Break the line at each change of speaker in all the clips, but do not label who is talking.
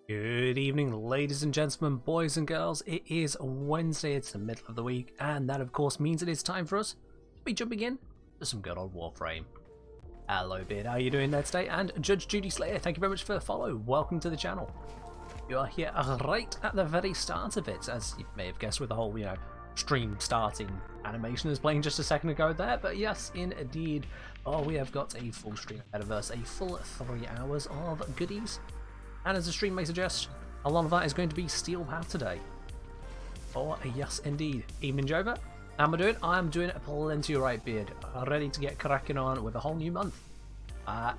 Good evening, ladies and gentlemen, boys and girls. It is Wednesday, it's the middle of the week, and that of course means it is time for us to be jumping in to some good old Warframe. Hello Beard, how are you doing there today? And Judge Judy Slayer, thank you very much for the follow. Welcome to the channel. You are here right at the very start of it, as you may have guessed with the whole, stream starting animation is playing just a second ago there, but yes, indeed. Oh, we have got a full stream ahead of us, a full 3 hours of goodies. And as the stream may suggest, a lot of that is going to be Steel Path today. Oh, yes, indeed. Evening, Jova. How am I doing? I'm doing plenty right, Beard. Ready to get cracking on with a whole new month.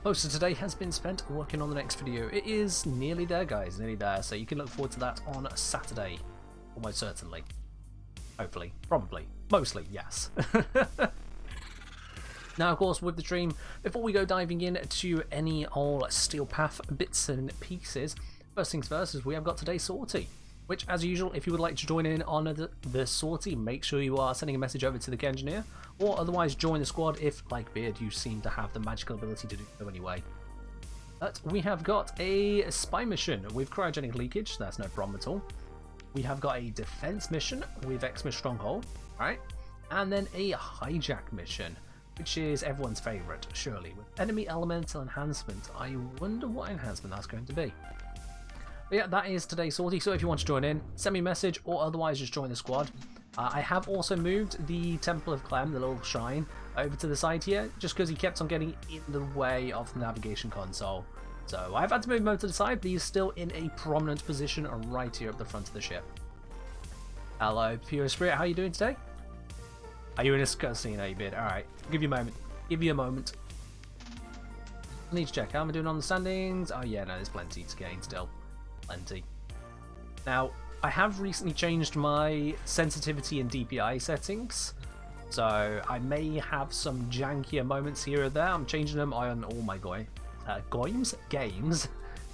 Most of today has been spent working on the next video. It is nearly there, guys, nearly there. So you can look forward to that on Saturday. Almost certainly. Hopefully. Probably. Mostly, yes. Now, of course, with the stream, before we go diving into any old Steel Path bits and pieces, first things first is we have got today's sortie, which, as usual, if you would like to join in on the sortie, make sure you are sending a message over to the engineer, or otherwise join the squad if, like Beard, you seem to have the magical ability to do so anyway. But we have got a spy mission with cryogenic leakage, that's no problem at all. We have got a defense mission with Xmas Stronghold, right? And then a hijack mission, which is everyone's favourite, surely, with enemy elemental enhancement. I wonder what enhancement that's going to be. But yeah, that is today's sortie, so if you want to join in, send me a message, or otherwise just join the squad. I have also moved the Temple of Clem, the little shrine, over to the side here, just because he kept on getting in the way of the navigation console. So I've had to move him over to the side, but he's still in a prominent position right here at the front of the ship. Hello, Pure Spirit, how are you doing today? Are you in a cutscene, are you, Bid? Alright, give you a moment. Give you a moment. I need to check. How am I doing on the standings? Oh yeah, no, there's plenty to gain still. Plenty. Now, I have recently changed my sensitivity and DPI settings, so I may have some jankier moments here or there. I'm changing them on all my games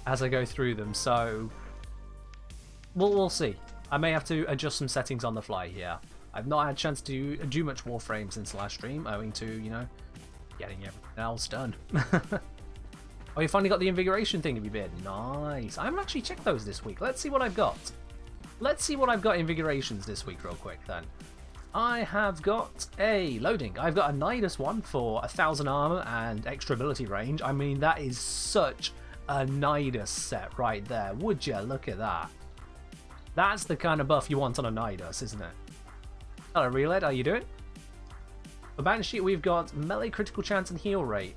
as I go through them, so we'll see. I may have to adjust some settings on the fly here. I've not had a chance to do much Warframe since the last stream, owing to, getting everything else done. Oh, you finally got the invigoration thing, have you been? Nice. I haven't actually checked those this week. Let's see what I've got. Let's see what I've got invigorations this week real quick then. I have got a loading. I've got a Nidus one for 1000 armor and extra ability range. I mean, that is such a Nidus set right there. Would you look at that? That's the kind of buff you want on a Nidus, isn't it? Hello, Reled, how you doing? For Banshee, we've got melee critical chance and heal rate.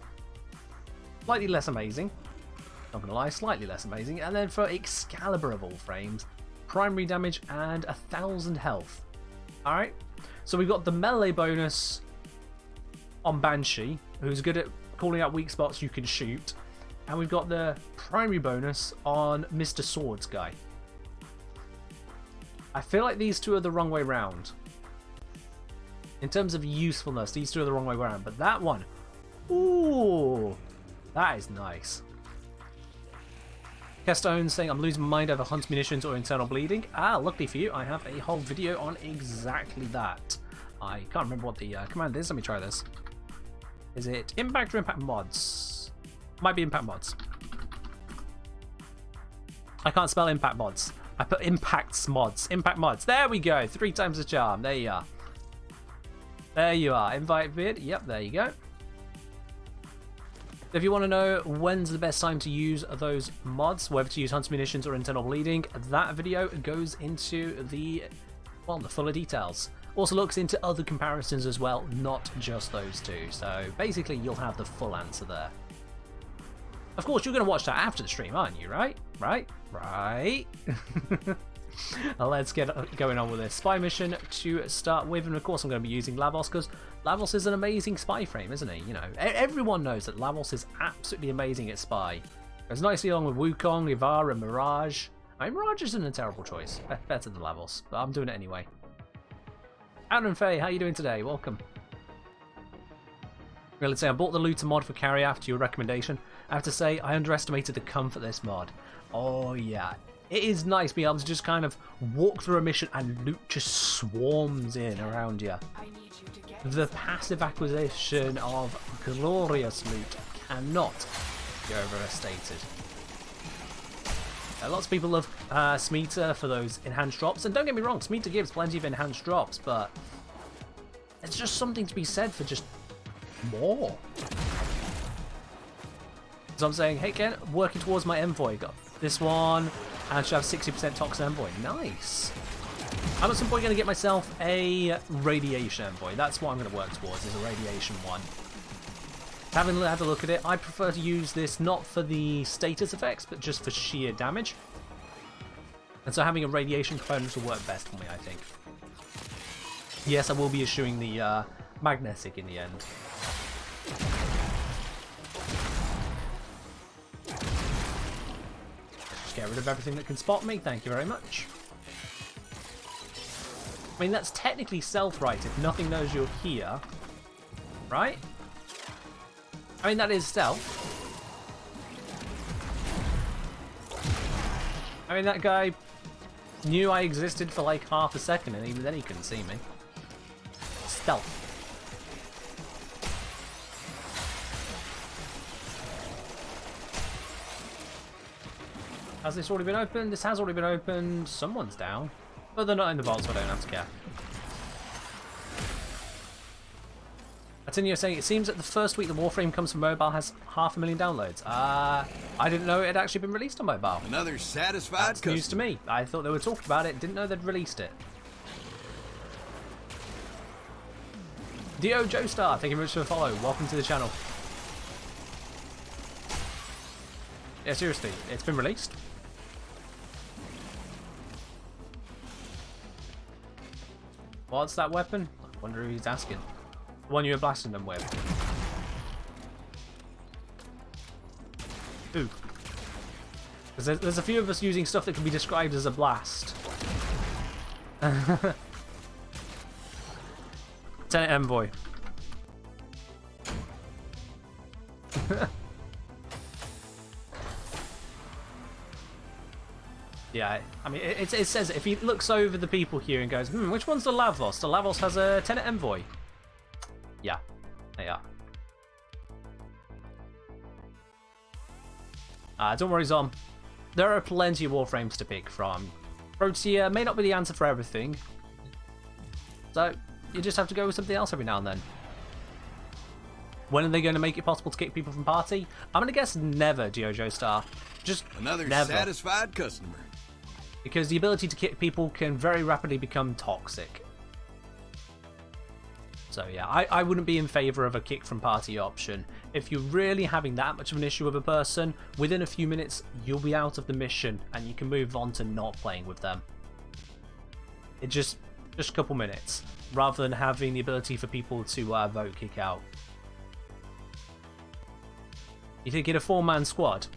Slightly less amazing. Not gonna lie, slightly less amazing. And then for Excalibur of all frames, primary damage and 1000 health. Alright, so we've got the melee bonus on Banshee, who's good at calling out weak spots you can shoot. And we've got the primary bonus on Mr. Swords guy. I feel like these two are the wrong way round. In terms of usefulness, these two are the wrong way around, but that one, ooh, that is nice. Kestone saying, I'm losing my mind over hunt munitions or internal bleeding. Luckily for you, I have a whole video on exactly that. I can't remember what the command is. Let me try this. Is it Impact or Impact Mods? Might be Impact Mods. I can't spell Impact Mods. I put Impacts Mods. Impact Mods. There we go. 3 times the charm. There you are. There you are. Invite vid. Yep, there you go. If you want to know when's the best time to use those mods, whether to use hunter munitions or internal bleeding, that video goes into the fuller details. Also looks into other comparisons as well, not just those two. So basically you'll have the full answer there. Of course, you're going to watch that after the stream, aren't you? Right? Let's get going on with this spy mission to start with, and of course I'm going to be using Lavos because Lavos is an amazing spy frame, isn't he? Everyone knows that Lavos is absolutely amazing at spy. Goes nicely along with Wukong, Ivar, and Mirage. I mean, Mirage isn't a terrible choice, better than Lavos, but I'm doing it anyway. Aaron Faye, how you doing today? Welcome. Well, let's say I bought the looter mod for carry after your recommendation. I have to say I underestimated the comfort of this mod. Oh yeah. It is nice being able to just kind of walk through a mission and loot just swarms in around you. The passive acquisition of glorious loot cannot be overstated. Lots of people love Smeeta for those enhanced drops, and don't get me wrong, Smeeta gives plenty of enhanced drops, but it's just something to be said for just more. So I'm saying, hey Ken, working towards my envoy. Got this one, and should have 60% toxin envoy. Nice. I'm at some point going to get myself a radiation envoy. That's what I'm going to work towards, is a radiation one. Having had a look at it, I prefer to use this not for the status effects, but just for sheer damage. And so having a radiation component will work best for me, I think. Yes, I will be issuing the magnetic in the end. Just get rid of everything that can spot me, thank you very much. I mean, that's technically stealth, right, if nothing knows you're here. Right? I mean, that is stealth. I mean, that guy knew I existed for like half a second, and even then he couldn't see me. Stealth. Has this already been opened? This has already been opened. Someone's down. But they're not in the vault, so I don't have to care. Atinio saying, it seems that the first week the Warframe comes from mobile has 500,000 downloads. I didn't know it had actually been released on mobile.
Another satisfied
That's news to me. I thought they were talking about it, didn't know they'd released it. Dio Joestar, thank you very much for the follow. Welcome to the channel. Yeah, seriously, it's been released. What's that weapon? I wonder who he's asking. The one you were blasting them with. Ooh. There's a few of us using stuff that can be described as a blast. Tenet Envoy. Yeah, I mean, it says if he looks over the people here and goes, which one's the Lavos? The Lavos has a Tenet Envoy. Yeah, they are. Don't worry, Zom. There are plenty of Warframes to pick from. Protea may not be the answer for everything. So, you just have to go with something else every now and then. When are they going to make it possible to kick people from party? I'm going to guess never, Dio Joestar. Just
another
never.
Satisfied customer.
Because the ability to kick people can very rapidly become toxic. So yeah, I wouldn't be in favour of a kick from party option. If you're really having that much of an issue with a person, within a few minutes you'll be out of the mission and you can move on to not playing with them. It just a couple minutes, rather than having the ability for people to vote kick out. You think in a 4-man squad,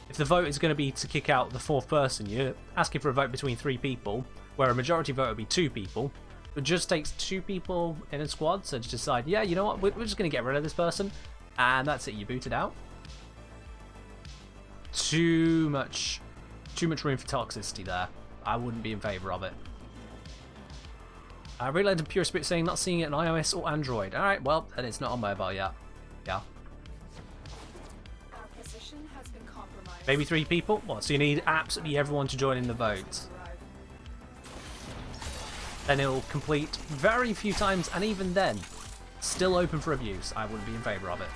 if the vote is going to be to kick out the 4th person, you're asking for a vote between 3 people, where a majority vote would be 2 people. It just takes 2 people in a squad to decide, yeah, you know what, we're just going to get rid of this person, and that's it, you boot it out. Too much room for toxicity there. I wouldn't be in favour of it. I realized Pure Spirit saying not seeing it on iOS or Android. Alright, well, then it's not on mobile yet. Yeah. Maybe 3 people? What, so you need absolutely everyone to join in the vote. Then it'll complete very few times, and even then, still open for abuse. I wouldn't be in favour of it.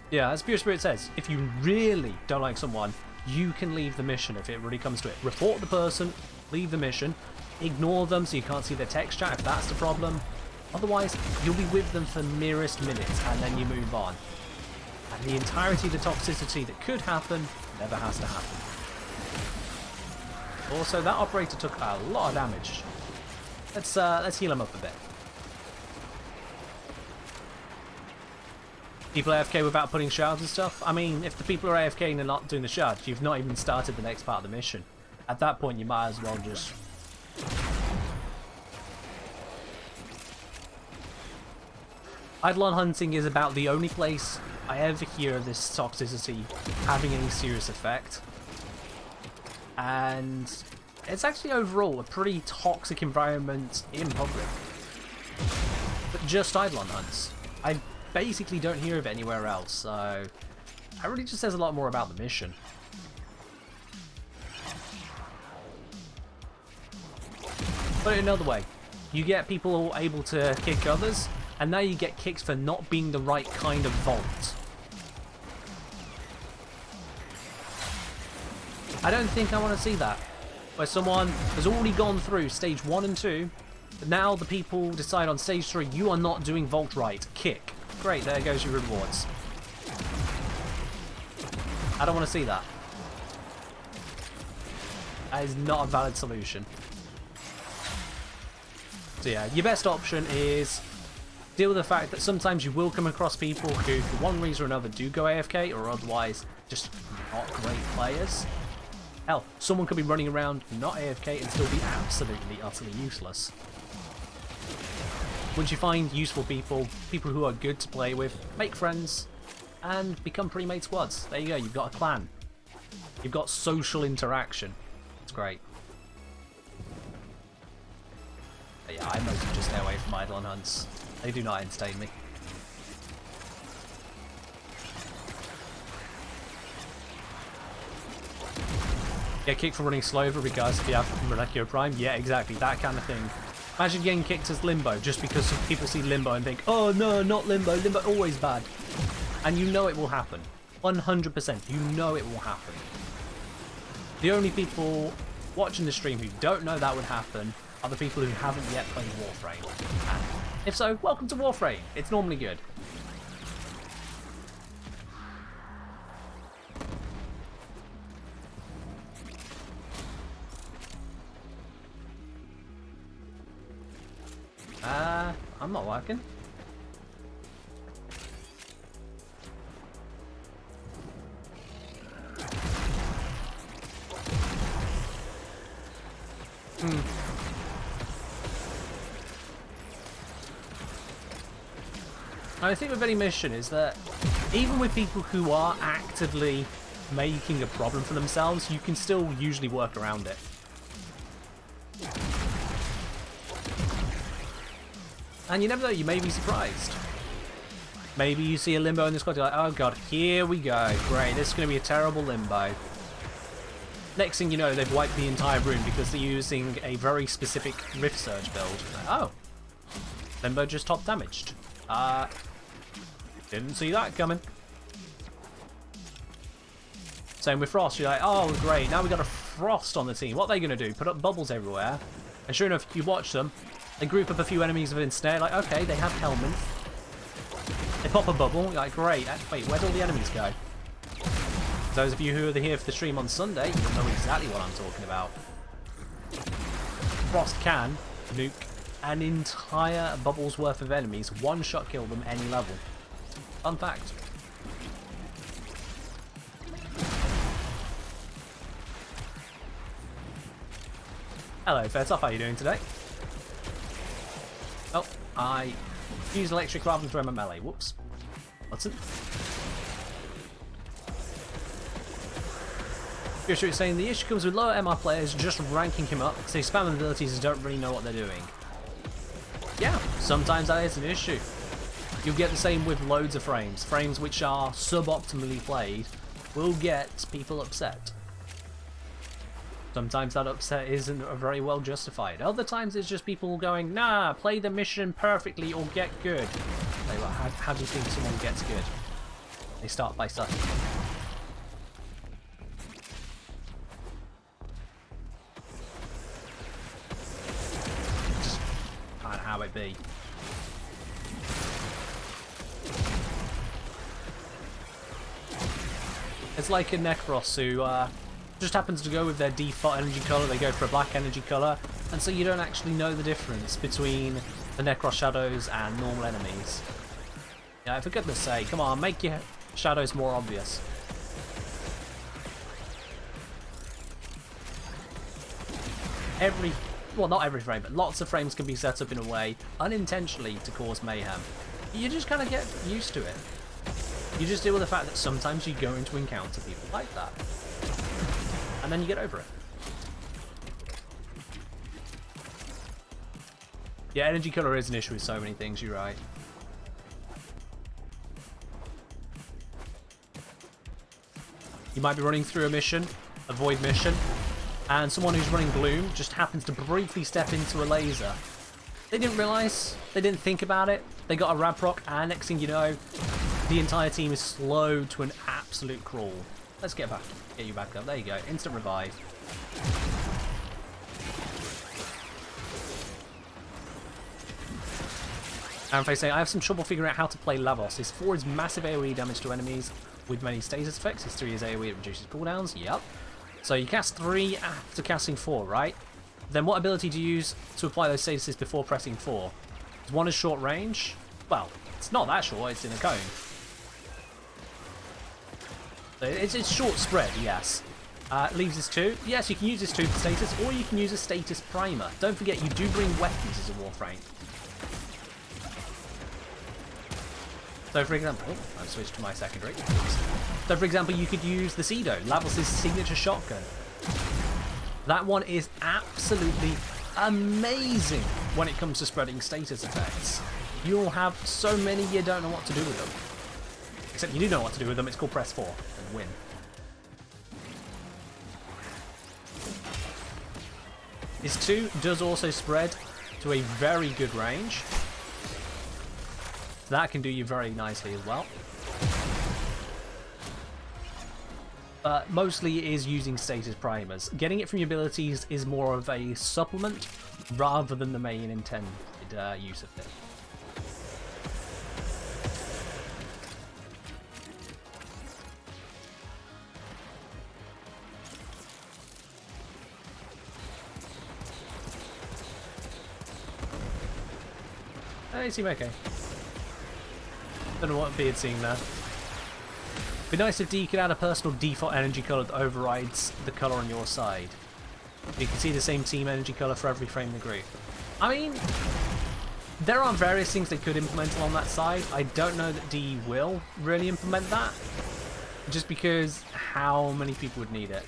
Yeah, as Pure Spirit says, if you really don't like someone, you can leave the mission if it really comes to it. Report the person, leave the mission, ignore them so you can't see their text chat if that's the problem. Otherwise, you'll be with them for merest minutes, and then you move on. And the entirety of the toxicity that could happen never has to happen. Also, that operator took a lot of damage. Let's heal him up a bit. People AFK without putting shards and stuff? I mean, if the people are AFK and they're not doing the shards, you've not even started the next part of the mission. At that point, you might as well just... Eidolon hunting is about the only place I ever hear of this toxicity having any serious effect. And it's actually overall a pretty toxic environment in public. But just Eidolon hunts. I basically don't hear of it anywhere else, so That really just says a lot more about the mission. Put it another way, you get people able to kick others, and now you get kicks for not being the right kind of vault. I don't think I want to see that, where someone has already gone through stage 1 and 2, but now the people decide on stage 3, you are not doing vault right, kick. Great, there goes your rewards. I don't want to see that. That is not a valid solution. So yeah, your best option is deal with the fact that sometimes you will come across people who, for one reason or another, do go AFK, or otherwise just not great players. Hell, someone could be running around not AFK and still be absolutely, utterly useless. Once you find useful people, people who are good to play with, make friends, and become pre-made squads. There you go, you've got a clan. You've got social interaction. It's great. But yeah, I mostly just stay away from idle hunts. They do not entertain me. Get kicked for running slow over because if you have Molecular Prime, yeah, exactly, that kind of thing. Imagine getting kicked as Limbo just because people see Limbo and think, oh no, not Limbo, Limbo always bad. And you know it will happen. 100%, you know it will happen. The only people watching the stream who don't know that would happen are the people who haven't yet played Warframe. And if so, welcome to Warframe. It's normally good. I'm not working. I think with any mission is that even with people who are actively making a problem for themselves, you can still usually work around it. And you never know, you may be surprised. Maybe you see a Limbo in the squad, you're like, oh god, here we go. Great, this is going to be a terrible Limbo. Next thing you know, they've wiped the entire room because they're using a very specific Rift Surge build. Like, oh, Limbo just top damaged. Didn't see that coming. Same with Frost, you're like, oh great, now we've got a Frost on the team. What are they going to do? Put up bubbles everywhere. And sure enough, you watch them, they group up a few enemies within snare, like, okay, they have helmets. They pop a bubble, you're like, great, wait, where'd all the enemies go? Those of you who are here for the stream on Sunday, you'll know exactly what I'm talking about. Frost can nuke an entire bubble's worth of enemies, one-shot kill them any level. Fun fact. Hello, Fairtoff, how are you doing today? Oh, I use electric rather than throw my melee. Whoops. What's it? Future is saying the issue comes with lower MR players just ranking him up because they spam abilities and don't really know what they're doing. Yeah, sometimes that is an issue. You'll get the same with loads of frames. Frames which are suboptimally played will get people upset. Sometimes that upset isn't very well justified. Other times it's just people going, nah, play the mission perfectly or get good. Like, well, how do you think someone gets good? They start by sucking. Just can't how it be. It's like a Necros who just happens to go with their default energy colour, they go for a black energy colour, and so you don't actually know the difference between the Necros shadows and normal enemies. Yeah, for goodness sake, come on, make your shadows more obvious. Well, not every frame, but lots of frames can be set up in a way, unintentionally, to cause mayhem. You just kind of get used to it. You just deal with the fact that sometimes you're going to encounter people like that. And then you get over it. Yeah, energy colour is an issue with so many things, you're right. might be running through a mission, a void mission, and someone who's running Gloom just happens to briefly step into a laser. They didn't realise, they didn't think about it, they got a rad proc, and next thing you know, the entire team is slowed to an absolute crawl. Let's get you back up. There you go. Instant revive. And facing, I have some trouble figuring out how to play Lavos. His 4 is massive AoE damage to enemies with many status effects. His 3 is AoE, it reduces cooldowns. Yep. So you cast 3 after casting 4, right? Then what ability do you use to apply those statuses before pressing 4? 1 is short range. Well, it's not that short, it's in a cone. So it's short spread, yes. Leaves his 2. Yes, you can use his 2 for status, or you can use a status primer. Don't forget, you do bring weapons as a Warframe. So for example, I've switched to my secondary. So for example, you could use the Cedo, Lavos' signature shotgun. That one is absolutely amazing when it comes to spreading status effects. You'll have so many you don't know what to do with them. Except you do know what to do with them, it's called press 4 and win. His 2 does also spread to a very good range. That can do you very nicely as well. But mostly it is using status primers. Getting it from your abilities is more of a supplement rather than the main intended use of it. Hey, seem okay. Don't know what Beard's seeing there. Be nice if D could add a personal default energy colour that overrides the colour on your side. You can see the same team energy colour for every frame in the group. I mean, there are various things they could implement on that side. I don't know that D will really implement that. Just because how many people would need it?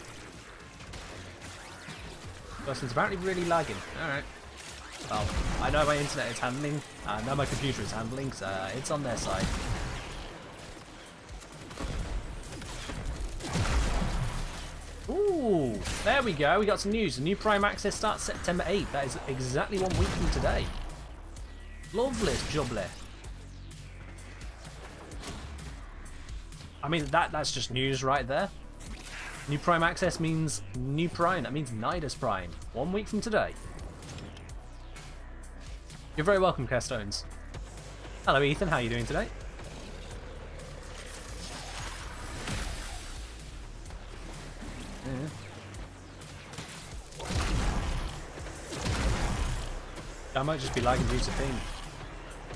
Person's apparently really lagging. Alright. Well, I know my internet is handling, I know my computer is handling, so it's on their side. Ooh, there we go, we got some news. The new Prime Access starts September 8th. That is exactly 1 week from today. Lovely, jubbly. I mean, that's just news right there. New Prime Access means new Prime, that means Nidus Prime. 1 week from today. You're very welcome, Carestones. Hello, Ethan. How are you doing today? Yeah. I might just be lagging due to ping.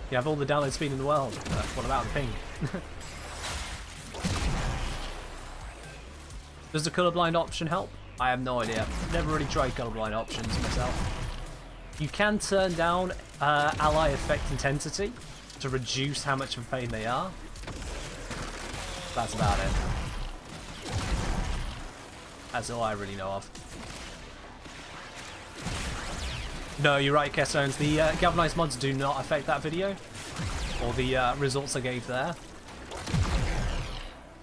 You have all the download speed in the world. What about the ping? Does the colorblind option help? I have no idea. Never really tried colorblind options myself. You can turn down ally effect intensity to reduce how much of a pain they are. That's about it. That's all I really know of. No, you're right, Kessones. The galvanized mods do not affect that video, or the results I gave there.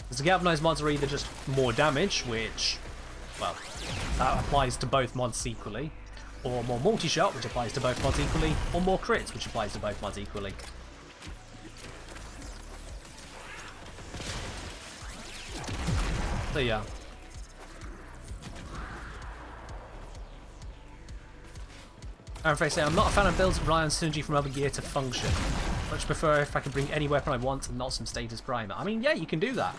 Because the galvanized mods are either just more damage, which, well, that applies to both mods equally, or more multi-shot, which applies to both mods equally, or more crits, which applies to both mods equally. So yeah. I'm afraid to say I'm not a fan of builds that rely on synergy from other gear to function. Much prefer if I can bring any weapon I want and not some status primer. I mean, yeah, you can do that.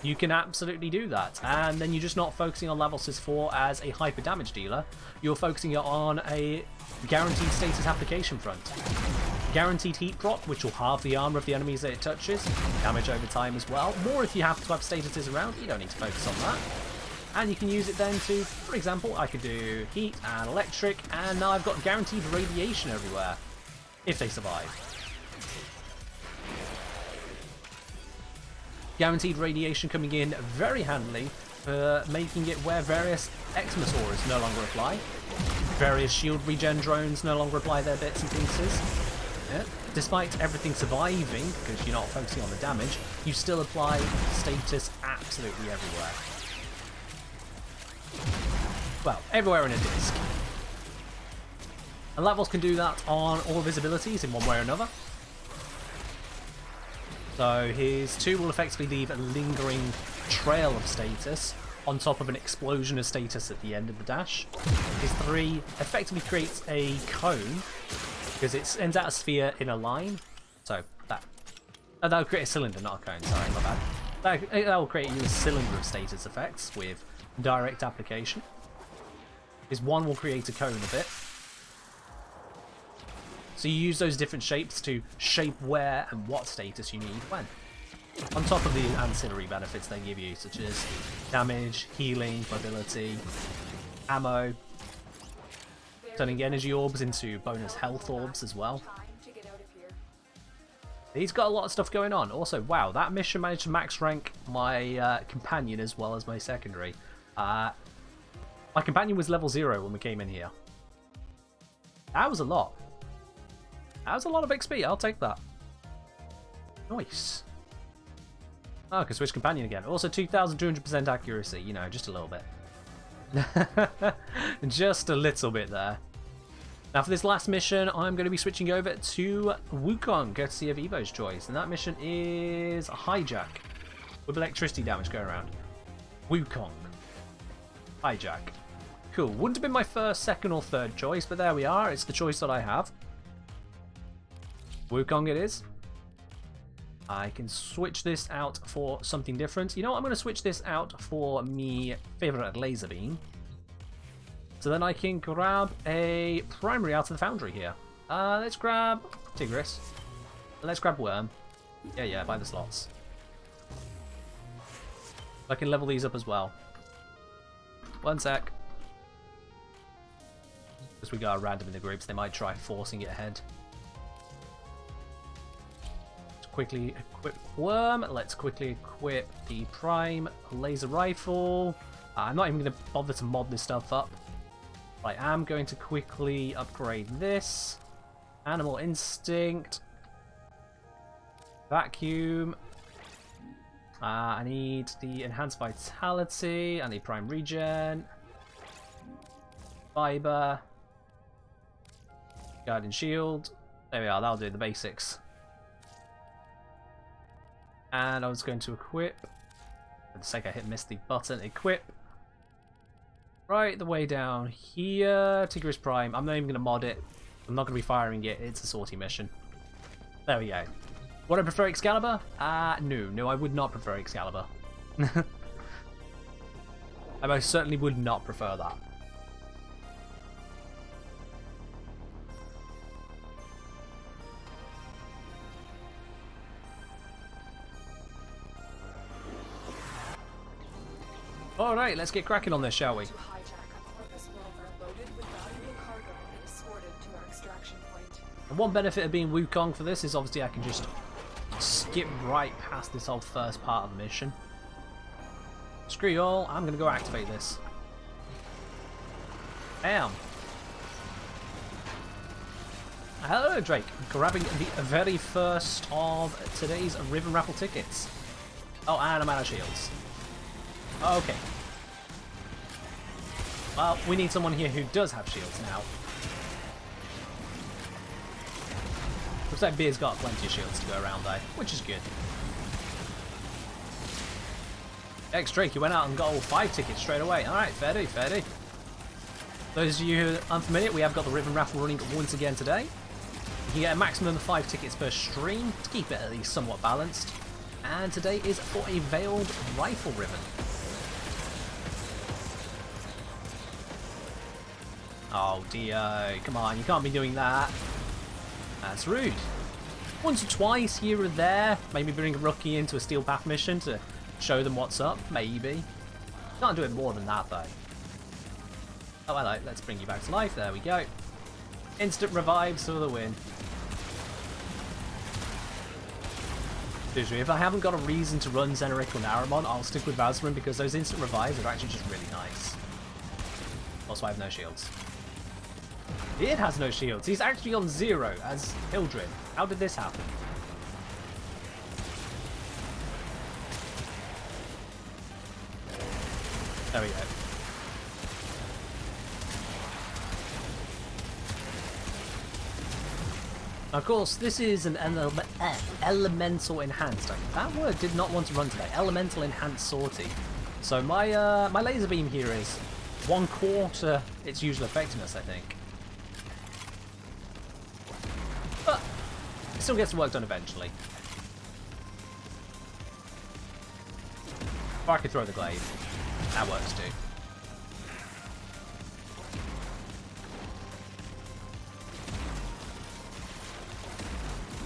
You can absolutely do that. And then you're just not focusing on Lavos' 4 as a hyper damage dealer. You're focusing it on a guaranteed status application front. Guaranteed heat prop, which will halve the armor of the enemies that it touches. Damage over time as well. More if you have to have statuses around. You don't need to focus on that. And you can use it then to, for example, I could do heat and electric, and now I've got guaranteed radiation everywhere, if they survive. Guaranteed radiation coming in very handily for making it where various Xmas auras no longer apply. Various shield regen drones no longer apply their bits and pieces. Yeah. Despite everything surviving, because you're not focusing on the damage, you still apply status absolutely everywhere. well, everywhere in a disc. And levels can do that on all visibilities in one way or another. So his 2 will effectively leave a lingering trail of status on top of an explosion of status at the end of the dash. His 3 effectively creates a cone because it sends out a sphere in a line. So that will create a cylinder, not a cone. Sorry, my bad. That will create you a cylinder of status effects with direct application. His 1 will create a cone of it. So you use those different shapes to shape where and what status you need when. On top of the ancillary benefits they give you, such as damage, healing, mobility, ammo, turning energy orbs into bonus health orbs as well. He's got a lot of stuff going on. Also, wow, that mission managed to max rank my companion as well as my secondary. My companion was level 0 when we came in here. That was a lot. That was a lot of XP, I'll take that. Nice. Oh, I can switch companion again. Also 2,200% accuracy, you know, just a little bit. Just a little bit there. Now for this last mission, I'm going to be switching over to Wukong, courtesy of Evo's choice. And that mission is Hijack, with electricity damage going around. Wukong. Hijack. Cool. Wouldn't have been my first, second, or third choice, but there we are. It's the choice that I have. Wukong it is. I can switch this out for something different. You know what? I'm going to switch this out for me favorite laser beam. So then I can grab a primary out of the foundry here. Let's grab Tigris. Let's grab Worm. Yeah, buy the slots. I can level these up as well. 1 sec. Because we got random in the groups, they might try forcing it ahead. Quickly equip Worm. Let's quickly equip the Prime Laser Rifle. I'm not even going to bother to mod this stuff up. I am going to quickly upgrade this. Animal Instinct. Vacuum. I need the Enhanced Vitality. I need Prime Regen. Fiber. Guardian Shield. There we are, that'll do the basics. And I was going to equip. For the sake I missed the button. Equip. Right the way down here. Tigris Prime. I'm not even going to mod it. I'm not going to be firing it. It's a sortie mission. There we go. Would I prefer Excalibur? No, I would not prefer Excalibur. I most certainly would not prefer that. Alright, let's get cracking on this, shall we? And one benefit of being Wukong for this is obviously I can just skip right past this whole first part of the mission. Screw you all, I'm going to go activate this. Bam! Hello, Drake. Grabbing the very first of today's Ribbon Raffle tickets. Oh, and I'm out of shields. Okay. Well, we need someone here who does have shields now. Looks like Beer's got plenty of shields to go around though, which is good. X Drake, you went out and got all 5 tickets straight away. Alright, fair do, fair do. Those of you who are unfamiliar, we have got the Ribbon Raffle running once again today. You can get a maximum of 5 tickets per stream to keep it at least somewhat balanced. And today is for a Veiled Rifle Ribbon. Oh, Dio, come on, you can't be doing that. That's rude. Once or twice here or there, maybe bring a rookie into a Steel Path mission to show them what's up, maybe. Can't do it more than that, though. Oh, hello, let's bring you back to life, there we go. Instant revives for the win. Seriously, if I haven't got a reason to run Xeneric or Naramon, I'll stick with Vazarin because those instant revives are actually just really nice. Also, I have no shields. It has no shields. He's actually on 0 as Hildred. How did this happen? There we go. Of course, this is an elemental enhanced. That word did not want to run today. Elemental enhanced sortie. So my my laser beam here is 1/4 its usual effectiveness, I think. But it still gets the work done eventually. Or I could throw the glaive. That works too.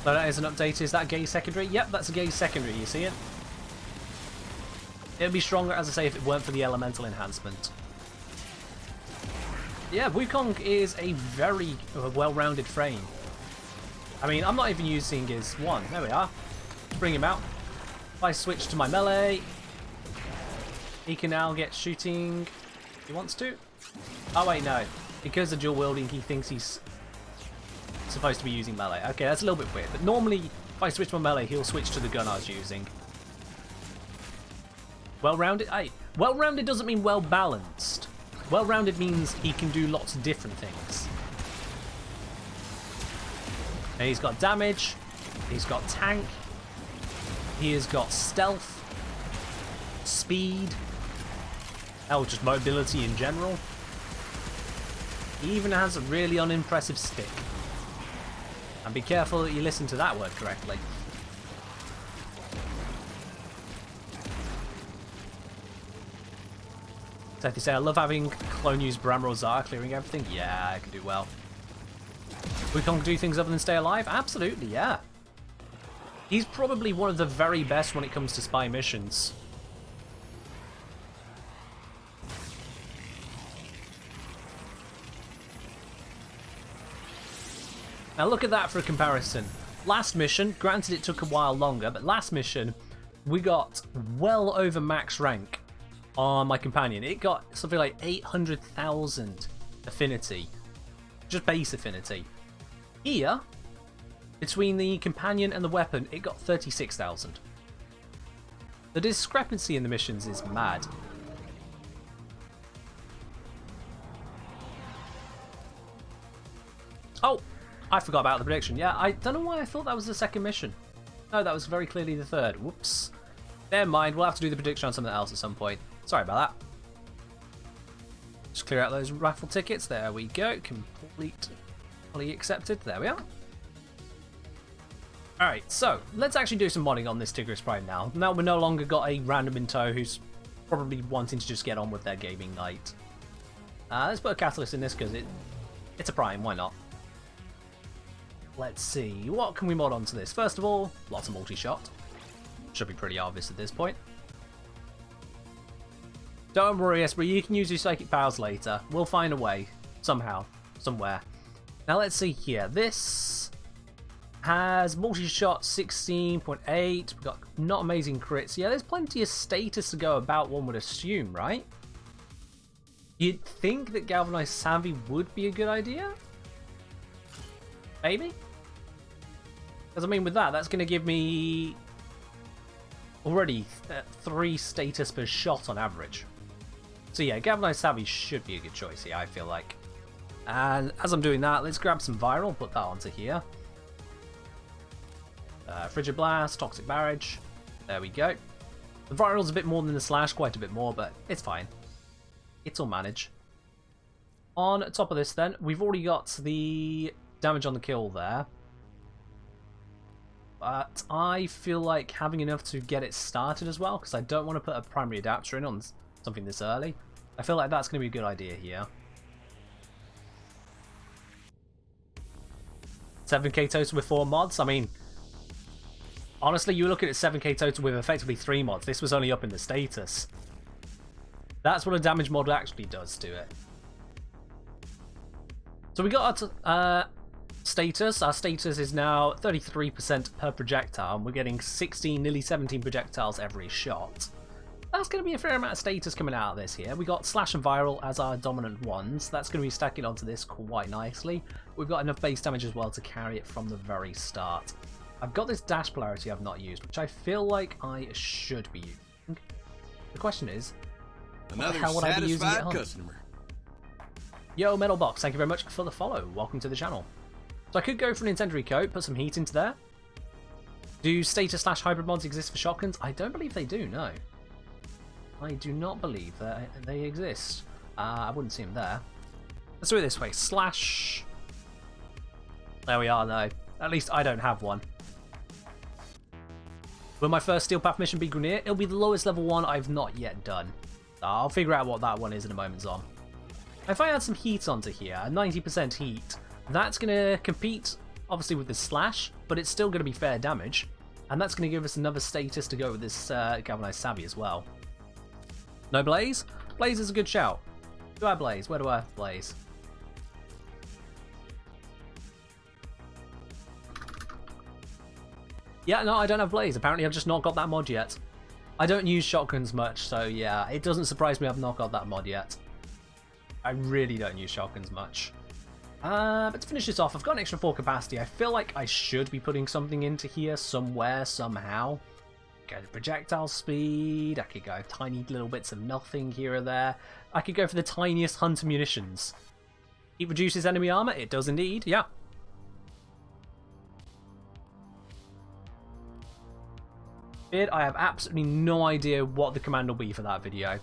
So that is an update. Is that gauge secondary? Yep, that's a gauge secondary. You see it? It would be stronger, as I say, if it weren't for the elemental enhancement. Yeah, Wukong is a very well-rounded frame. I mean, I'm not even using his one. There we are. Let's bring him out. If I switch to my melee, he can now get shooting if he wants to. Oh wait, no. Because of dual wielding, he thinks he's supposed to be using melee. Okay, that's a little bit weird. But normally, if I switch to my melee, he'll switch to the gun I was using. Well-rounded? Hey, well-rounded doesn't mean well-balanced. Well-rounded means he can do lots of different things. And he's got damage. He's got tank. He has got stealth. Speed. Hell, just mobility in general. He even has a really unimpressive stick. And be careful that you listen to that word correctly. So if you say, I love having clone use Bram Zara clearing everything, yeah, I can do well. We can do things other than stay alive? Absolutely, yeah. He's probably one of the very best when it comes to spy missions. Now look at that for a comparison. Last mission, granted it took a while longer, but last mission we got well over max rank on my companion. It got something like 800,000 affinity. Just base affinity. Here, between the companion and the weapon, it got 36,000. The discrepancy in the missions is mad. Oh! I forgot about the prediction. Yeah, I don't know why I thought that was the second mission. No, that was very clearly the third. Whoops. Never mind, we'll have to do the prediction on something else at some point. Sorry about that. Just clear out those raffle tickets. There we go. Completely accepted. There we are. Alright, so let's actually do some modding on this Tigris Prime now. Now we're no longer got a random in tow who's probably wanting to just get on with their gaming night. Let's put a catalyst in this because it's a Prime, why not? Let's see, what can we mod onto this? First of all, lots of multi-shot. Should be pretty obvious at this point. Don't worry, Esper, you can use your psychic powers later. We'll find a way, somehow, somewhere. Now let's see here. This has multi-shot 16.8. We've got not amazing crits. Yeah, there's plenty of status to go about, one would assume, right? You'd think that Galvanized Savvy would be a good idea? Maybe? Because I mean, with that, that's going to give me already 3 status per shot on average. So yeah, Galvanized Savvy should be a good choice here, I feel like. And as I'm doing that, let's grab some Viral, put that onto here. Frigid Blast, Toxic Barrage. There we go. The Viral's a bit more than the Slash, quite a bit more, but it's fine. It'll manage. On top of this then, we've already got the damage on the kill there. But I feel like having enough to get it started as well, because I don't want to put a primary adapter in on something this early. I feel like that's going to be a good idea here. 7k total with 4 mods. I mean, honestly, you look at it 7k total with effectively 3 mods. This was only up in the status. That's what a damage mod actually does to it. So we got our status. Our status is now 33% per projectile, and we're getting 16, nearly 17 projectiles every shot. That's going to be a fair amount of status coming out of this here. We got Slash and Viral as our dominant ones. That's going to be stacking onto this quite nicely. We've got enough base damage as well to carry it from the very start. I've got this dash polarity I've not used, which I feel like I should be using. The question is,
another
how would I be using it on?
customer.
Yo, Metalbox, thank you very much for the follow. Welcome to the channel. So I could go for an incendiary coat, put some heat into there. Do status/hybrid mods exist for shotguns? I don't believe they do, no. I do not believe that they exist. I wouldn't see them there. Let's do it this way. Slash. There we are, though. At least I don't have one. Will my first Steel Path mission be Grenier? It'll be the lowest level one I've not yet done. I'll figure out what that one is in a moment, Zom. If I add some heat onto here, 90% heat, that's going to compete, obviously, with the slash, but it's still going to be fair damage. And that's going to give us another status to go with this Galvanized Savvy as well. No Blaze? Blaze is a good shout. Do I have Blaze? Where do I have Blaze? Yeah, no, I don't have Blaze. Apparently I've just not got that mod yet. I don't use shotguns much, so yeah, it doesn't surprise me I've not got that mod yet. I really don't use shotguns much. But to finish this off, I've got an extra 4 capacity. I feel like I should be putting something into here somewhere, somehow. Go to projectile speed. I could go tiny little bits of nothing here or there. I could go for the tiniest hunter munitions. It reduces enemy armor. It does indeed, yeah. I have absolutely no idea what the command will be for that video.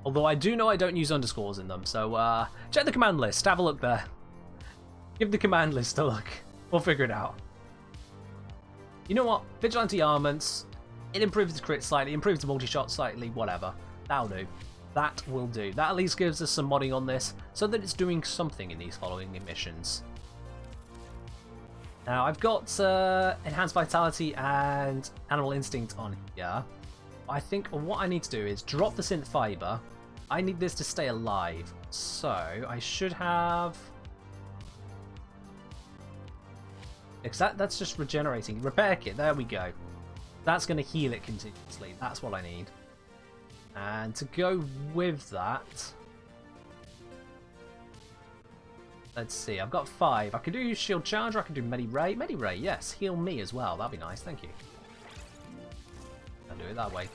Although I do know I don't use underscores in them, so check the command list, have a look there. Give the command list a look. We'll figure it out. You know what? Vigilante armaments, it improves the crit slightly, improves the multi-shot slightly, whatever. That'll do. That will do. That at least gives us some modding on this, so that it's doing something in these following missions. Now, I've got Enhanced Vitality and Animal Instinct on here. I think what I need to do is drop the Synth Fiber. I need this to stay alive. So, I should have... That's just regenerating. Repair Kit, there we go. That's going to heal it continuously. That's what I need. And to go with that... Let's see, I've got 5. I could do Shield Charger, I could do Medi-Ray. Medi-Ray, yes, heal me as well. That'd be nice, thank you. I'll do it that way.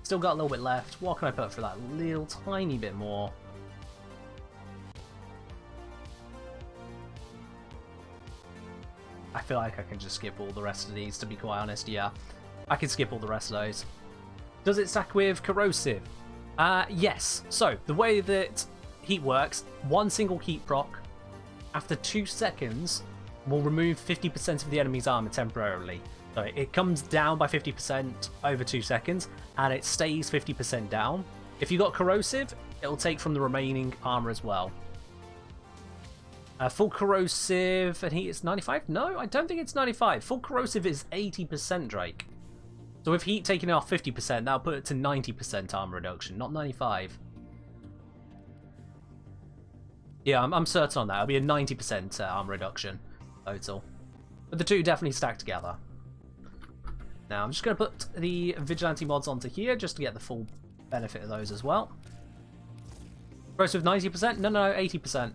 Still got a little bit left. What can I put for that little tiny bit more? I feel like I can just skip all the rest of these, to be quite honest, yeah. I can skip all the rest of those. Does it stack with Corrosive? Yes. So, the way that heat works, one single heat proc, after 2 seconds, will remove 50% of the enemy's armor temporarily. So it comes down by 50% over 2 seconds, and it stays 50% down. If you got Corrosive, it'll take from the remaining armor as well. Full Corrosive, and heat is 95? No, I don't think it's 95. Full Corrosive is 80%, Drake. So with heat taking off 50%, that'll put it to 90% armor reduction, not 95. Yeah, I'm certain on that. It'll be a 90% armor reduction total. But the two definitely stack together. Now, I'm just going to put the Vigilante mods onto here just to get the full benefit of those as well. Corrosive 90%? No, 80%.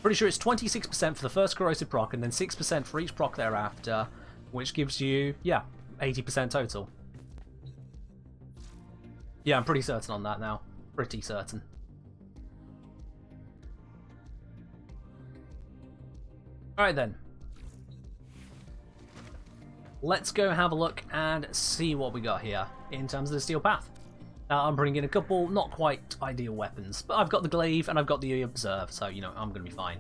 Pretty sure it's 26% for the first Corrosive proc and then 6% for each proc thereafter, which gives you, yeah, 80% total. Yeah, I'm pretty certain on that now. Pretty certain. Alright then. Let's go have a look and see what we got here in terms of the Steel Path. Now, I'm bringing a couple not quite ideal weapons, but I've got the Glaive and I've got the Observe, so, you know, I'm going to be fine.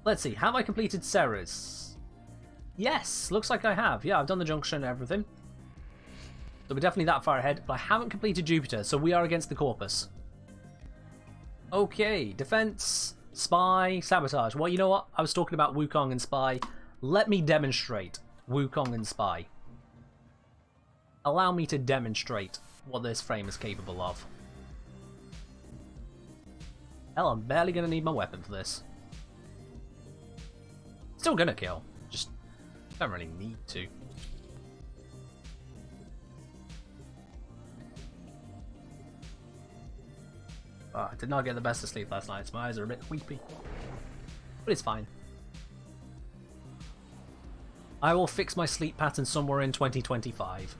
Let's see. Have I completed Ceres? Yes, looks like I have. Yeah, I've done the junction and everything. So we're definitely that far ahead, but I haven't completed Jupiter, so we are against the Corpus. Okay, Defense, Spy, Sabotage. Well, you know what? I was talking about Wukong and Spy. Let me demonstrate Wukong and Spy. Allow me to demonstrate what this frame is capable of. Hell, I'm barely going to need my weapon for this. Still going to kill. Just don't really need to. Oh, I did not get the best of sleep last night, so my eyes are a bit weepy. But it's fine. I will fix my sleep pattern somewhere in 2025.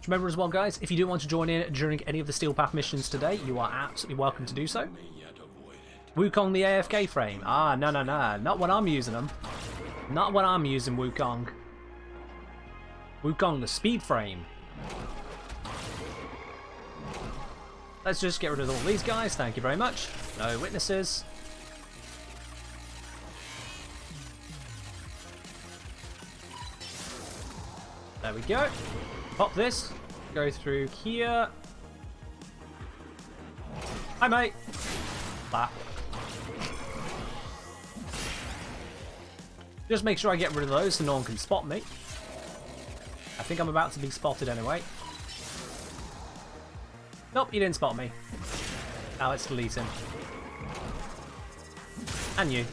Remember as well, guys, if you do want to join in during any of the Steel Path missions today, you are absolutely welcome to do so. Wukong the AFK frame. Ah, no, no, no. Not when I'm using them. Not when I'm using Wukong. Wukong the speed frame. Let's just get rid of all these guys. Thank you very much. No witnesses. There we go. Pop this. Go through here. Hi, mate. Flap. Just make sure I get rid of those so no one can spot me. I think I'm about to be spotted anyway. Nope, he didn't spot me. Now let's delete him. And you.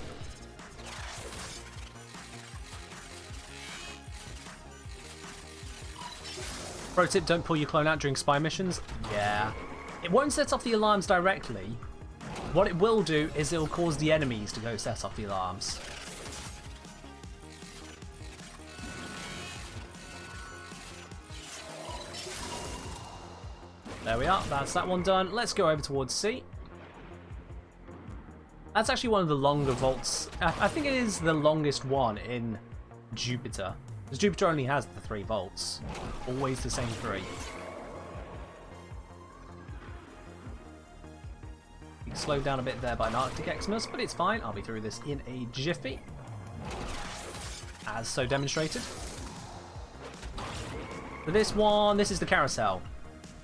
Pro tip, don't pull your clone out during spy missions. Yeah. It won't set off the alarms directly. What it will do is it will cause the enemies to go set off the alarms. There we are, that's that one done. Let's go over towards C. That's actually one of the longer vaults. I think it is the longest one in Jupiter. Because Jupiter only has the 3 vaults. Always the same 3. We slowed down a bit there by an Arctic Xmas, but it's fine. I'll be through this in a jiffy. As so demonstrated. For this one, this is the carousel.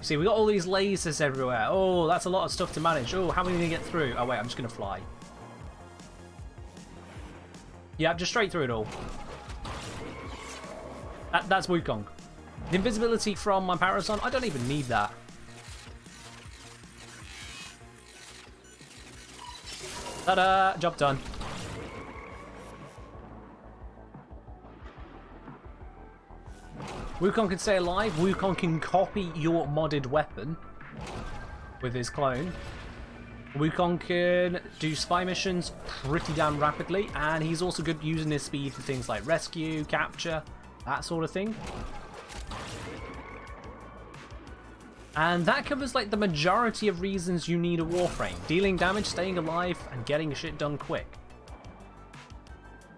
See, we got all these lasers everywhere. Oh, that's a lot of stuff to manage. Oh, how are we going to get through? Oh, wait, I'm just going to fly. Yeah, just straight through it all. That's Wukong. The invisibility from my Parason, I don't even need that. Ta-da! Job done. Wukong can stay alive. Wukong can copy your modded weapon with his clone. Wukong can do spy missions pretty damn rapidly, and he's also good using his speed for things like rescue, capture, that sort of thing. And that covers like the majority of reasons you need a Warframe. Dealing damage, staying alive, and getting shit done quick.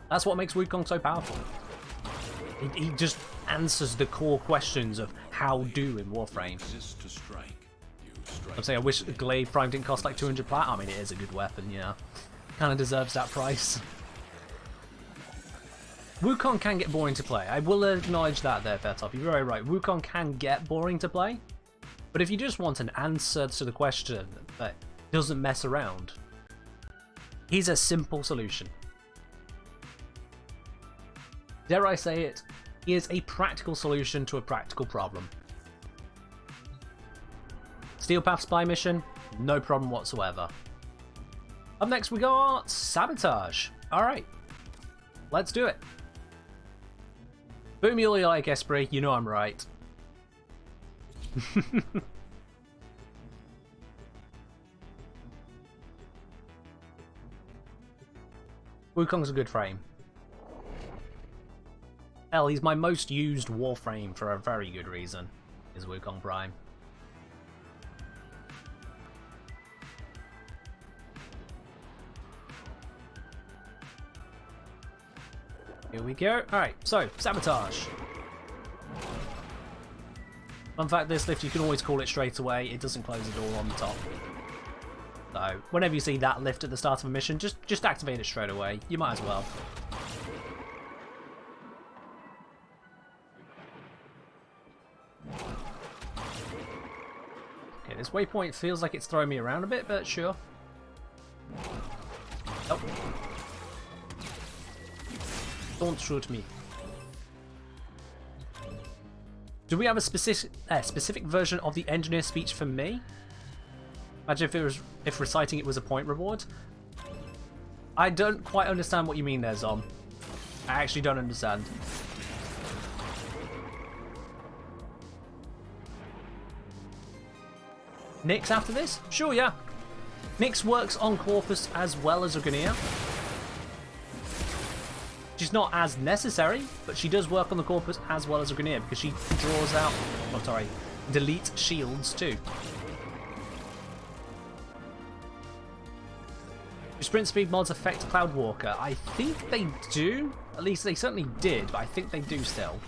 That's what makes Wukong so powerful. He just answers the core questions of how do in Warframe. I'm saying I wish Glaive Prime didn't cost like 200 plat. I mean, it is a good weapon, yeah. Kind of deserves that price. Wukong can get boring to play. I will acknowledge that there, Fairtop. You're very right. Wukong can get boring to play. But if you just want an answer to the question that doesn't mess around, he's a simple solution. Dare I say it, he is a practical solution to a practical problem. Steel Path spy mission, no problem whatsoever. Up next we got Sabotage. Alright, let's do it. Boom, you like Esprit, you know I'm right. Wukong's a good frame. Hell, he's my most used Warframe for a very good reason, is Wukong Prime. Here we go. Alright, so, Sabotage. Fun fact, this lift, you can always call it straight away. It doesn't close the door on the top. So, whenever you see that lift at the start of a mission, just activate it straight away. You might as well. Okay, this waypoint feels like it's throwing me around a bit, but sure. Oh. Don't shoot me. Do we have a specific version of the engineer speech for me? Imagine if reciting it was a point reward. I don't quite understand what you mean there, Zom. I actually don't understand. Nyx after this? Sure, yeah. Nyx works on Corpus as well as Uganea. She's not as necessary, but she does work on the corpus as well as a grenadier because she draws out, oh sorry, delete shields too. Do sprint speed mods affect Cloudwalker? I think they do. At least they certainly did, but I think they do still.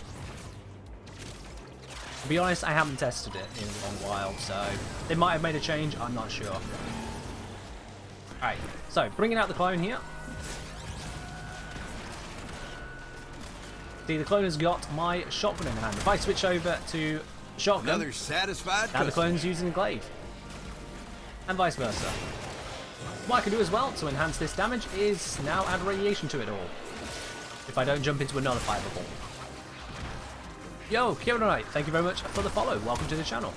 To be honest, I haven't tested it in a long while, so they might have made a change, I'm not sure. Alright, so bringing out the clone here. See, the clone has got my shotgun in hand. If I switch over to shotgun,
Another satisfied
now the clone's using the glaive. And vice versa. What I can do as well to enhance this damage is now add radiation to it all. If I don't jump into another fireball. Yo, Kieran, thank you very much for the follow. Welcome to the channel.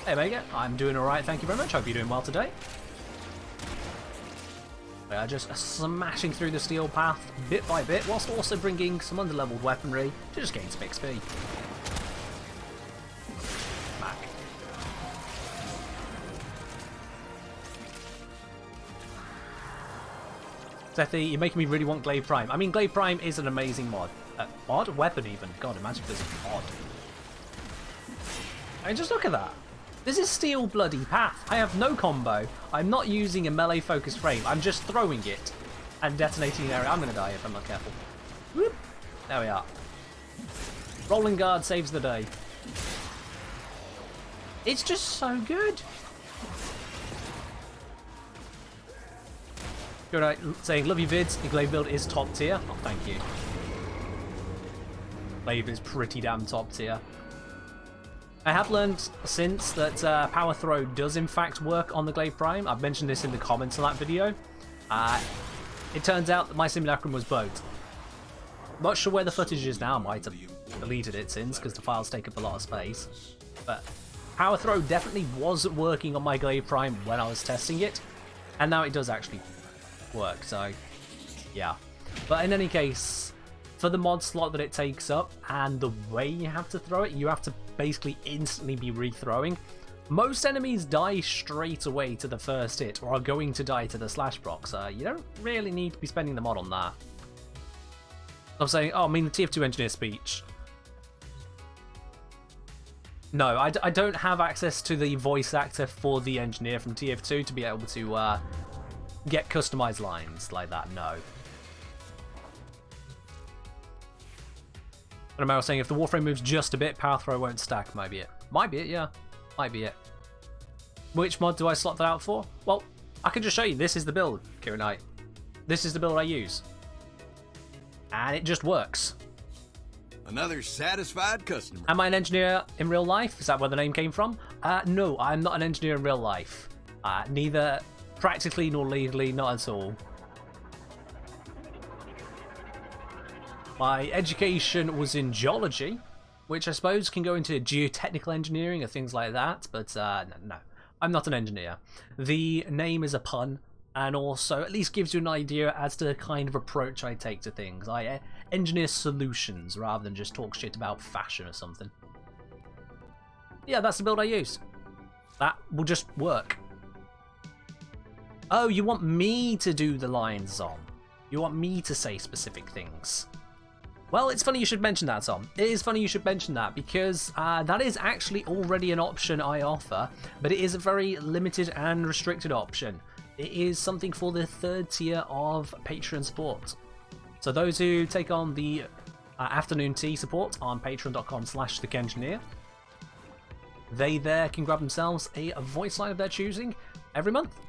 Hey, Mega. I'm doing alright, thank you very much. Hope you're doing well today. We are just smashing through the steel path bit by bit, whilst also bringing some under-leveled weaponry to just gain some XP. Smack. Sethy, you're making me really want Glaive Prime. I mean, Glaive Prime is an amazing mod. Mod? Weapon even. God, imagine if there's a mod. I mean, just look at that. This is steel bloody path. I have no combo. I'm not using a melee focused frame. I'm just throwing it and detonating an area. I'm going to die if I'm not careful. Whoop. There we are. Rolling guard saves the day. It's just so good. Good night, saying, love your vids. Your glaive build is top tier. Oh, thank you. Glaive is pretty damn top tier. I have learned since that Power Throw does in fact work on the Glaive Prime. I've mentioned this in the comments on that video. It turns out that my simulacrum was bugged. Not sure where the footage is now. I might have deleted it since because the files take up a lot of space. But Power Throw definitely wasn't working on my Glaive Prime when I was testing it. And now it does actually work, so yeah. But in any case, for the mod slot that it takes up and the way you have to throw it, you have to basically instantly be rethrowing. Most enemies die straight away to the first hit or are going to die to the slash proc, so you don't really need to be spending the mod on that. I'm saying, oh, I mean the TF2 engineer speech. No, I don't have access to the voice actor for the engineer from TF2 to be able to get customized lines like that, no. And I was saying if the Warframe moves just a bit, Power Throw won't stack. Might be it. Might be it, yeah. Might be it. Which mod do I slot that out for? Well, I can just show you. This is the build, Kieran Knight. This is the build I use. And it just works.
Another satisfied customer.
Am I an engineer in real life? Is that where the name came from? No, I'm not an engineer in real life. Neither practically nor legally, not at all. My education was in geology, which I suppose can go into geotechnical engineering or things like that, but no, I'm not an engineer. The name is a pun, and also at least gives you an idea as to the kind of approach I take to things. I engineer solutions rather than just talk shit about fashion or something. Yeah, that's the build I use. That will just work. Oh, you want me to do the lines, Zom? You want me to say specific things? Well, it's funny you should mention that, Tom. It is funny you should mention that because that is actually already an option I offer, but it is a very limited and restricted option. It is something for the third tier of Patreon support. So those who take on the afternoon tea support on patreon.com/theengineer, they there can grab themselves a voice line of their choosing every month.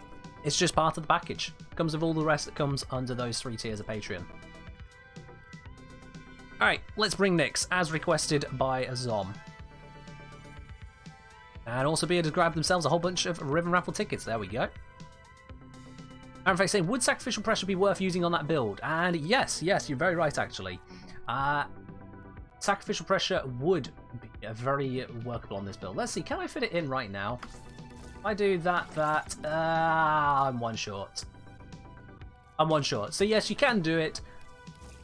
It's just part of the package. It comes with all the rest that comes under those 3 tiers of Patreon. Alright, let's bring Nyx, as requested by Zom. And also be able to grab themselves a whole bunch of Ribbon Raffle tickets. There we go. And in fact, saying, would Sacrificial Pressure be worth using on that build? And yes, you're very right, actually. Sacrificial Pressure would be very workable on this build. Let's see, can I fit it in right now? If I do that, I'm one short. I'm one short. So yes, you can do it,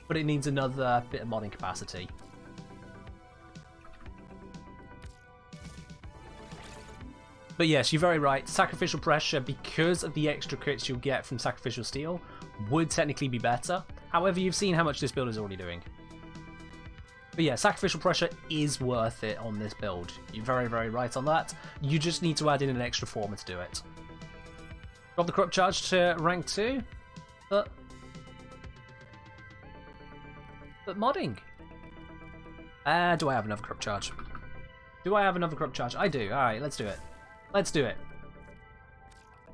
but it needs another bit of modding capacity. But yes, you're very right. Sacrificial Pressure, because of the extra crits you'll get from Sacrificial Steel, would technically be better. However, you've seen how much this build is already doing. But yeah, Sacrificial Pressure is worth it on this build. You're very, very right on that. You just need to add in an extra former to do it. Got the Corrupt Charge to rank 2, but modding. Do I have another Corrupt Charge? Do I have another Corrupt Charge? I do. Alright, let's do it. Let's do it.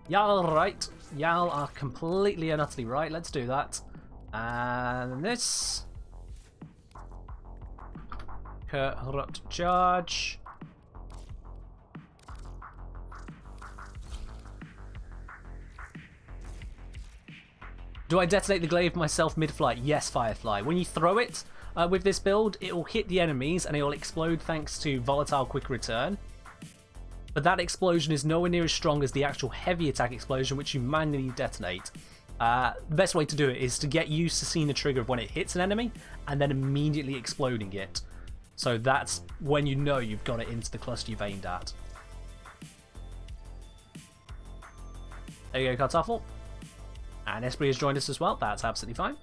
Y'all are right. Y'all are completely and utterly right. Let's do that. And this. Corrupt Charge. Do I detonate the glaive myself mid-flight? Yes, Firefly. When you throw it with this build, it will hit the enemies and it will explode thanks to Volatile Quick Return. But that explosion is nowhere near as strong as the actual heavy attack explosion, which you manually detonate. The best way to do it is to get used to seeing the trigger of when it hits an enemy and then immediately exploding it. So that's when you know you've got it into the cluster you've aimed at. There you go, Kartoffel. And Esprit has joined us as well. That's absolutely fine.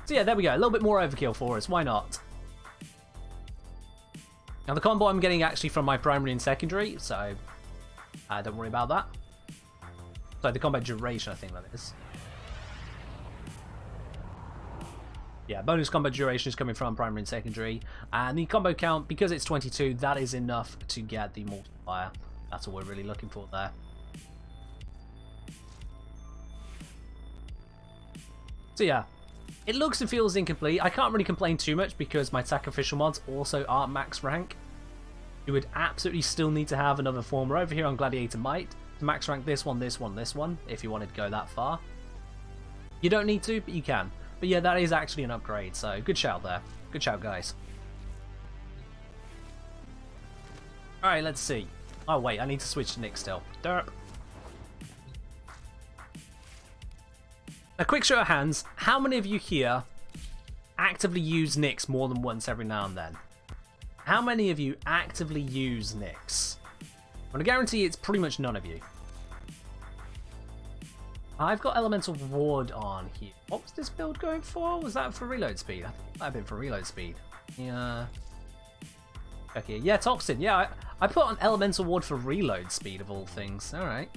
So yeah, there we go. A little bit more overkill for us. Why not? Now the combo I'm getting actually from my primary and secondary, so don't worry about that. So the combat duration, I think that is. Yeah, bonus combat duration is coming from primary and secondary. And the combo count, because it's 22, that is enough to get the multiplier. That's all we're really looking for there. So yeah, it looks and feels incomplete. I can't really complain too much because my Sacrificial mods also aren't max rank. You would absolutely still need to have another former over here on Gladiator Might to max rank this one, this one, this one, if you wanted to go that far. You don't need to, but you can. But yeah, that is actually an upgrade, so good shout there. Good shout, guys. Alright, let's see. Oh wait, I need to switch to Nick still. Derp. A quick show of hands, how many of you here actively use Nyx more than once every now and then? How many of you actively use Nyx? I'm going to guarantee it's pretty much none of you. I've got Elemental Ward on here. What was this build going for? Was that for reload speed? I think it might have been for reload speed. Yeah. Okay, yeah, Toxin. Yeah, I put on Elemental Ward for reload speed of all things. Alright.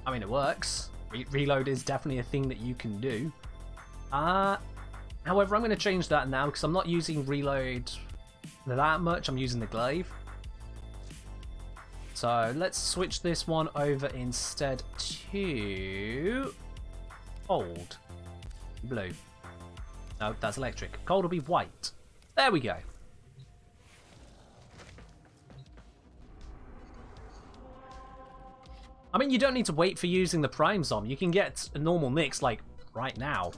I mean, it works. Reload is definitely a thing that you can do. However, I'm going to change that now because I'm not using reload that much. I'm using the glaive. So let's switch this one over instead to cold. Blue. No, that's electric. Cold will be white. There we go. I mean, you don't need to wait for using the Prime Zom. You can get a normal Nyx, like, right now.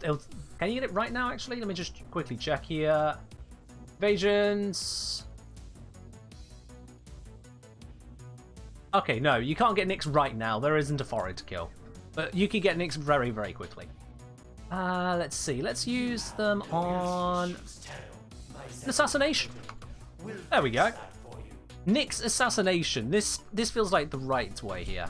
Can you get it right now, actually? Let me just quickly check here. Evasions. Okay, no, you can't get Nyx right now. There isn't a forward to kill. But you can get Nyx very, very quickly. Let's see. Let's use them on an assassination. There we go. Nyx assassination. This feels like the right way here.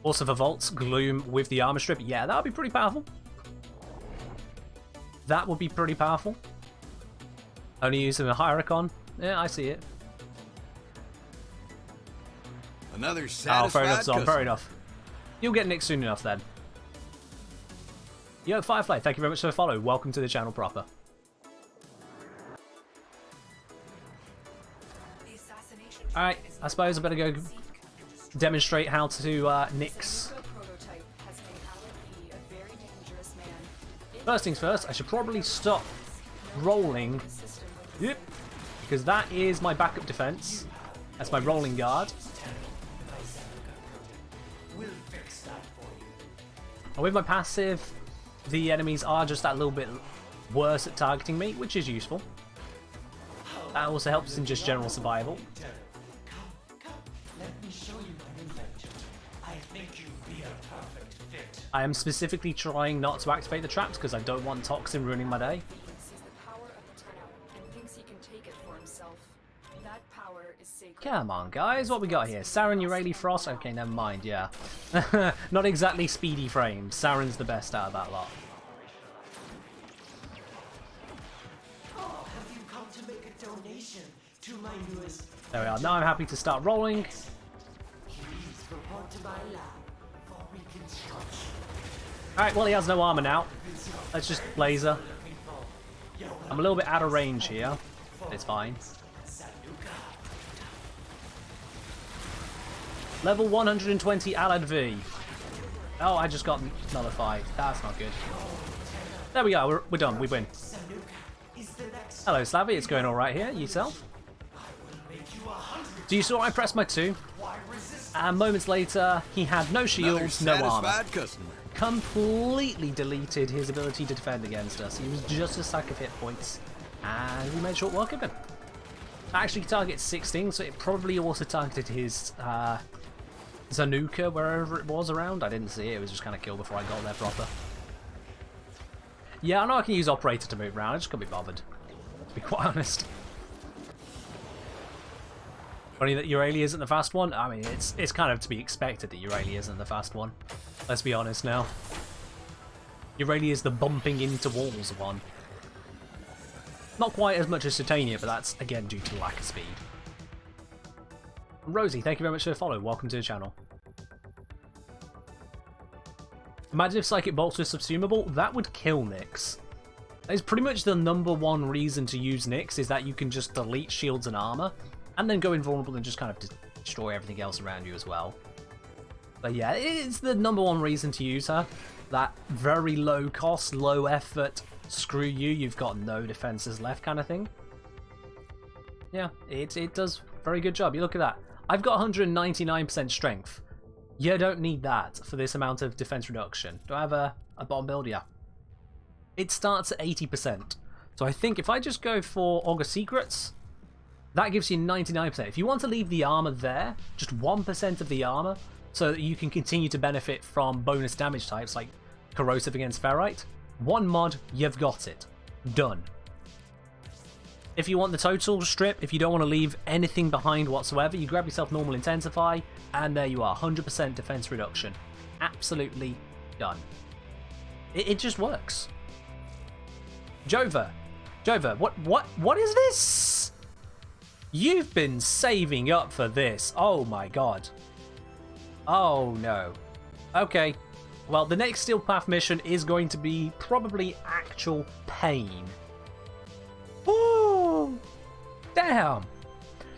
Also for Volt's Gloom with the armor strip. Yeah, that would be pretty powerful. That would be pretty powerful. Only using a Hierarchon. Yeah, I see it.
Another satisfied
fair enough, Zom.
customer.
Fair enough. You'll get Nyx soon enough then. Yo, Firefly, thank you very much for the follow. Welcome to the channel proper. Alright, I suppose I better go demonstrate how to Nyx. First things first, I should probably stop rolling. Yep. Because that is my backup defense. That's my rolling guard. And with my passive, the enemies are just that little bit worse at targeting me, which is useful. That also helps in just general survival. I am specifically trying not to activate the traps because I don't want Toxin ruining my day. Come on, guys, what we got here? Saren, Urali, Frost? Okay, never mind, yeah. Not exactly speedy frames. Saren's the best out of that lot.
Oh, have you come to make a donation to my newest...
There we are. Now I'm happy to start rolling.
Please report to my lab for reconstruction.
Alright, well, he has no armor now. Let's just laser. I'm a little bit out of range here. It's fine. Level 120 Alad V. Oh, I just got nullified. That's not good. There we go. We're done. We win. Hello, Slavy. It's going all right here. Yourself? So you saw I pressed my 2. And moments later, he had no shields, no armor.
Customer.
Completely deleted his ability to defend against us. He was just a sack of hit points. And we made short work of him. Actually targets 16, so it probably also targeted his Zanuka wherever it was around. I didn't see it. It was just kind of killed before I got there proper. Yeah, I know I can use Operator to move around. I just can't be bothered, to be quite honest. Funny that Urali isn't the fast one. I mean, it's kind of to be expected that Urali isn't the fast one. Let's be honest now. Urali is the bumping into walls one. Not quite as much as Titania, but that's again due to lack of speed. Rosie, thank you very much for the follow. Welcome to the channel. Imagine if Psychic Bolts were subsumable. That would kill Nyx. That is pretty much the #1 reason to use Nyx, is that you can just delete shields and armor, and then go invulnerable and just kind of destroy everything else around you as well. But yeah, it's the #1 reason to use her. That very low cost, low effort, screw you, you've got no defenses left kind of thing. Yeah, it does a very good job. You look at that. I've got 199% strength. You don't need that for this amount of defense reduction. Do I have a bottom build? Yeah. It starts at 80%. So I think if I just go for Augur Secrets, that gives you 99%. If you want to leave the armor there, just 1% of the armor, so that you can continue to benefit from bonus damage types like Corrosive against Ferrite, one mod, you've got it. Done. If you want the total strip, if you don't want to leave anything behind whatsoever, you grab yourself Normal Intensify, and there you are, 100% defense reduction. Absolutely done. It just works. Jova, what is this? You've been saving up for this. Oh my god. Oh no. Okay. Well, the next Steel Path mission is going to be probably actual pain. Ooh! Damn!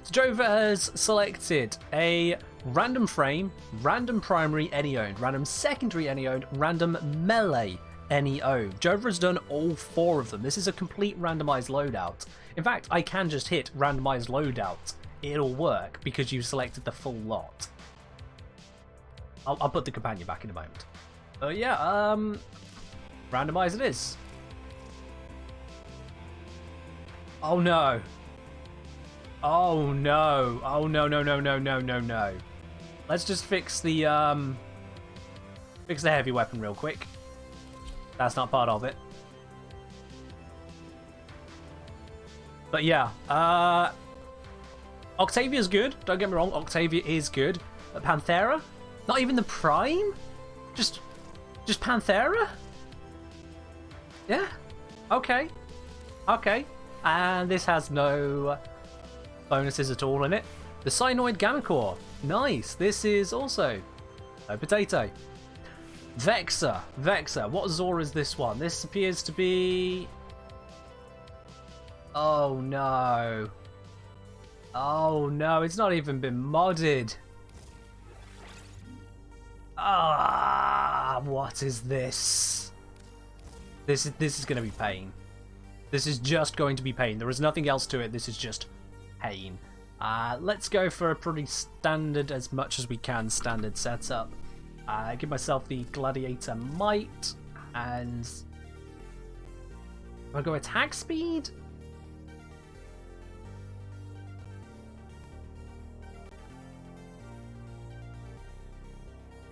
So Jova has selected a random frame, random primary any owned, random secondary any owned, random melee any owned. Jova has done all 4 of them. This is a complete randomized loadout. In fact, I can just hit randomized loadout. It'll work because you've selected the full lot. I'll put the companion back in a moment. Yeah, randomize it is. Oh no. Oh no. Oh no, no, no, no, no, no, no. Let's just fix the heavy weapon real quick. That's not part of it. But yeah, Octavia's good. Don't get me wrong, Octavia is good. But Panthera? Not even the Prime? Just Panthera? Yeah. Okay. Okay. And this has no bonuses at all in it. The Cyanoid Gamma Core. Nice. This is also no potato. Vexor. Vexor. What Zor is this one? This appears to be... Oh no. Oh no, it's not even been modded. Ah, what is this? This is going to be pain. This is just going to be pain. There is nothing else to it. This is just pain. Let's go for a pretty standard, as much as we can, standard setup. Give myself the Gladiator Might, and I'll go attack speed.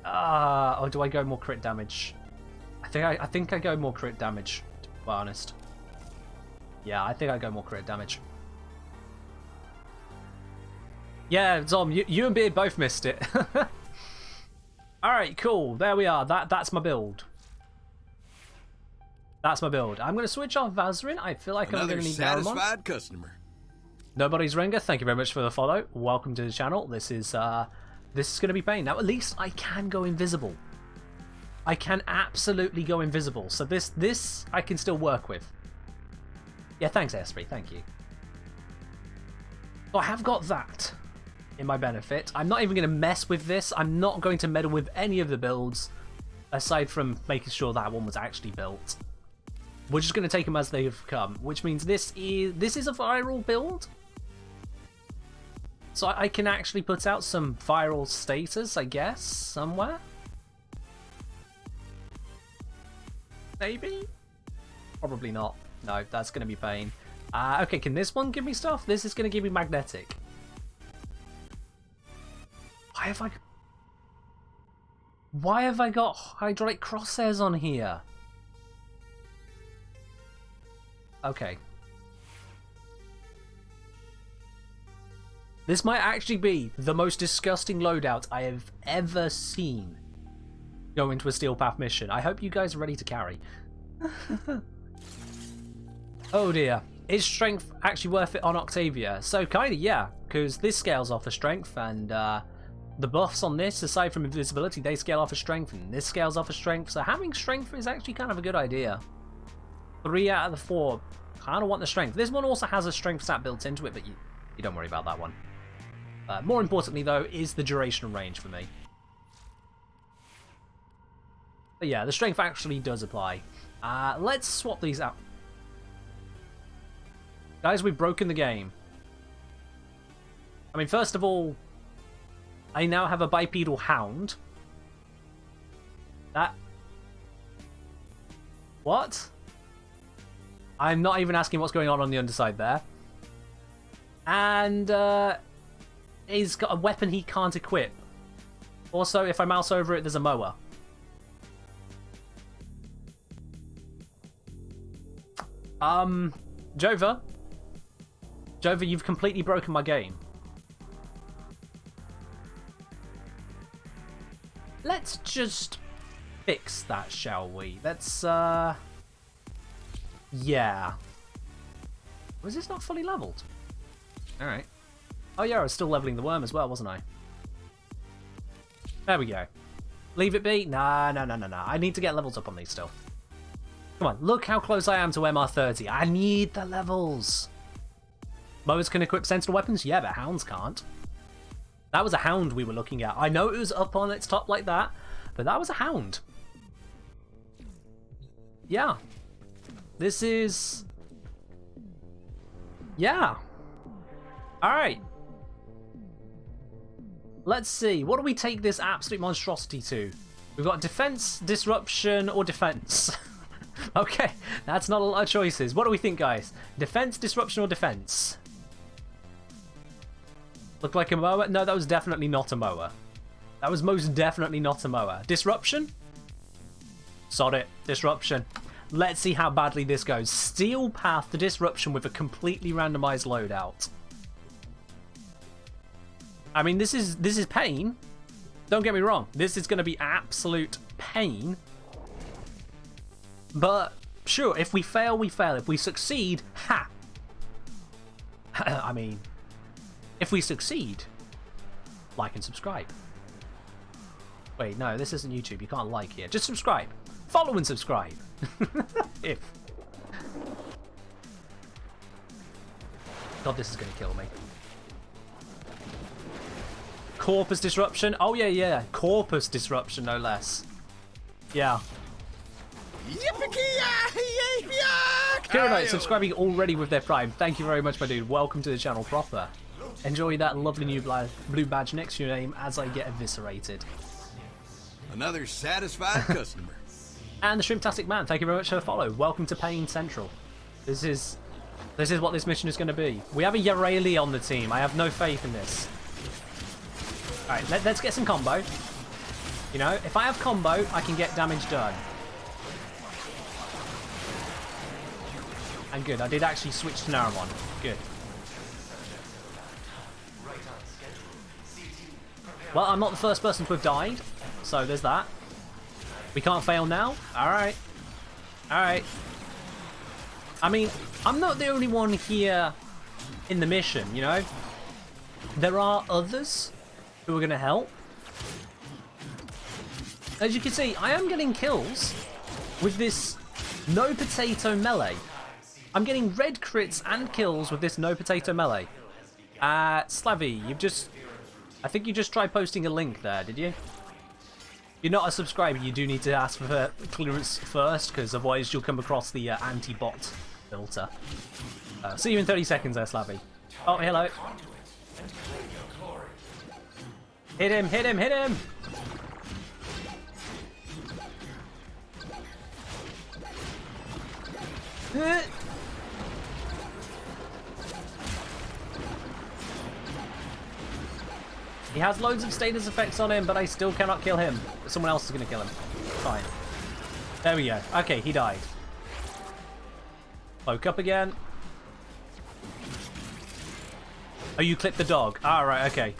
Or do I go more crit damage? I think I go more crit damage, to be honest. Yeah, I think I go more crit damage. Yeah, Zom, you and Beard both missed it. Alright, cool. There we are. That's my build. That's my build. I'm going to switch off Vazarin. I feel like I'm going to need Garamon.
Satisfied customer.
Nobody's Ringer, thank you very much for the follow. Welcome to the channel. This is going to be pain. Now, at least I can go invisible. I can absolutely go invisible. So this I can still work with. Yeah, thanks, Esprit. Thank you. So I have got that in my benefit. I'm not even going to mess with this. I'm not going to meddle with any of the builds, aside from making sure that one was actually built. We're just going to take them as they've come, which means this is a viral build. So I can actually put out some viral status, I guess, somewhere. Maybe? Probably not. No, that's going to be pain. Okay, can this one give me stuff? This is going to give me magnetic. Why have I got hydraulic crosshairs on here? Okay. This might actually be the most disgusting loadout I have ever seen go into a Steel Path mission. I hope you guys are ready to carry. Oh dear. Is strength actually worth it on Octavia? So kinda, yeah, because this scales off of strength, and the buffs on this, aside from invisibility, they scale off of strength, and this scales off of strength, so having strength is actually kind of a good idea. 3 out of the 4 kind of want the strength. This one also has a strength stat built into it, but you don't worry about that one. More importantly, though, is the duration range for me. But yeah, the strength actually does apply. Let's swap these out. Guys, we've broken the game. I mean, first of all, I now have a bipedal hound. What? I'm not even asking what's going on the underside there. And he's got a weapon he can't equip. Also, if I mouse over it, there's a mower. Jova, you've completely broken my game. Let's just fix that, shall we? Let's, yeah. Was this not fully leveled? Alright. Oh yeah, I was still leveling the worm as well, wasn't I? There we go. Leave it be? Nah. I need to get levels up on these still. Come on, look how close I am to MR30. I need the levels. Mowers can equip sentinel weapons? Yeah, but hounds can't. That was a hound we were looking at. I know it was up on its top like that, but that was a hound. Yeah. This is... yeah. Alright. Let's see. What do we take this absolute monstrosity to? We've got defense, disruption, or defense. Okay, that's not a lot of choices. What do we think, guys? Defense, disruption, or defense? Looked like a mower? No, that was definitely not a mower. That was most definitely not a mower. Disruption? Sod it. Disruption. Let's see how badly this goes. Steel Path to disruption with a completely randomized loadout. I mean, this is pain. Don't get me wrong. This is going to be absolute pain. But sure, if we fail, we fail. If we succeed, ha! I mean, if we succeed, like and subscribe. Wait, no, this isn't YouTube. You can't like here. Just subscribe. Follow and subscribe. If. God, this is going to kill me. Corpus disruption. Oh, yeah. Corpus disruption, no less. Yeah. Kira subscribing already with their Prime. Thank you very much, my dude. Welcome to the channel proper. Enjoy that lovely new blue badge next to your name as I get eviscerated.
Another satisfied customer.
And the Shrimptastic Man, thank you very much for the follow. Welcome to Pain Central. This is what this mission is going to be. We have a Yareli on the team. I have no faith in this. Alright, let's get some combo. You know, if I have combo, I can get damage done. And good, I did actually switch to Naramon. Good. Well, I'm not the first person to have died, so there's that. We can't fail now? Alright. Alright. I mean, I'm not the only one here in the mission, you know? There are others who are going to help. As you can see, I am getting kills with this no potato melee. I'm getting red crits and kills with this no potato melee. Slavy, you've just... I think you just tried posting a link there, did you? You're not a subscriber, you do need to ask for clearance first, because otherwise you'll come across the anti-bot filter. See you in 30 seconds there, Slavy. Oh, hello. Hit him, hit him, hit him! He has loads of status effects on him, but I still cannot kill him. Someone else is going to kill him. Fine. There we go. Okay, he died. Woke up again. Oh, you clipped the dog. Ah, right, okay.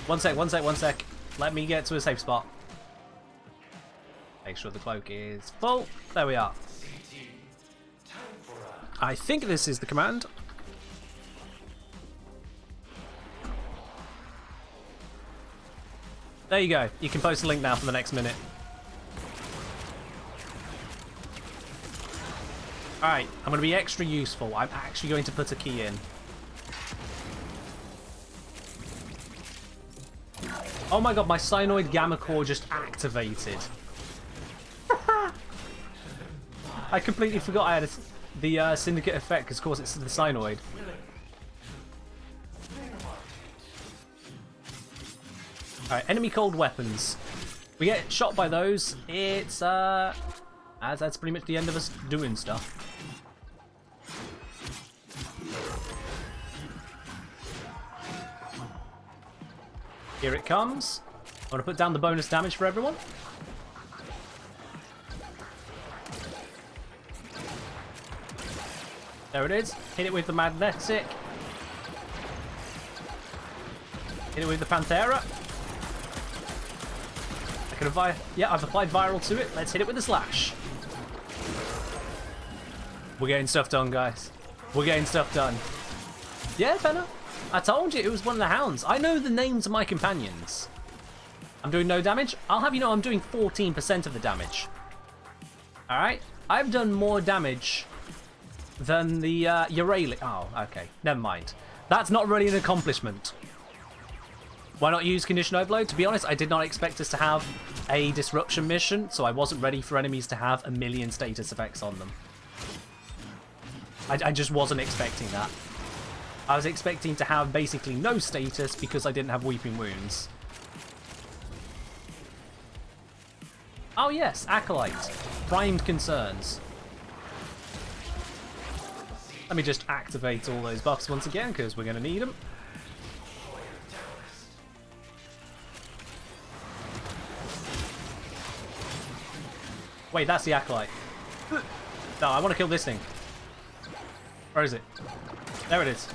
One sec. Let me get to a safe spot. Make sure the cloak is full. There we are. I think this is the command. There you go. You can post a link now for the next minute. Alright, I'm going to be extra useful. I'm actually going to put a key in. Oh my god, my Cyanoid Gamma Core just activated. I completely forgot I had the Syndicate effect, because of course it's the Cyanoid. Alright, enemy cold weapons. We get shot by those, it's that's pretty much the end of us doing stuff. Here it comes. I'm going to put down the bonus damage for everyone. There it is. Hit it with the magnetic. Hit it with the Panthera. I can apply. Yeah, I've applied viral to it. Let's hit it with the slash. We're getting stuff done, guys. We're getting stuff done. Yeah, fella. I told you it was one of the hounds. I know the names of my companions. I'm doing no damage. I'll have you know I'm doing 14% of the damage. Alright? I've done more damage than the Urali. Oh, okay. Never mind. That's not really an accomplishment. Why not use Condition Overload? To be honest, I did not expect us to have a disruption mission, so I wasn't ready for enemies to have a million status effects on them. I just wasn't expecting that. I was expecting to have basically no status because I didn't have Weeping Wounds. Oh yes, Acolyte. Primed Concerns. Let me just activate all those buffs once again because we're going to need them. Wait, that's the Acolyte. No, I want to kill this thing. Where is it? There it is.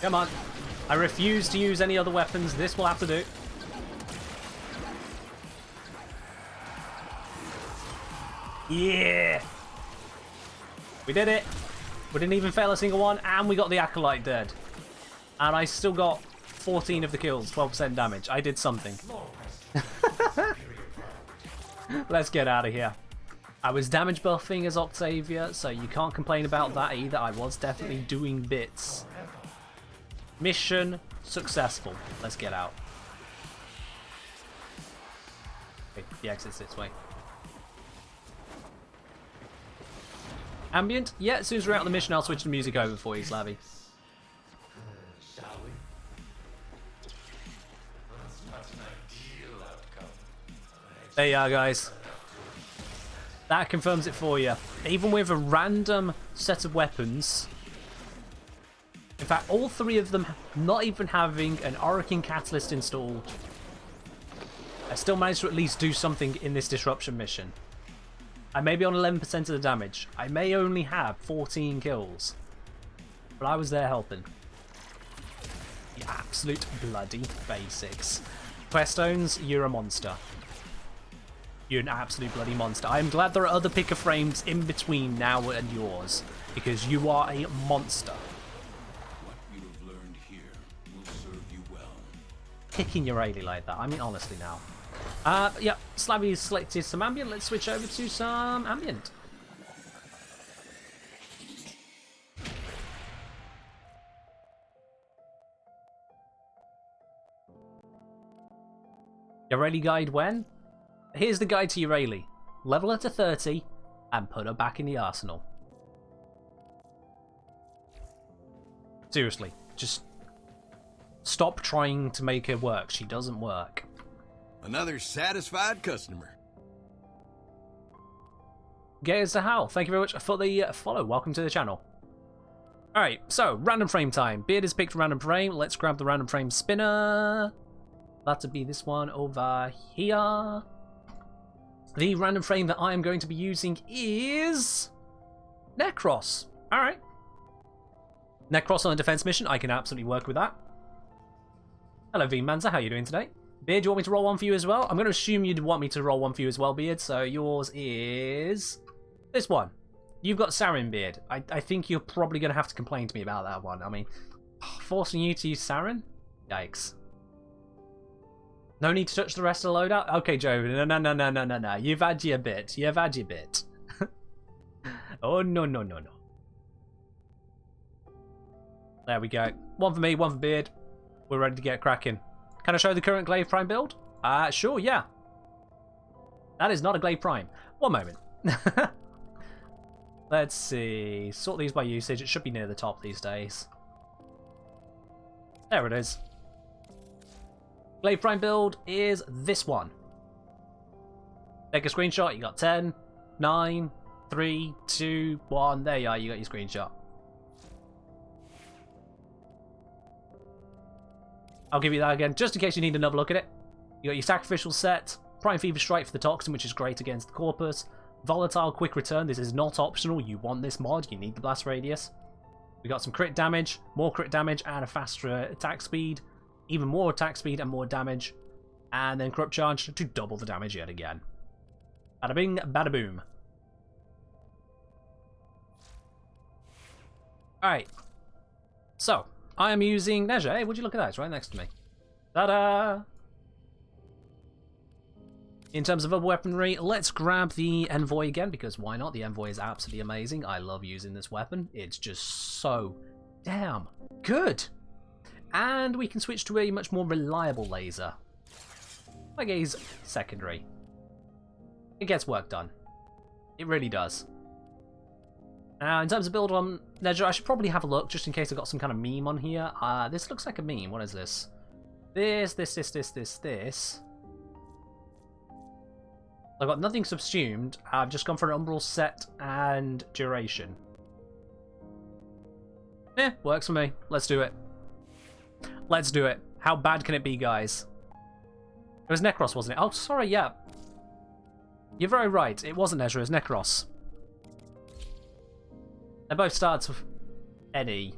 Come on. I refuse to use any other weapons. This will have to do. Yeah! We did it. We didn't even fail a single one, and we got the Acolyte dead. And I still got 14 of the kills, 12% damage. I did something. Let's get out of here. I was damage buffing as Octavia, so you can't complain about that either. I was definitely doing bits. Mission successful. Let's get out. Okay, the exit's this way. Ambient? Yeah, as soon as we're out of the mission, I'll switch the music over for you, Slavy. There you are, guys. That confirms it for you. Even with a random set of weapons, in fact, all three of them not even having an Orokin Catalyst installed, I still managed to at least do something in this disruption mission. I may be on 11% of the damage. I may only have 14 kills. But I was there helping. The absolute bloody basics. Queststones, you're a monster. You're an absolute bloody monster. I am glad there are other picker frames in between now and yours. Because you are a monster.
What you have learned here will serve you well.
Picking your Ailey like that. I mean, honestly now. Yeah, Slavy selected some ambient. Let's switch over to some ambient. Your Ailey guide when? Here's the guide to your Ailey. Level her to 30 and put her back in the arsenal. Seriously, just stop trying to make her work. She doesn't work.
Another satisfied customer.
Gayers to Hal, thank you very much for the follow. Welcome to the channel. Alright, so random frame time. Beard has picked random frame. Let's grab the random frame spinner. That'll be this one over here. The random frame that I am going to be using is Necros. Alright. Necros on a defense mission. I can absolutely work with that. Hello, V-Manza. How are you doing today? Beard, do you want me to roll one for you as well? I'm going to assume you'd want me to roll one for you as well, Beard. So yours is this one. You've got Sarin, Beard. I think you're probably going to have to complain to me about that one. I mean, forcing you to use Sarin? Yikes. No need to touch the rest of the loadout? Okay, Joe. No. You've had your bit. You've had your bit. Oh, no. There we go. One for me, one for Beard. We're ready to get cracking. Can I show the current Glaive Prime build? Sure, yeah. That is not a Glaive Prime. One moment. Let's see. Sort these by usage. It should be near the top these days. There it is. Glaive Prime build is this one. Take a screenshot. You got 10, 9, 3, 2, 1. There you are. You got your screenshot. I'll give you that again, just in case you need another look at it. You got your Sacrificial set, Prime Fever Strike for the Toxin, which is great against the Corpus. Volatile Quick Return, this is not optional, you want this mod, you need the Blast Radius. We got some crit damage, more crit damage, and a faster attack speed. Even more attack speed and more damage. And then Corrupt Charge to double the damage yet again. Bada bing, bada boom. Alright. So, I am using Neja. Hey, would you look at that? It's right next to me. Ta-da! In terms of other weaponry, let's grab the Envoy again, because why not? The Envoy is absolutely amazing. I love using this weapon. It's just so damn good. And we can switch to a much more reliable laser. My gaze secondary. It gets work done. It really does. Now, in terms of build on Neja, I should probably have a look, just in case I've got some kind of meme on here. This looks like a meme. What is this? This. I've got nothing subsumed. I've just gone for an Umbral set and duration. Eh, works for me. Let's do it. Let's do it. How bad can it be, guys? It was Necros, wasn't it? Oh, sorry, yeah. You're very right. It wasn't Neja, it was Necros. They both start with NE.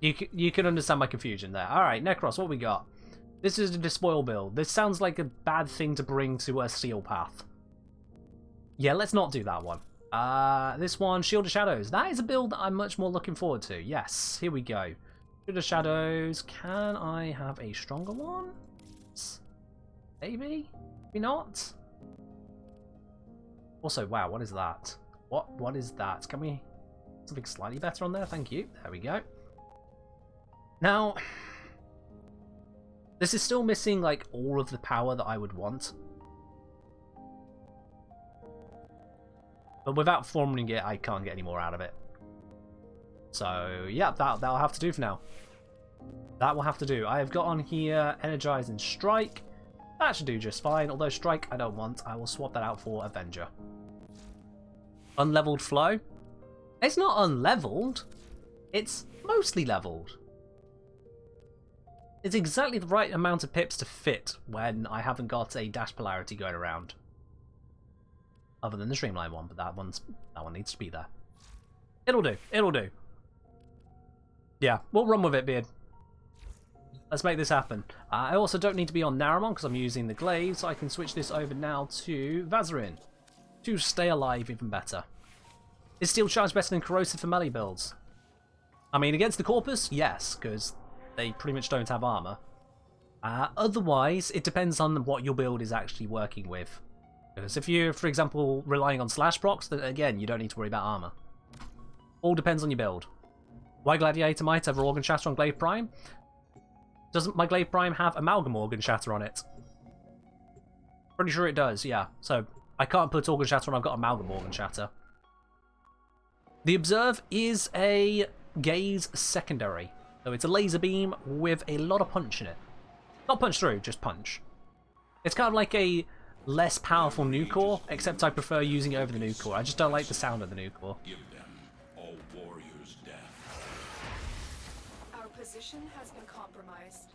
You can understand my confusion there. Alright, Necros, what we got? This is a Despoil build. This sounds like a bad thing to bring to a Steel Path. Yeah, let's not do that one. This one, Shield of Shadows. That is a build that I'm much more looking forward to. Yes, here we go. Shield of Shadows. Can I have a stronger one? Maybe? Maybe not? Also, wow, what is that? What is that? Can we... something slightly better on there? Thank you. There we go. Now... this is still missing, like, all of the power that I would want. But without forming it, I can't get any more out of it. So, yeah, that'll have to do for now. That will have to do. I have got on here Energize and Strike. That should do just fine, although Strike I don't want. I will swap that out for Avenger. Unleveled Flow. It's not unleveled. It's mostly leveled. It's exactly the right amount of pips to fit when I haven't got a dash polarity going around. Other than the streamline one, but that one needs to be there. It'll do. It'll do. Yeah, we'll run with it, Beard. Let's make this happen. I also don't need to be on Naramon because I'm using the glaive, so I can switch this over now to Vazarin to stay alive even better. Is Steel Charge better than Corrosive for melee builds? I mean, against the Corpus, yes, because they pretty much don't have armor. Otherwise, it depends on what your build is actually working with. Because if you're, for example, relying on slash procs, then again, you don't need to worry about armor. All depends on your build. Why Gladiator might have Organ Shatter on Glaive Prime? Doesn't my Glaive Prime have Amalgam Organ Shatter on it? Pretty sure it does, yeah. So I can't put Organ Shatter when I've got Amalgam Organ Shatter. The Observe is a gaze secondary. So it's a laser beam with a lot of punch in it. Not punch through, just punch. It's kind of like a less powerful nuke core, except I prefer using it over the nuke core. I just don't like the sound of the nuke core.
Give them all warriors death.
Our position has been compromised.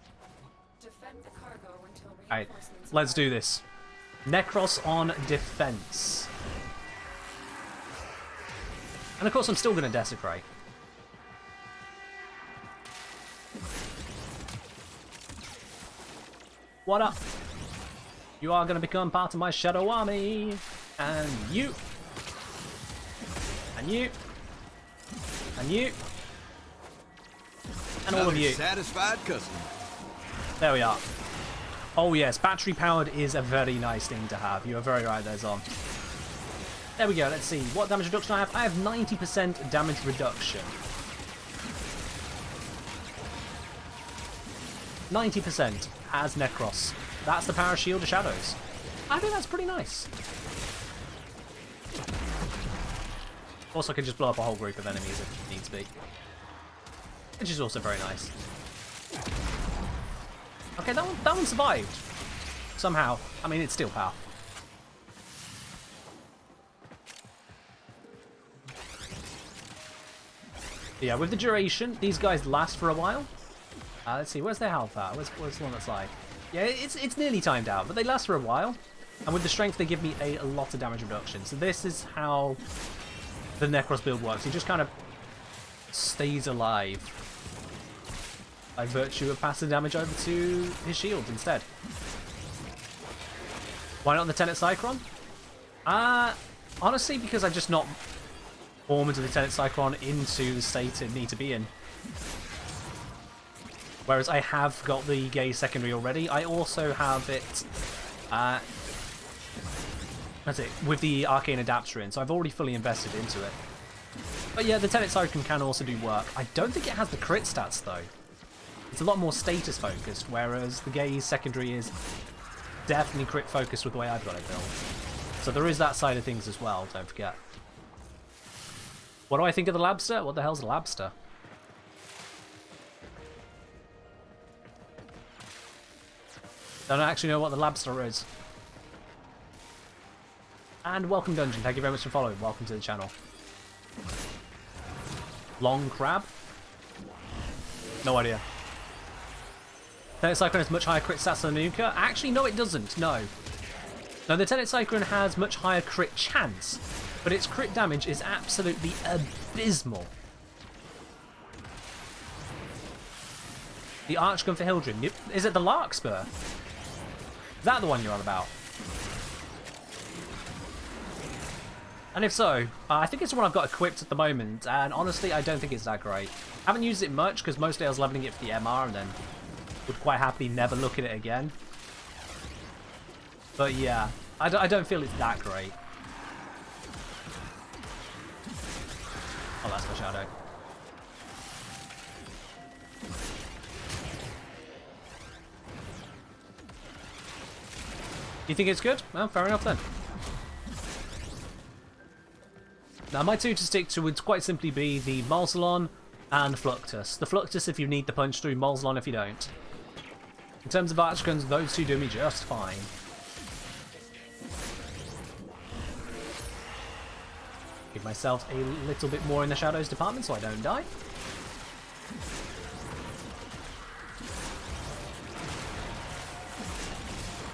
Defend the cargo until
Alright,
reinforcements
let's
arrive.
do this. Necros on defense. And of course I'm still going to Desecrate. What up? You are going to become part of my shadow army. And you. And you. And you. And all of you.
Satisfied customer.
There we are. Oh yes, battery powered is a very nice thing to have. You are very right there, Zon. There we go, let's see. What damage reduction I have? I have 90% damage reduction. 90% as Necros. That's the power shield of shadows. I think that's pretty nice. Also, I can just blow up a whole group of enemies if needs be. Which is also very nice. Okay, that one survived. Somehow. I mean, it's still power. Yeah, with the duration, these guys last for a while. Let's see, where's their health at? Where's the one that's like... Yeah, it's nearly timed out, but they last for a while. And with the strength, they give me a lot of damage reduction. So this is how the Necros build works. He just kind of stays alive by virtue of passing damage over to his shield instead. Why not the Tenet Cyclone? Honestly, because I just not form into the Tenet Cyclone into the state it need to be in. Whereas I have got the Gaze secondary already. I also have it, that's it, with the Arcane Adapter in, so I've already fully invested into it. But yeah, the Tenet Cyclone can also do work. I don't think it has the crit stats though. It's a lot more status focused, whereas the Gaze secondary is definitely crit focused with the way I've got it built. So there is that side of things as well, don't forget. What do I think of the Labster? What the hell's a Labster? Don't actually know what the Labster is. And welcome Dungeon, thank you very much for following. Welcome to the channel. Long Crab? No idea. Tenet Cyclone has much higher crit stats than the Nuka. Actually, no it doesn't, no. No, the Tenet Cyclone has much higher crit chance, but its crit damage is absolutely abysmal. The Archgun for Hildren. Is it the Larkspur? Is that the one you're on about? And if so, I think it's the one I've got equipped at the moment, and honestly, I don't think it's that great. I haven't used it much, because mostly I was leveling it for the MR, and then would quite happily never look at it again. But yeah, I don't feel it's that great. Oh, that's my shadow. You think it's good? Well, fair enough then. Now, my two to stick to would quite simply be the Malzalon and Fluctus. The Fluctus if you need the punch through, Malzalon if you don't. In terms of Archguns, those two do me just fine. Give myself a little bit more in the shadows department so I don't die.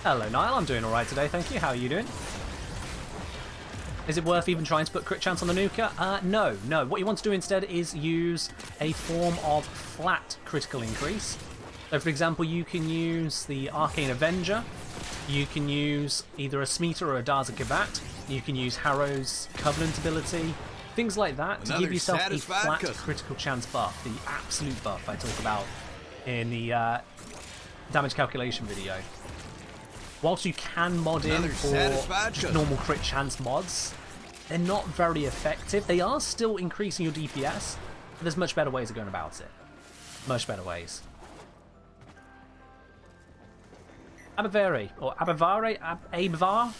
Hello, Niall. I'm doing alright today, thank you. How are you doing? Is it worth even trying to put crit chance on the nuker? No. What you want to do instead is use a form of flat critical increase. So, for example, you can use the Arcane Avenger. You can use either a Smeeta or a Daza Kavat. You can use Harrow's Covenant ability. Things like that to give yourself a flat critical chance buff. The absolute buff I talk about in the damage calculation video. Whilst you can mod in for just normal crit chance mods, they're not very effective. They are still increasing your DPS, but there's much better ways of going about it. Much better ways. Abivari, or Abivare, Abivar?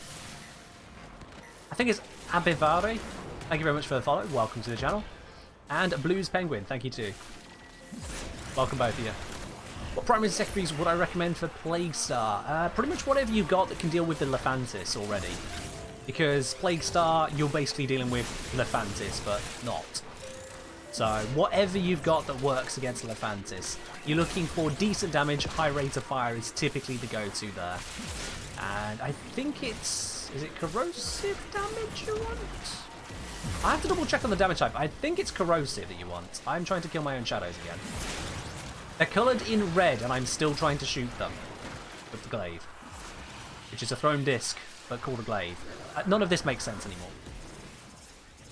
I think it's Abivari. Thank you very much for the follow. Welcome to the channel. And Blues Penguin, thank you too. Welcome both of you. What primary secondaries would I recommend for Plague Star? Pretty much whatever you've got that can deal with the Lephantis already. Because Plague Star, you're basically dealing with Lephantis, but not. So whatever you've got that works against Lephantis, you're looking for decent damage, high rate of fire is typically the go-to there. And I think it's... is it corrosive damage you want? I have to double check on the damage type. I think it's corrosive that you want. I'm trying to kill my own shadows again. They're coloured in red, and I'm still trying to shoot them with the glaive, which is a thrown disc, but called a glaive. None of this makes sense anymore.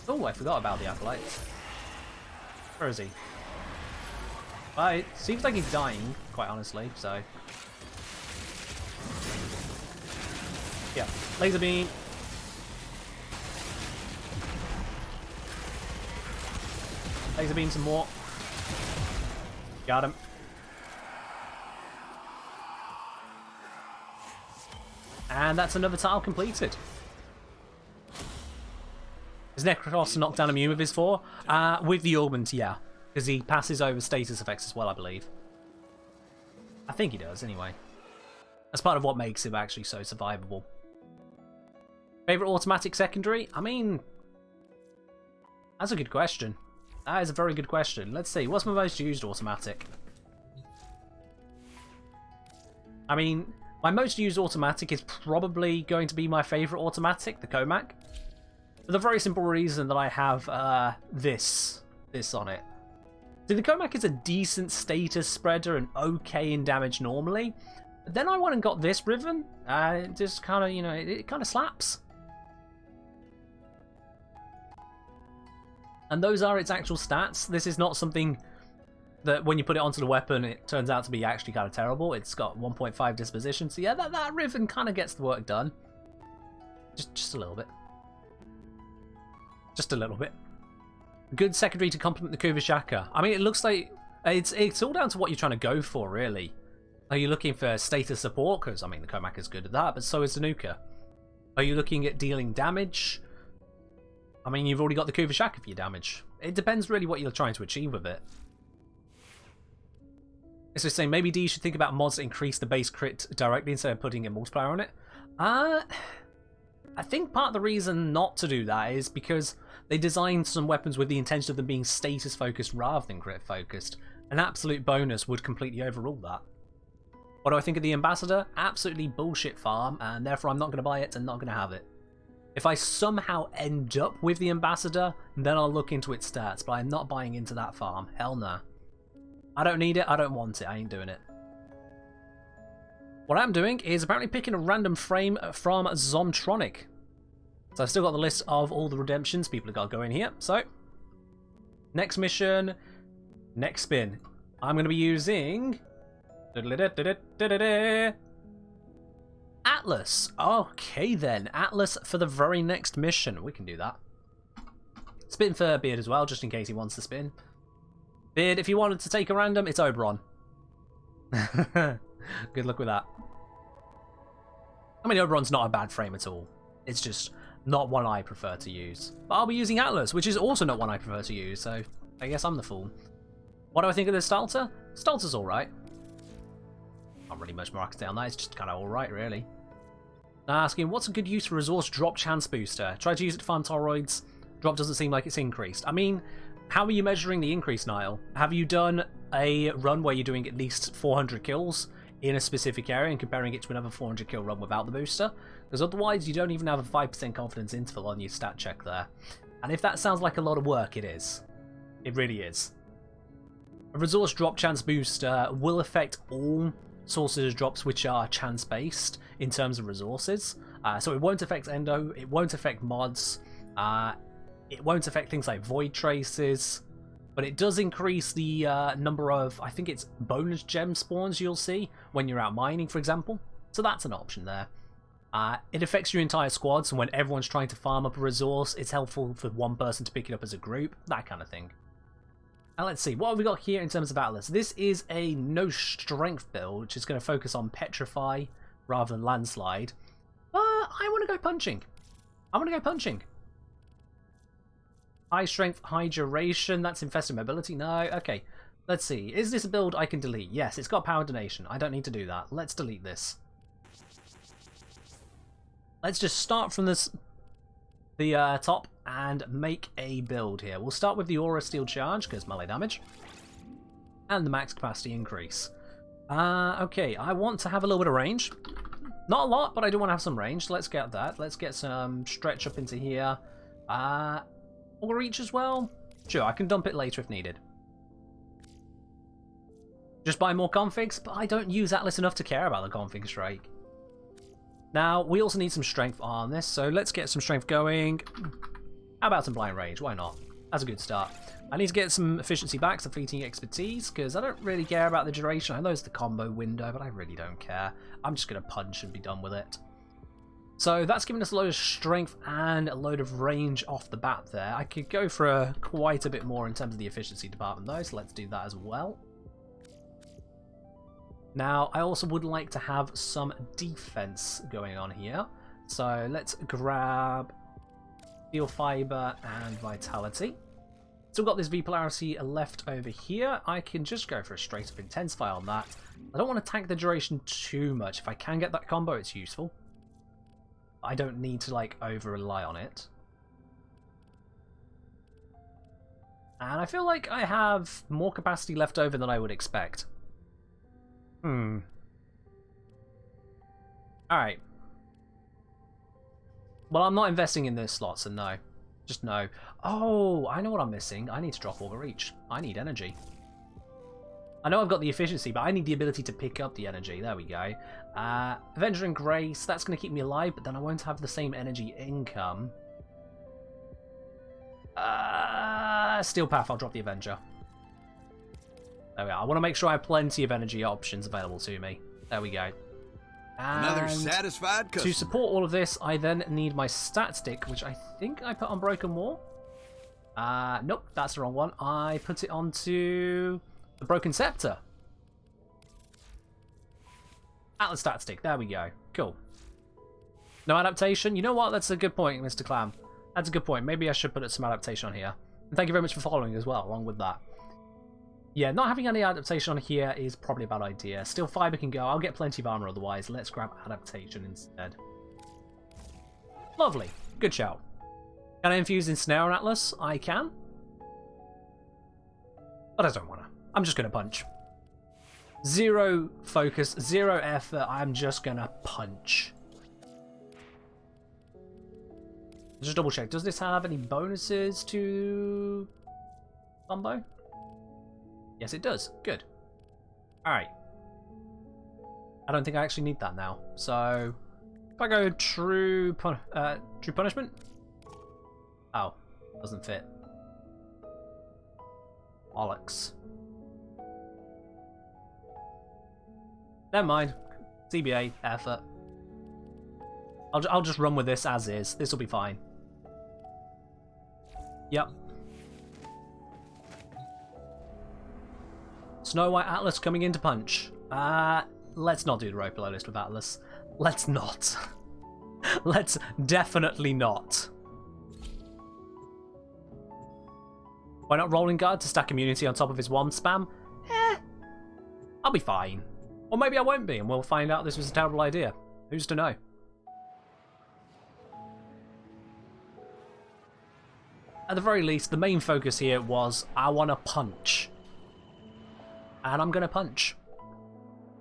Oh, I forgot about the acolyte. Where is he? Well, it seems like he's dying, quite honestly, so... yeah, laser beam. Laser beam some more. Got him. And that's another tile completed. Is Necros knocked down immune with his 4? With the augment, yeah. Because he passes over status effects as well, I believe. I think he does, anyway. That's part of what makes him actually so survivable. Favourite automatic secondary? I mean... that's a good question. That is a very good question. Let's see, what's my most used automatic? I mean, my most used automatic is probably going to be my favourite automatic, the Comac. For the very simple reason that I have this on it. See, the Comac is a decent status spreader and okay in damage normally. But then I went and got this Riven. It just kind of, you know, it kind of slaps. And those are its actual stats. This is not something that when you put it onto the weapon, it turns out to be actually kind of terrible. It's got 1.5 disposition. So yeah, that Riven kind of gets the work done. Just a little bit. Just a little bit. Good secondary to complement the Kuvashaka. I mean, it looks like it's all down to what you're trying to go for, really. Are you looking for status support? Because, I mean, the Comac is good at that, but so is the Nuka. Are you looking at dealing damage? I mean, you've already got the Kuvashaka for your damage. It depends really what you're trying to achieve with it. It's just saying, maybe D, you should think about mods that increase the base crit directly instead of putting a multiplier on it. I think part of the reason not to do that is because they designed some weapons with the intention of them being status focused rather than crit focused. An absolute bonus would completely overrule that. What do I think of the Ambassador? Absolutely bullshit farm, and therefore I'm not going to buy it and not going to have it. If I somehow end up with the Ambassador, then I'll look into its stats, but I'm not buying into that farm. Hell nah. I don't need it, I don't want it, I ain't doing it. What I'm doing is apparently picking a random frame from Zomtronic. So I've still got the list of all the redemptions people have got to go in here. So, next mission, next spin. I'm going to be using... Atlas. Okay then, Atlas for the very next mission. We can do that. Spin for Beard as well, just in case he wants to spin. Beard, if you wanted to take a random, it's Oberon. Good luck with that. I mean, Oberon's not a bad frame at all. It's just not one I prefer to use. But I'll be using Atlas, which is also not one I prefer to use, so I guess I'm the fool. What do I think of this Stalter? Stalter's alright. Not really much more I can say on that, it's just kind of alright, really. Now asking, what's a good use for resource drop chance booster? Try to use it to farm toroids. Drop doesn't seem like it's increased. I mean, how are you measuring the increase, Niall? Have you done a run where you're doing at least 400 kills? in a specific area and comparing it to another 400 kill run without the booster, because otherwise you don't even have a 5% confidence interval on your stat check there. And if that sounds like a lot of work, it is. It really is. A resource drop chance booster will affect all sources of drops which are chance based in terms of resources. So it won't affect endo, it won't affect mods, it won't affect things like void traces, but it does increase the number of, I think it's bonus gem spawns you'll see when you're out mining, for example. So that's an option there. It affects your entire squad, so when everyone's trying to farm up a resource, it's helpful for one person to pick it up as a group, that kind of thing. Now let's see, what have we got here in terms of Atlas? This is a no strength build, which is going to focus on Petrify rather than Landslide. I want to go punching. I want to go punching. High strength, high duration, that's infested mobility. No, okay. Let's see, is this a build I can delete? Yes, it's got power donation. I don't need to do that. Let's delete this. Let's just start from the top and make a build here. We'll start with the Aura Steel Charge, because melee damage. And the max capacity increase. Okay, I want to have a little bit of range. Not a lot, but I do want to have some range. Let's get that. Let's get some stretch up into here. Or reach as well. Sure, I can dump it later if needed. Just buy more configs, but I don't use Atlas enough to care about the config strike. Now, we also need some strength on this, so let's get some strength going. How about some blind rage? Why not? That's a good start. I need to get some efficiency back, some fleeting expertise, because I don't really care about the duration. I know it's the combo window, but I really don't care. I'm just going to punch and be done with it. So that's giving us a load of strength and a load of range off the bat there. I could go for quite a bit more in terms of the efficiency department though, so let's do that as well. Now, I also would like to have some defense going on here. So let's grab Steel Fiber and Vitality. Still got this V Polarity left over here. I can just go for a straight up Intensify on that. I don't want to tank the duration too much. If I can get that combo, it's useful. I don't need to like over rely on it. And I feel like I have more capacity left over than I would expect. Alright. Well, I'm not investing in this slot, so no. Just no. Oh, I know what I'm missing. I need to drop Overreach. I need energy. I know I've got the efficiency, but I need the ability to pick up the energy. There we go. Avenger and Grace, that's going to keep me alive, but then I won't have the same energy income. Steel Path, I'll drop the Avenger. There we are. I want to make sure I have plenty of energy options available to me. There we go. And
another satisfied customer.
To support all of this, I then need my stat stick, which I think I put on Broken War. Nope, that's the wrong one. I put it onto the Broken Scepter. Atlas stat stick, there we go. Cool. No adaptation? You know what? That's a good point, Mr. Clam. That's a good point. Maybe I should put some adaptation on here. And thank you very much for following as well, along with that. Yeah, not having any adaptation on here is probably a bad idea. Steel Fiber can go. I'll get plenty of armor otherwise. Let's grab adaptation instead. Lovely. Good shout. Can I infuse Ensnare on Atlas? I can. But I don't want to. I'm just going to punch. Zero focus, zero effort. I'm just going to punch. Just double check. Does this have any bonuses to combo? Yes, it does. Good. Alright. I don't think I actually need that now. So, if I go True Punishment? Oh, doesn't fit. Bollocks. Never mind. CBA, effort. I'll just run with this as is. This will be fine. Yep. Snow White Atlas coming in to punch. Let's not do the rope below list with Atlas. Let's not. Let's definitely not. Why not Rolling Guard to stack immunity on top of his wand spam? I'll be fine. Or maybe I won't be, and we'll find out this was a terrible idea. Who's to know? At the very least, the main focus here was I want to punch. And I'm going to punch.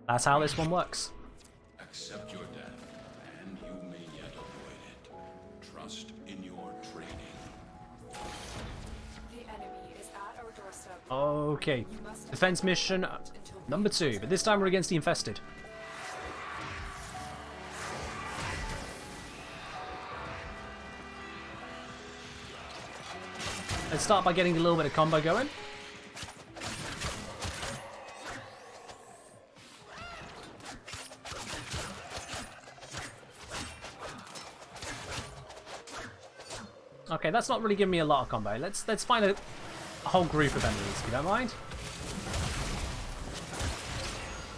That's how this one works.
Accept your death, and you may yet avoid it. Trust in your training.
The enemy is at our doorstep.
Okay. Defense mission number 2, but this time we're against the infested. Let's start by getting a little bit of combo going. Okay, that's not really giving me a lot of combo. Let's find a whole group of enemies, if you don't mind.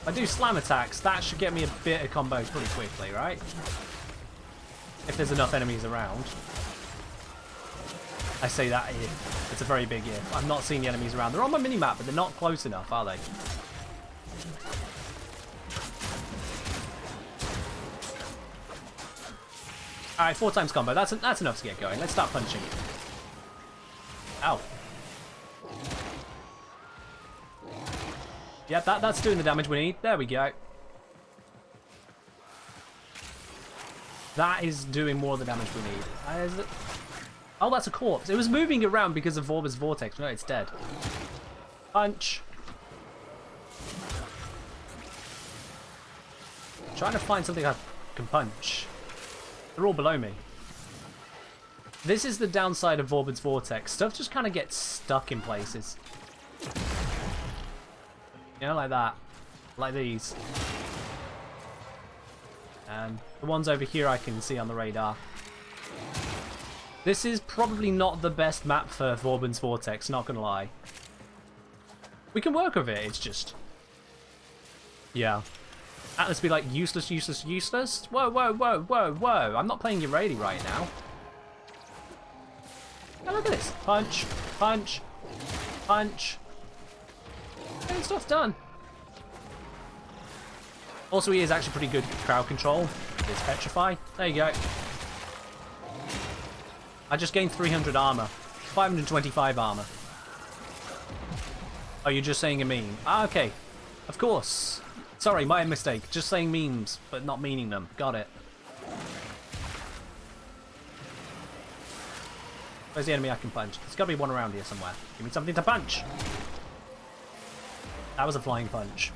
If I do slam attacks, that should get me a bit of combo pretty quickly, right? If there's enough enemies around. I say that if. It's a very big if. I'm not seeing the enemies around. They're on my minimap, but they're not close enough, are they? Alright, 4 times combo. That's enough to get going. Let's start punching. Ow. Yep, that's doing the damage we need. There we go. That is doing more of the damage we need. Oh, that's a corpse. It was moving around because of Vorba's vortex. No, it's dead. Punch. Trying to find something I can punch. They're all below me. This is the downside of Vorba's vortex. Stuff just kind of gets stuck in places. You know, like that. Like these. And the ones over here I can see on the radar. This is probably not the best map for Vorban's Vortex, not gonna lie. We can work with it, it's just... Yeah. Atlas be like, useless, useless, useless? Whoa, whoa, whoa, whoa, whoa. I'm not playing Uradi right now. Oh, look at this. Punch, punch, punch. Getting stuff done. Also, he is actually pretty good crowd control. It's Petrify. There you go. I just gained 300 armor. 525 armor. Oh, you're just saying a meme. Ah, okay. Of course. Sorry, my mistake. Just saying memes, but not meaning them. Got it. Where's the enemy I can punch? There's gotta be one around here somewhere. Give me something to punch. That was a flying punch.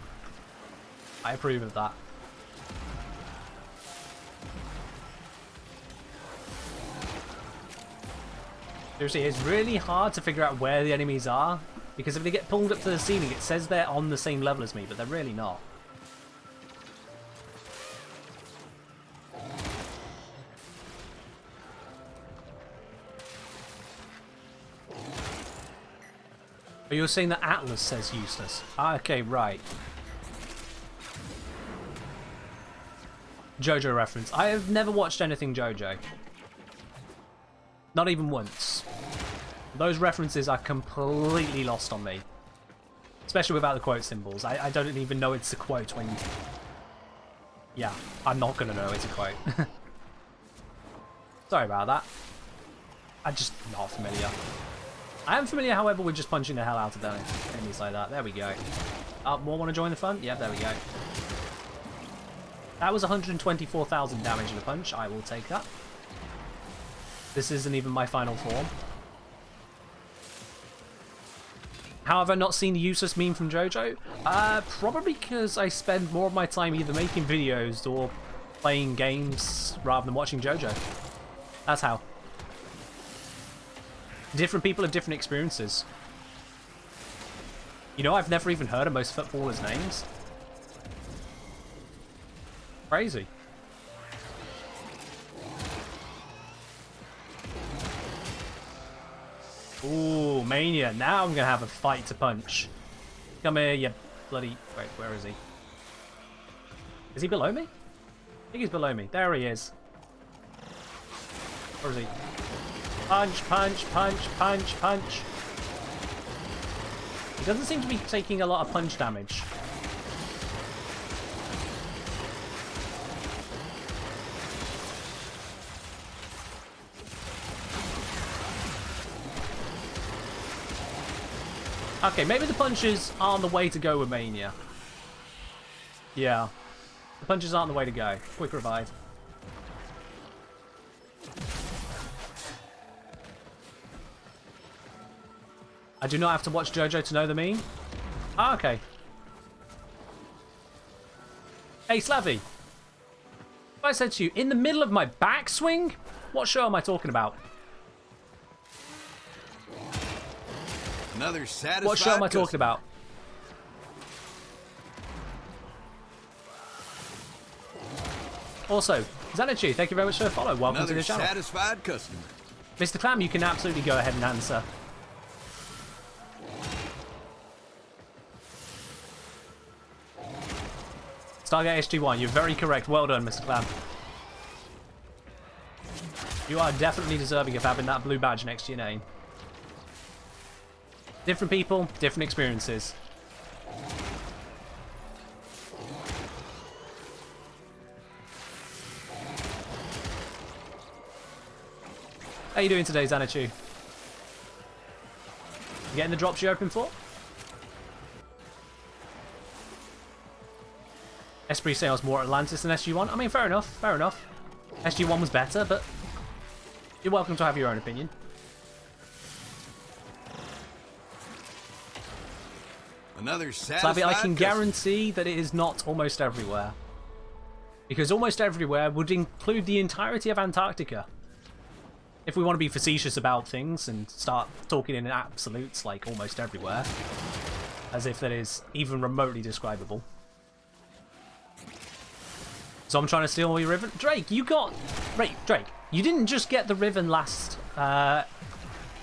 I approve of that. Seriously, it's really hard to figure out where the enemies are, because if they get pulled up to the ceiling, it says they're on the same level as me, but they're really not. But you're saying that Atlas says useless. Ah, okay, right. JoJo reference. I have never watched anything JoJo. Not even once. Those references are completely lost on me. Especially without the quote symbols. I don't even know it's a quote when... Yeah, I'm not gonna know it's a quote. Sorry about that. I'm just not familiar. I am familiar, however, with just punching the hell out of them enemies like that. There we go. More want to join the fun? Yeah, there we go. That was 124,000 damage in a punch. I will take that. This isn't even my final form. How have I not seen the useless meme from JoJo? Probably because I spend more of my time either making videos or playing games rather than watching JoJo. That's how. Different people have different experiences. You know, I've never even heard of most footballers' names. Crazy. Ooh, Mania. Now I'm going to have a fight to punch. Come here, you bloody... Wait, where is he? Is he below me? I think he's below me. There he is. Where is he? Punch, punch, punch, punch, punch. He doesn't seem to be taking a lot of punch damage. Okay, maybe the punches aren't the way to go with Mania. Yeah. The punches aren't the way to go. Quick revive. I do not have to watch JoJo to know the meme. Ah, okay. Hey, Slavy. If I said to you, in the middle of my backswing? What show am I talking about?
Another satisfied
What show am I talking about? Also, Xanachu, thank you very much for the follow. Welcome to the channel.
Satisfied customer.
Mr. Clam, you can absolutely go ahead and answer. Stargate SG1, you're very correct. Well done, Mr. Clam. You are definitely deserving of having that blue badge next to your name. Different people, different experiences. How you doing today, Xanachu? You getting the drops you're hoping for? Esprit sales more Atlantis than SG1. I mean, fair enough, fair enough. SG1 was better, but you're welcome to have your own opinion.
Another satisfied
Slavy, I can
customer.
guarantee that it is not almost everywhere. Because almost everywhere would include the entirety of Antarctica. If we want to be facetious about things and start talking in absolutes like almost everywhere. As if that is even remotely describable. So I'm trying to steal all your Riven. Drake, you got... Right, Drake, you didn't just get the Riven last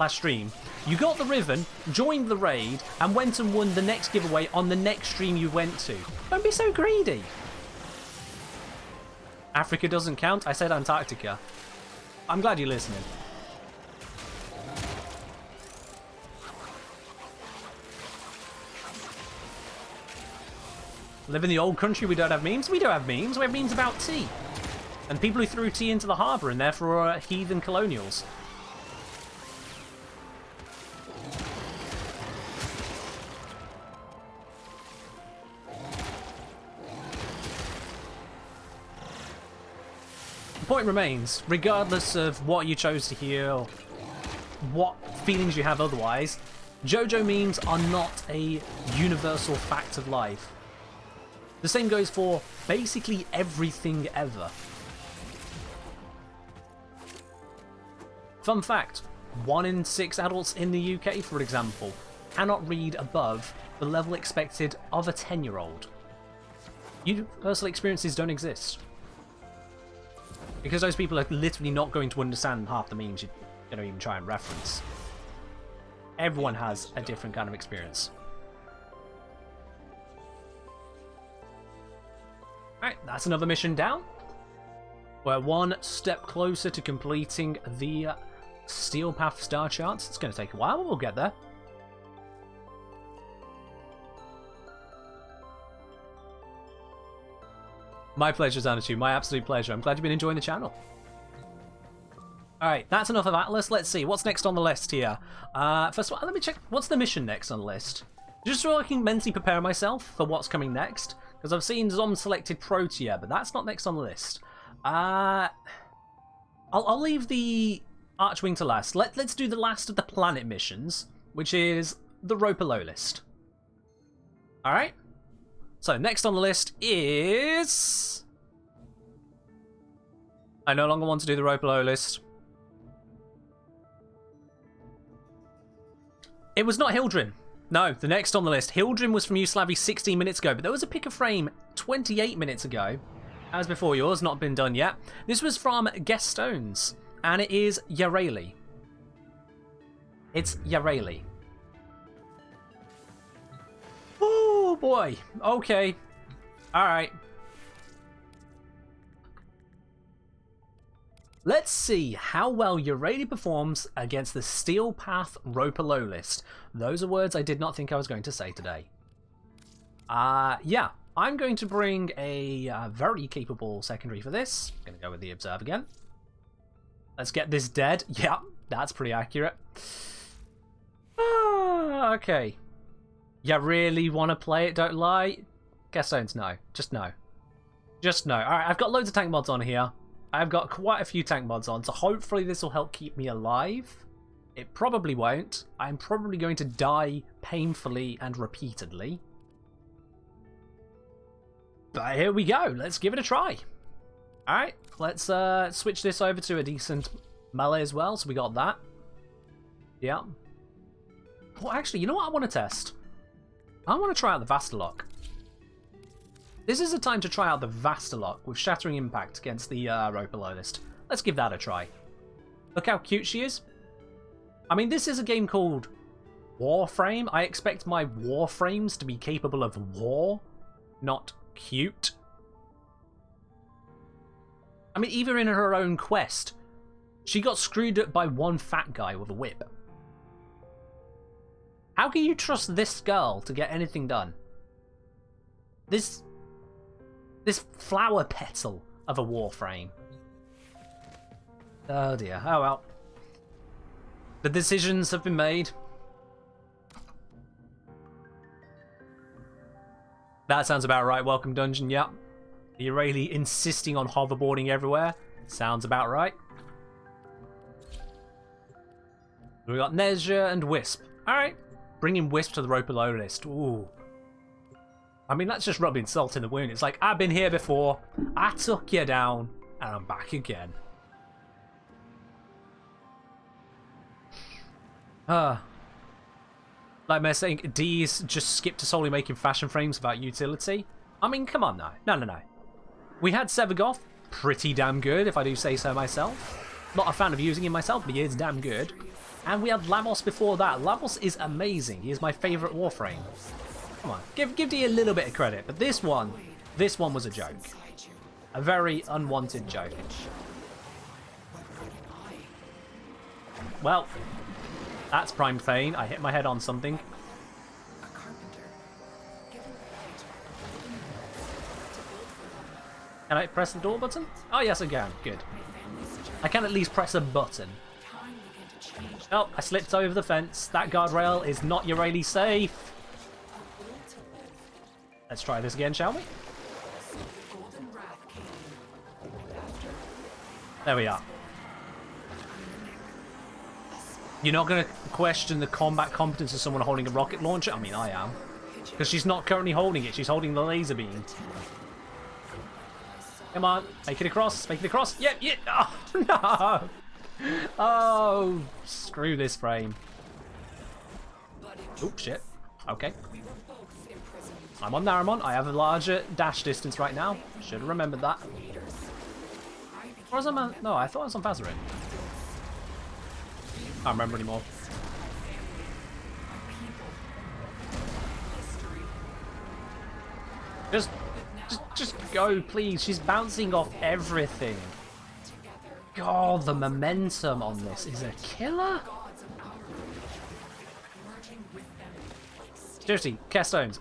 stream. You got the Riven, joined the raid, and went and won the next giveaway on the next stream you went to. Don't be so greedy. Africa doesn't count. I said Antarctica. I'm glad you're listening. Live in the old country, we don't have memes? We don't have memes. We have memes about tea. And people who threw tea into the harbour and therefore are heathen colonials. The point remains, regardless of what you chose to hear or what feelings you have otherwise, JoJo memes are not a universal fact of life. The same goes for basically everything ever. Fun fact, 1 in 6 adults in the UK, for example, cannot read above the level expected of a 10-year-old. Universal experiences don't exist. Because those people are literally not going to understand half the memes you're going to even try and reference. Everyone has a different kind of experience. Alright, that's another mission down. We're one step closer to completing the Steel Path star charts. It's going to take a while, but we'll get there. My pleasure, Xanatu. My absolute pleasure. I'm glad you've been enjoying the channel. Alright, that's enough of Atlas. Let's see. What's next on the list here? First of all, let me check. What's the mission next on the list? Just so I can mentally prepare myself for what's coming next. Because I've seen Zom selected Protea, but that's not next on the list. I'll leave the Archwing to last. Let's do the last of the planet missions, which is the Ropalo list. Alright? So, next on the list is... I no longer want to do the Ropalo list. It was not Hildrim. No, the next on the list. Hildrim was from you, Slavy, 16 minutes ago, but there was a pick of frame 28 minutes ago. As before yours, not been done yet. This was from Guest Stones, and it is Yareli. It's Yareli. Oh boy. Okay. Alright. Let's see how well Yareli performs against the Steel Path Ropalo list. Those are words I did not think I was going to say today. Yeah, I'm going to bring a very capable secondary for this. I'm going to go with the Observe again. Let's get this dead. Yeah, that's pretty accurate. Okay. You really want to play it, don't lie? Kestones, no. Just no. Just no. Alright, I've got loads of tank mods on here. I've got quite a few tank mods on, so hopefully this will help keep me alive. It probably won't. I'm probably going to die painfully and repeatedly. But here we go. Let's give it a try. Alright, let's switch this over to a decent melee as well, so we got that. Yeah. Well, actually, you know what I want to test? I want to try out the Vastalok. This is a time to try out the Vastalok with Shattering Impact against the Ropalolist. Let's give that a try. Look how cute she is. I mean, this is a game called Warframe. I expect my Warframes to be capable of war, not cute. I mean, even in her own quest, she got screwed up by one fat guy with a whip. How can you trust this girl to get anything done? This flower petal of a Warframe. Oh dear. Oh well. The decisions have been made. That sounds about right. Welcome dungeon, yep. You're really insisting on hoverboarding everywhere. Sounds about right. We got Nezha and Wisp. Alright. Bringing Wisp to the Ropalolist. Ooh. I mean, that's just rubbing salt in the wound. It's like, I've been here before. I took you down. And I'm back again. Like I was saying, D's just skipped to solely making fashion frames without utility. I mean, come on now. No. We had Sevagoth, pretty damn good, if I do say so myself. Not a fan of using him myself, but he is damn good. And we had Lavos before that. Lavos is amazing. He is my favourite Warframe. Come on, give D a little bit of credit. But this one was a joke. A very unwanted joke. Well, that's prime pain. I hit my head on something. Can I press the door button? Oh, yes, I can. Good. I can at least press a button. Oh, I slipped over the fence. That guardrail is not really safe. Let's try this again, shall we? There we are. You're not going to question the combat competence of someone holding a rocket launcher? I mean, I am. Because she's not currently holding it. She's holding the laser beam. Come on. Make it across. Make it across. Yep. Oh, no. Oh, screw this frame. Oh, shit. Okay. I'm on Naramon. I have a larger dash distance right now. Should have remembered that. Or was I on... No, I thought I was on Vazarin. I can't remember anymore. Just go, please. She's bouncing off everything. God, the momentum on this is a killer. Seriously, Kestones,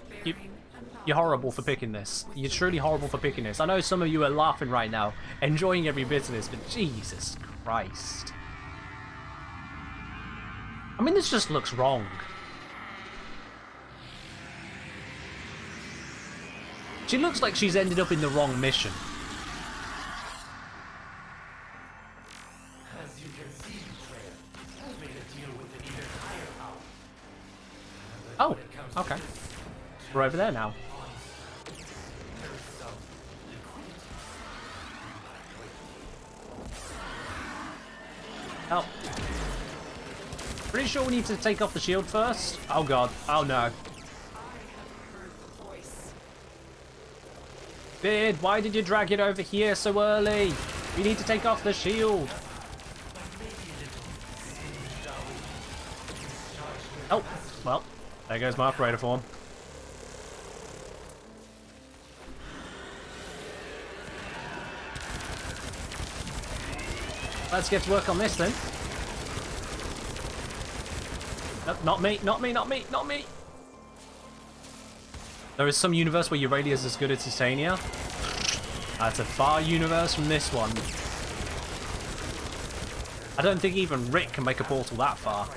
you're horrible for picking this. You're truly horrible for picking this. I know some of you are laughing right now, enjoying every bit of this, but Jesus Christ. I mean, this just looks wrong. She looks like she's ended up in the wrong mission.
As you can see, Betrayer, I've made a deal with an even higher power.
Oh, okay. We're over there now. Oh. Pretty sure we need to take off the shield first. Oh god. Oh no. Bid, why did you drag it over here so early? We need to take off the shield. Oh, well, there goes my operator form. Let's get to work on this then. Nope, not me, not me, not me, not me. There is some universe where Euralia is as good as Titania. That's a far universe from this one. I don't think even Rick can make a portal that far.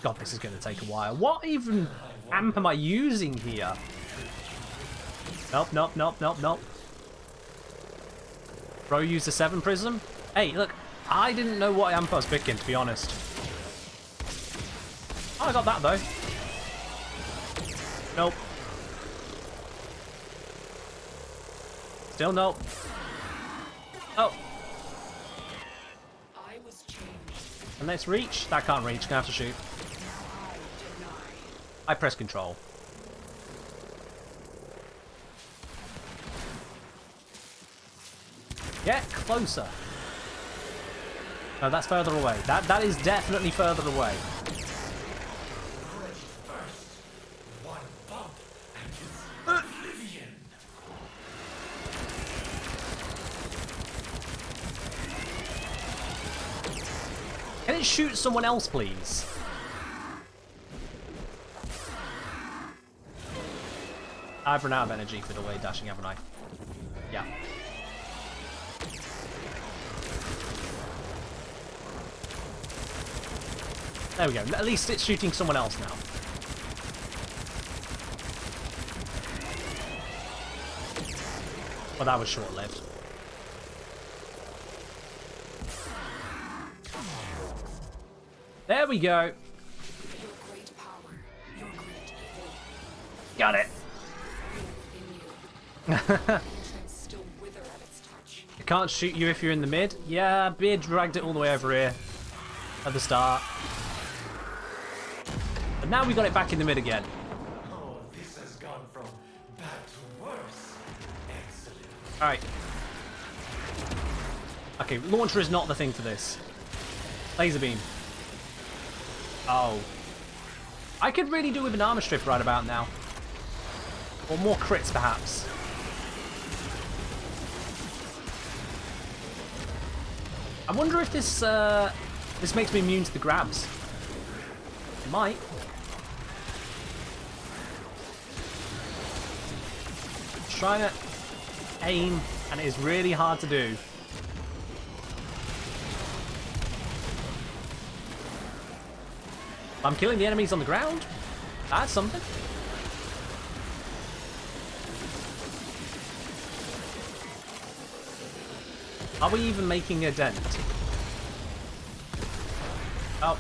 God, this is going to take a while. What even amp am I using here? Nope, nope, nope, nope, nope. Bro used a 7 prism. Hey, look, I didn't know what amp I was picking, to be honest. Oh, I got that, though. Nope. Still nope. Oh.
I was changed.
And let's reach. That can't reach. Gonna have to shoot. I press control. Get closer. No, that's further away. That is definitely further away.
One bump and it's oblivion.
Can it shoot someone else, please? I've run out of energy for the way dashing, haven't I? Yeah. There we go. At least it's shooting someone else now. Well, that was short-lived. There we go.
Your great power, your great evil,
Got it.
still wither at its touch.
It can't shoot you if you're in the mid. Yeah, Beard dragged it all the way over here at the start. But now we got it back in the mid again.
Oh, this has gone from bad to worse. Excellent.
Alright. Okay, launcher is not the thing for this. Laser beam. Oh. I could really do with an armor strip right about now. Or more crits, perhaps. I wonder if this this makes me immune to the grabs. It might. Trying to aim, and it is really hard to do. I'm killing the enemies on the ground. That's something. Are we even making a dent? Oh.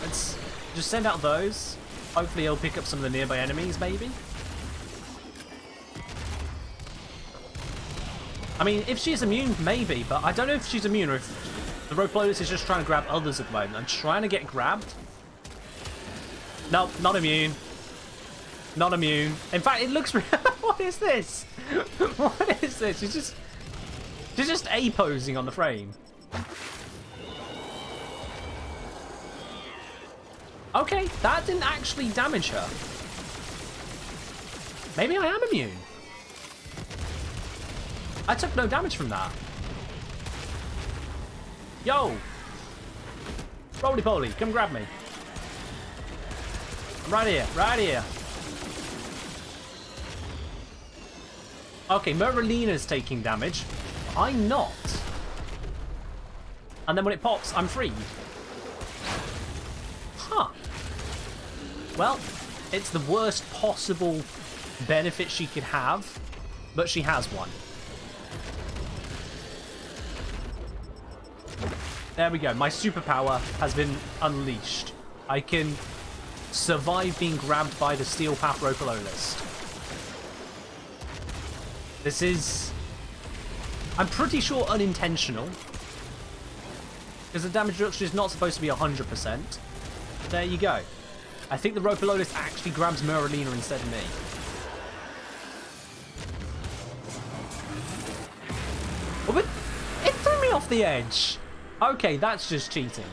Let's just send out those. Hopefully he'll pick up some of the nearby enemies, maybe. I mean, if she's immune, maybe, but I don't know if she's immune or if the rope lotus is just trying to grab others at the moment. I'm trying to get grabbed. Nope, not immune. Not immune. In fact, it looks... What is this? What is this? She's just A-posing on the frame. Okay, that didn't actually damage her. Maybe I am immune. I took no damage from that. Yo! Roly-poly, come grab me. I'm right here, right here. Okay, Merlina's taking damage. I'm not. And then when it pops, I'm free. Huh. Well, it's the worst possible benefit she could have, but she has one. There we go. My superpower has been unleashed. I can survive being grabbed by the Steel Path Rocololist. This is... I'm pretty sure unintentional. Because the damage reduction is not supposed to be 100%. But there you go. I think the Rocololist actually grabs Merlina instead of me. Oh, but it threw me off the edge. Okay, that's just cheating.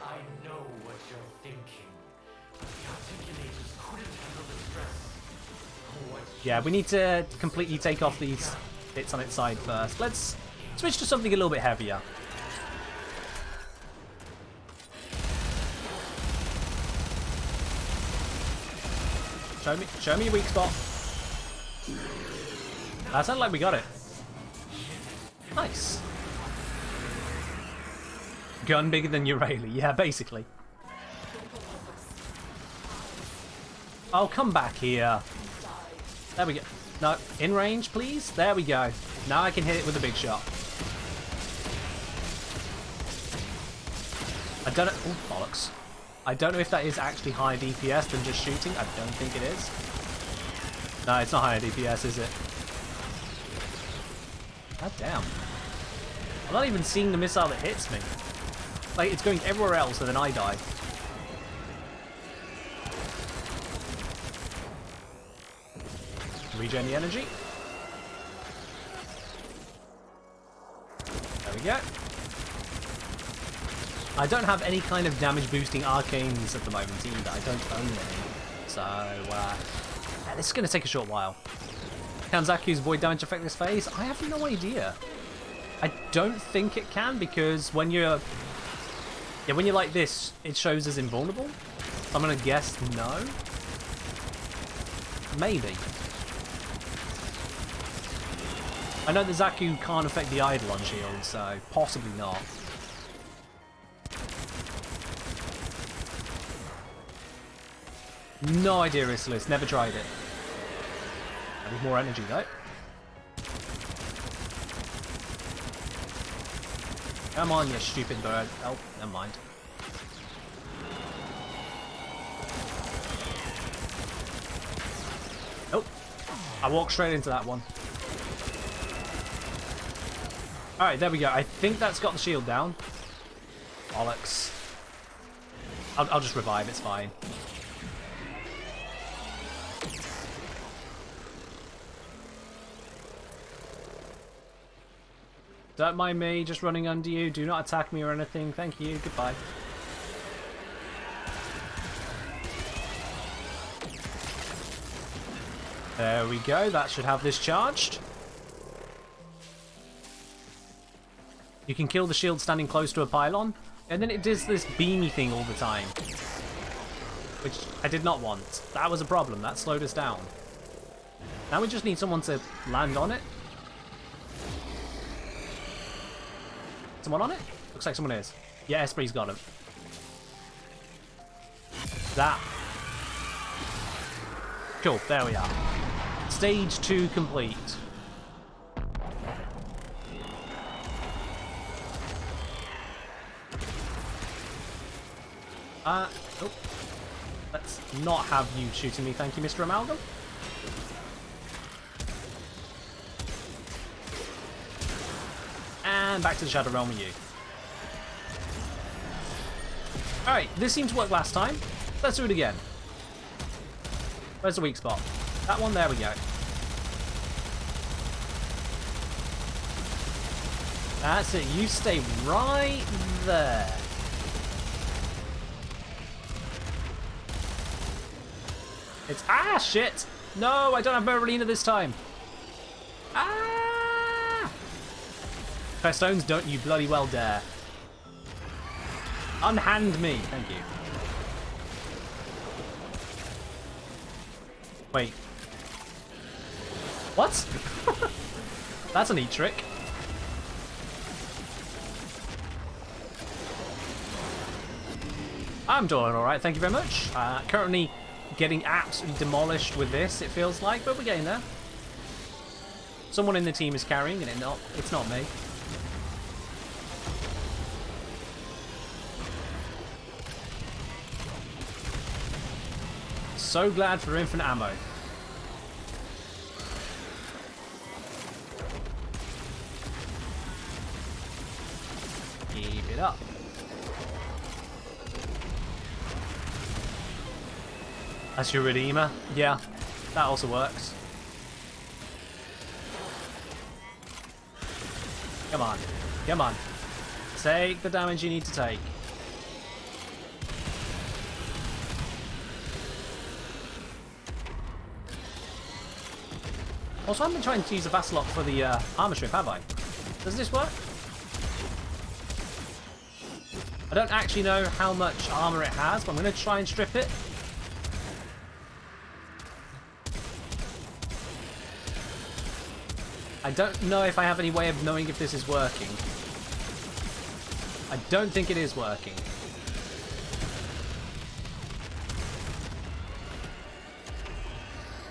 I know what you're thinking. But the articulators couldn't handle the stress. What
Yeah, we need to completely take off these bits on its side first. Let's switch to something a little bit heavier. Show me a weak spot. That sounded like we got it. Nice. Gun bigger than Eurali. Yeah, basically. Oh, come back here. There we go. No, in range, please. There we go. Now I can hit it with a big shot. I don't know. Oh, bollocks. I don't know if that is actually higher DPS than just shooting. I don't think it is. No, it's not higher DPS, is it? God damn. I'm not even seeing the missile that hits me. Like, it's going everywhere else and then I die. Regen the energy. There we go. I don't have any kind of damage boosting arcanes at the moment either. I don't own any. So, yeah, this is going to take a short while. Can Zaku's void damage affect this phase? I have no idea. I don't think it can because when you're... Yeah, when you're like this, it shows as invulnerable. So I'm going to guess no. Maybe. I know that Zaku can't affect the Eidolon shield, so possibly not. No idea, Islis. Never tried it. I need more energy, though. Come on, you stupid bird. Oh, never mind. Nope. I walked straight into that one. Alright, there we go. I think that's got the shield down. Bollocks. I'll just revive, it's fine. Don't mind me, just running under you. Do not attack me or anything. Thank you. Goodbye. There we go. That should have this charged. You can kill the shield standing close to a pylon, and then it does this beamy thing all the time. Which I did not want. That was a problem. That slowed us down. Now we just need someone to land on it. Someone on it? Looks like someone is. Yeah, Esprit's got him. That. Cool, there we are. Stage 2 complete. Oh. Let's not have you shooting me, thank you, Mr. Amalgam. And back to the Shadow Realm with you. Alright, this seemed to work last time. Let's do it again. Where's the weak spot? That one, there we go. That's it, you stay right there. It's... Ah, shit! No, I don't have Merlina this time. Ah! Stones, don't you bloody well dare. Unhand me. Thank you. Wait. What? That's a neat trick. I'm doing alright, thank you very much. Currently getting absolutely demolished with this, it feels like, but we're getting there. Someone in the team is carrying, and it's not me. So glad for infinite ammo. Keep it up. That's your Redeemer? Yeah, that also works. Come on. Come on. Take the damage you need to take. Also, I haven't been trying to use a Vassalok for the armor strip, have I? Does this work? I don't actually know how much armor it has, but I'm going to try and strip it. I don't know if I have any way of knowing if this is working. I don't think it is working.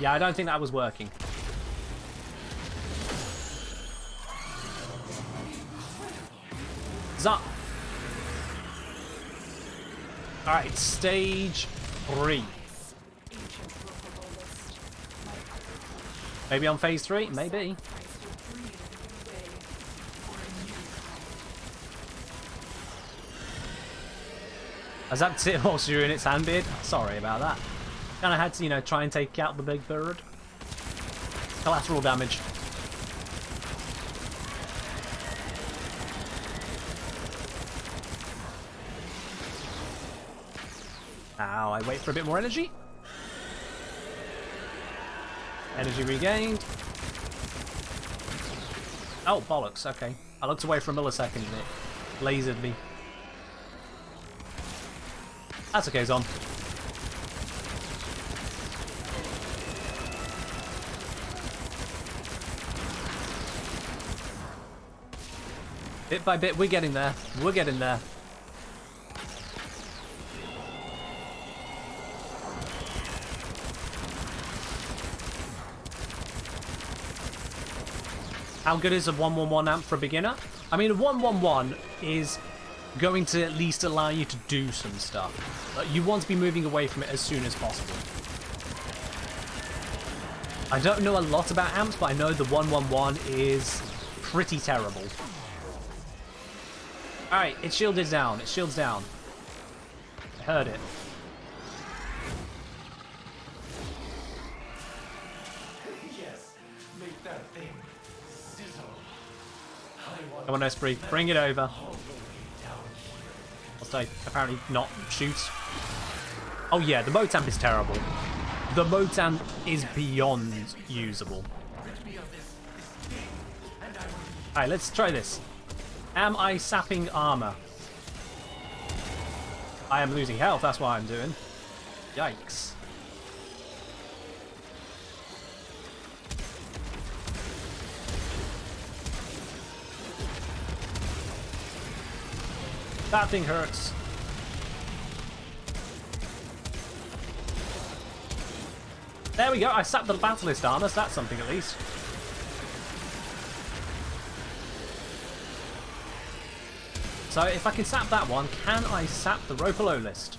Yeah, I don't think that was working. Zap. Alright, stage 3. Maybe on phase 3? Maybe. I zapped it whilst you were in its hand bid. Sorry about that. Kind of had to, you know, try and take out the big bird. Collateral damage. Now I wait for a bit more energy. Energy regained. Oh, bollocks. Okay. I looked away for a millisecond and it lasered me. That's okay, Zom. Bit by bit, we're getting there. We're getting there. How good is a 111 amp for a beginner? I mean, a 111 is going to at least allow you to do some stuff. But you want to be moving away from it as soon as possible. I don't know a lot about amps, but I know the 111 is pretty terrible. Alright, its shield is down. Its shield's down. I heard it.
Yes, make that thing sizzle.
Come on, Esprit, bring it over.
All the way down here.
I'll say, apparently not shoot. Oh yeah, the Motamp is terrible. The Motamp is beyond usable.
Rid me of this thing, and I will
Alright, let's try this. Am I sapping armor? I am losing health, that's what I'm doing. Yikes. That thing hurts. There we go, I sapped the Battlist armor, so that's something at least. So if I can sap that one, can I sap the Ropalo list?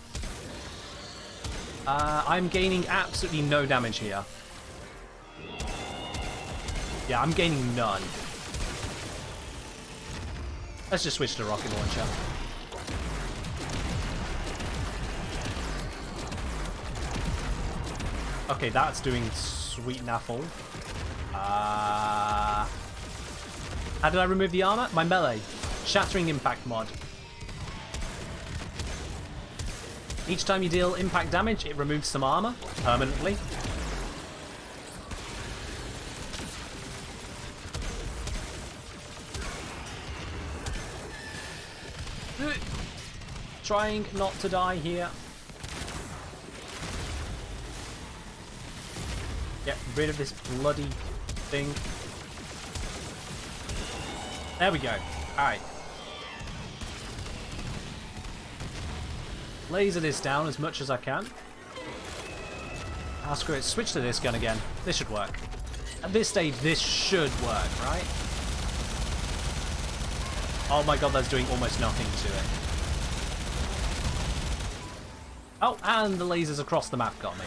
I'm gaining absolutely no damage here. Yeah, I'm gaining none. Let's just switch to rocket launcher. Okay, that's doing sweet naffle. How did I remove the armor? My melee. Shattering impact mod. Each time you deal impact damage, it removes some armor permanently. Trying not to die here. Get rid of this bloody thing. There we go. Alright. Laser this down as much as I can. Ah, screw it. Switch to this gun again. This should work. At this stage, this should work, right? Oh my god, that's doing almost nothing to it. Oh, and the lasers across the map got me.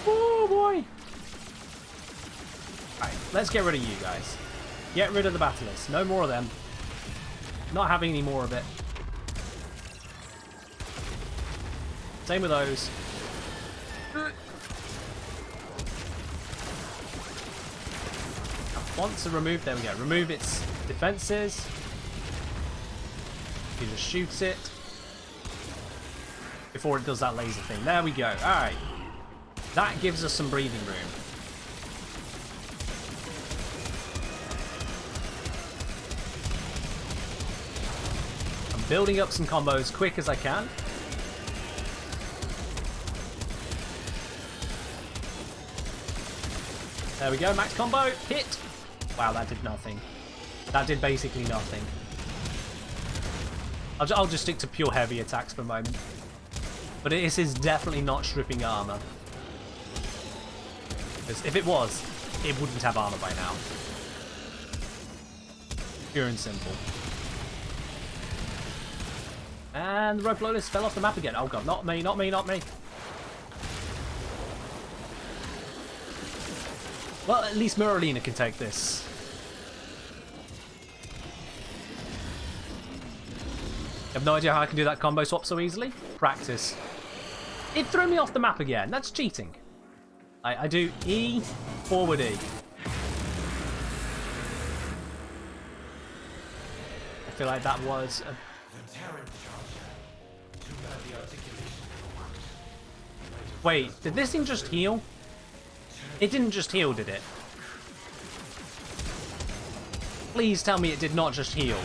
Oh boy! Alright, let's get rid of you guys. Get rid of the Battlist. No more of them. Not having any more of it. Same with those. Once removed, there we go. Remove its defenses. You just shoot it before it does that laser thing. There we go. Alright. That gives us some breathing room. I'm building up some combos quick as I can. There we go, max combo, hit! Wow, that did nothing. That did basically nothing. I'll just stick to pure heavy attacks for a moment. But this is definitely not stripping armor. Because if it was, it wouldn't have armor by now. Pure and simple. And the rope loaders fell off the map again. Oh god, not me, not me, not me. Well, at least Miralina can take this. I have no idea how I can do that combo swap so easily. Practice. It threw me off the map again. That's cheating. I do E, forward E. I feel like that was a... Wait, did this thing just heal? It didn't just heal, did it? Please tell me it did not just heal.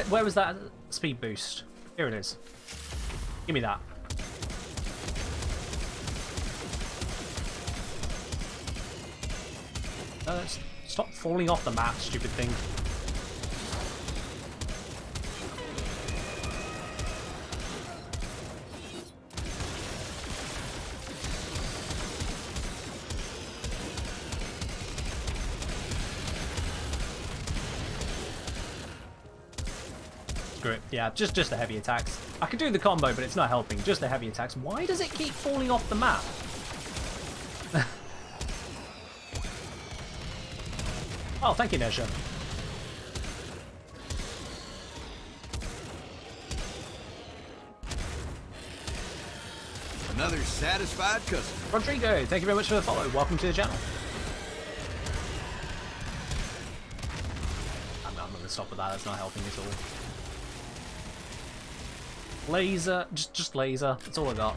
Where was that speed boost? Here it is. Give me that. Stop falling off the map, stupid thing. Screw it. Yeah, just the heavy attacks. I could do the combo, but it's not helping. Just the heavy attacks. Why does it keep falling off the map? Oh, thank you, Nesha.
Another satisfied customer.
Rodrigo, thank you very much for the follow. Welcome to the channel. I'm not going to stop with that. That's not helping at all. Laser. Just laser. That's all I got.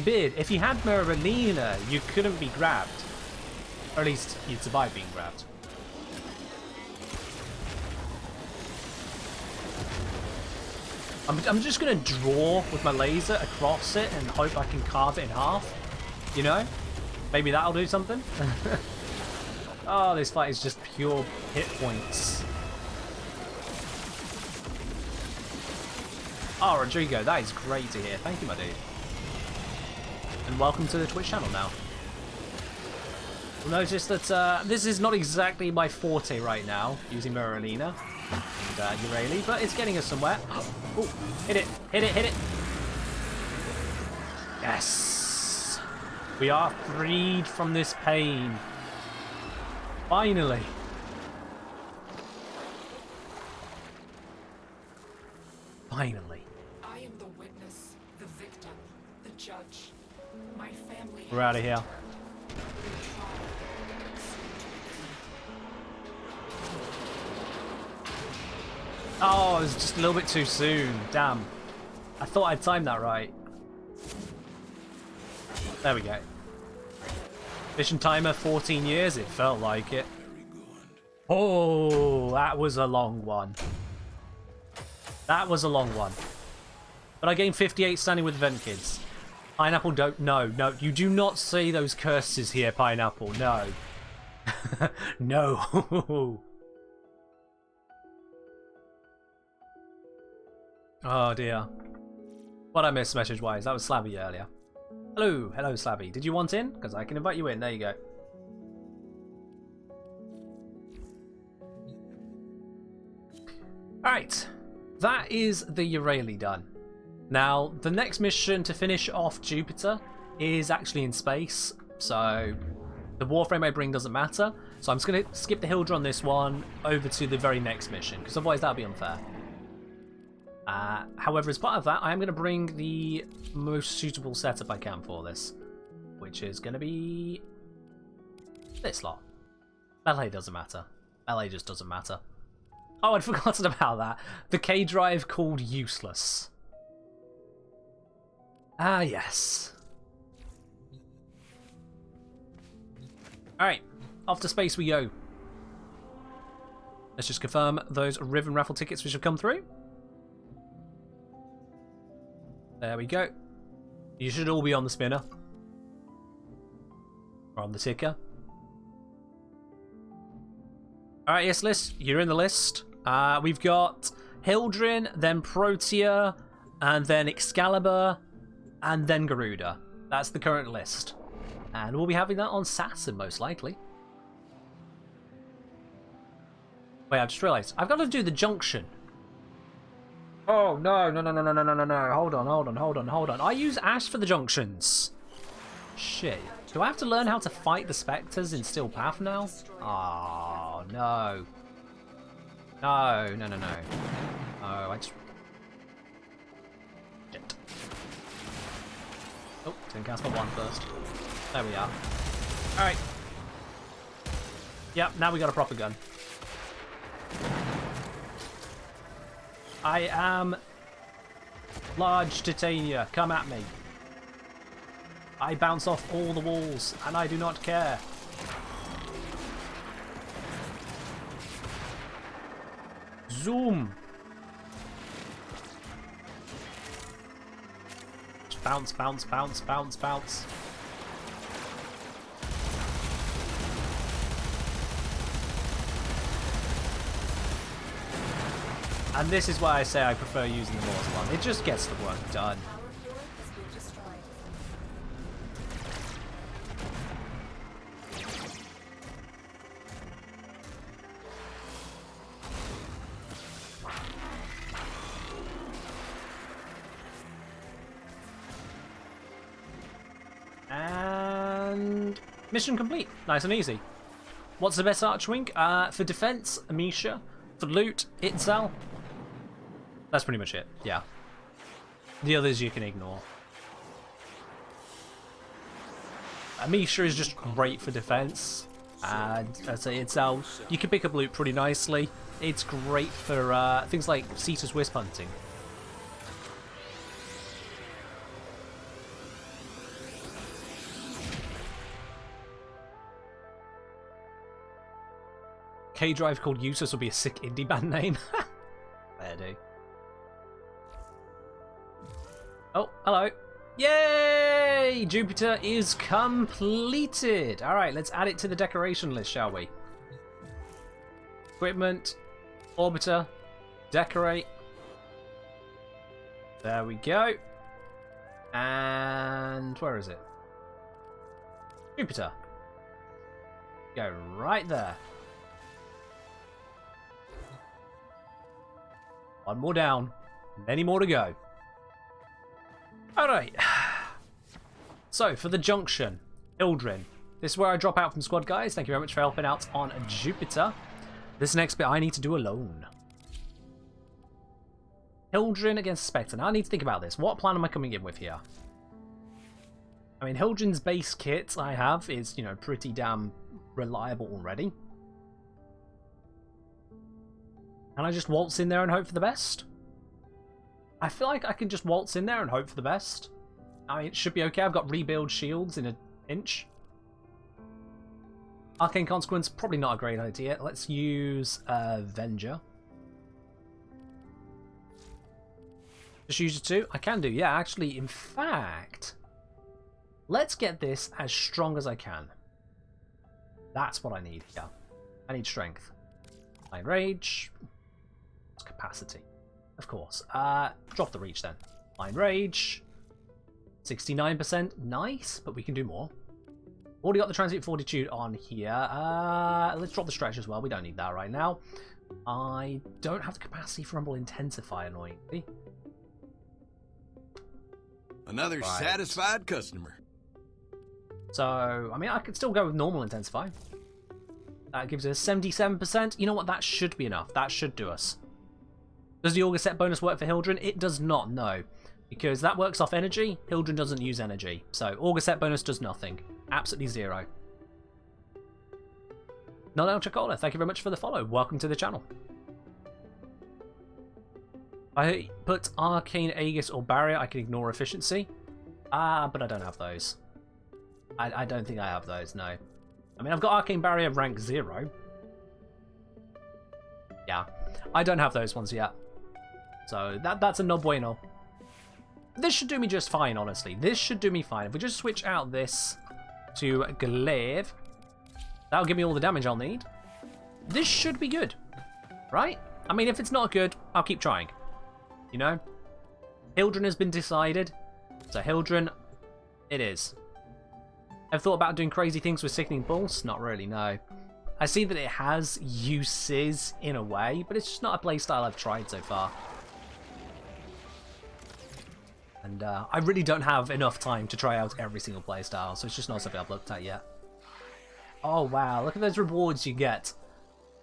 Beard, if you had Miralina, you couldn't be grabbed. Or at least you'd survive being grabbed. I'm just gonna draw with my laser across it and hope I can carve it in half. You know? Maybe that'll do something. Oh, this fight is just pure hit points. Oh, Rodrigo, that is great to hear. Thank you, my dude. And welcome to the Twitch channel now. You'll notice that this is not exactly my forte right now, using Miralina and Uraeli, but it's getting us somewhere. Oh, hit it, hit it, hit it. Yes! We are freed from this pain. Finally. Finally.
I am the witness, the victim, the judge. My family.
We're out of here. Oh, it was just a little bit too soon. Damn. I thought I'd timed that right. There we go. Mission timer 14 years, it felt like it. Oh, that was a long one. That was a long one. But I gained 58 standing with event kids. Pineapple don't... No, you do not say those curses here, Pineapple. No. No. Oh dear. What I missed message-wise? That was Slabby earlier. Hello, Slabby. Did you want in? Because I can invite you in. There you go. Alright. That is the Uraeli done. Now, the next mission to finish off Jupiter is actually in space, so the Warframe I bring doesn't matter. So I'm just going to skip the Hildra on this one over to the very next mission, because otherwise that would be unfair. However, as part of that, I am going to bring the most suitable setup I can for this, which is going to be this lot. LA doesn't matter. LA just doesn't matter. Oh, I'd forgotten about that. The K drive called Useless. Ah, yes. Alright, off to space we go. Let's just confirm those Riven raffle tickets which have come through. There we go. You should all be on the spinner. Or on the ticker. Alright, yes, list. You're in the list. We've got Hildrin, then Protea, and then Excalibur, and then Garuda. That's the current list. And we'll be having that on Saturn, most likely. Wait, I've just realised. I've got to do the junction. Oh, no. Hold on. I use Ash for the junctions. Shit. Do I have to learn how to fight the Spectres in Steel Path now? Oh, no. No. Oh, I just... Shit. Oh, didn't cast my one first. There we are. Alright. Yep, now we got a proper gun. I am large Titania. Come at me. I bounce off all the walls, and I do not care. Zoom. Just bounce. And this is why I say I prefer using the Morse one. It just gets the work done.
Power floor has been destroyed.
And mission complete. Nice and easy. What's the best Archwing? For defense, Amisha. For loot, Itzal. That's pretty much it, yeah. The others you can ignore. Amisha is just great for defense. And I'd say Itzal, you can pick up loot pretty nicely. It's great for things like Cetus Wisp hunting. K-Drive called Useless will be a sick indie band name. Fair do. Oh, hello. Yay! Jupiter is completed. Alright, let's add it to the decoration list, shall we? Equipment, Orbiter, decorate. There we go. And where is it? Jupiter. Go right there. One more down. Many more to go. Alright. So, for the junction, Hildrin. This is where I drop out from squad, guys. Thank you very much for helping out on Jupiter. This next bit I need to do alone. Hildrin against Spectre. Now I need to think about this. What plan am I coming in with here? I mean, Hildrin's base kit I have is, you know, pretty damn reliable already. Can I just waltz in there and hope for the best? I feel like I can just waltz in there and hope for the best. I mean, it should be okay. I've got rebuild shields in an inch. Arcane Consequence, probably not a great idea. Let's use Venger. Just use it too? I can do, yeah. Actually, in fact, let's get this as strong as I can. That's what I need here. I need strength. Line rage. Capacity. Of course. Drop the reach then. Line rage. 69%. Nice, but we can do more. Already got the Transient Fortitude on here. Let's drop the stretch as well. We don't need that right now. I don't have the capacity for Rumble Intensify, annoyingly.
Another satisfied customer.
So, I mean, I could still go with normal Intensify. That gives us 77%. You know what? That should be enough. That should do us. Does the Auger set bonus work for Hildrin? It does not, no. Because that works off energy. Hildrin doesn't use energy. So, Auger set bonus does nothing. Absolutely zero. Non El Chocola, thank you very much for the follow. Welcome to the channel. I put Arcane Aegis or Barrier. I can ignore efficiency. But I don't have those. I don't think I have those, no. I mean, I've got Arcane Barrier rank 0. Yeah. I don't have those ones yet. So, that's a no bueno. This should do me just fine, honestly. This should do me fine. If we just switch out this to Glaive, that'll give me all the damage I'll need. this should be good, right? I mean, if it's not good, I'll keep trying. You know? Hildren has been decided, so Hildren, it is. I've thought about doing crazy things with Sickening Pulse? Not really, no. I see that it has uses in a way, but it's just not a playstyle I've tried so far. And I really don't have enough time to try out every single playstyle, so it's just not something I've looked at yet. Oh wow, look at those rewards you get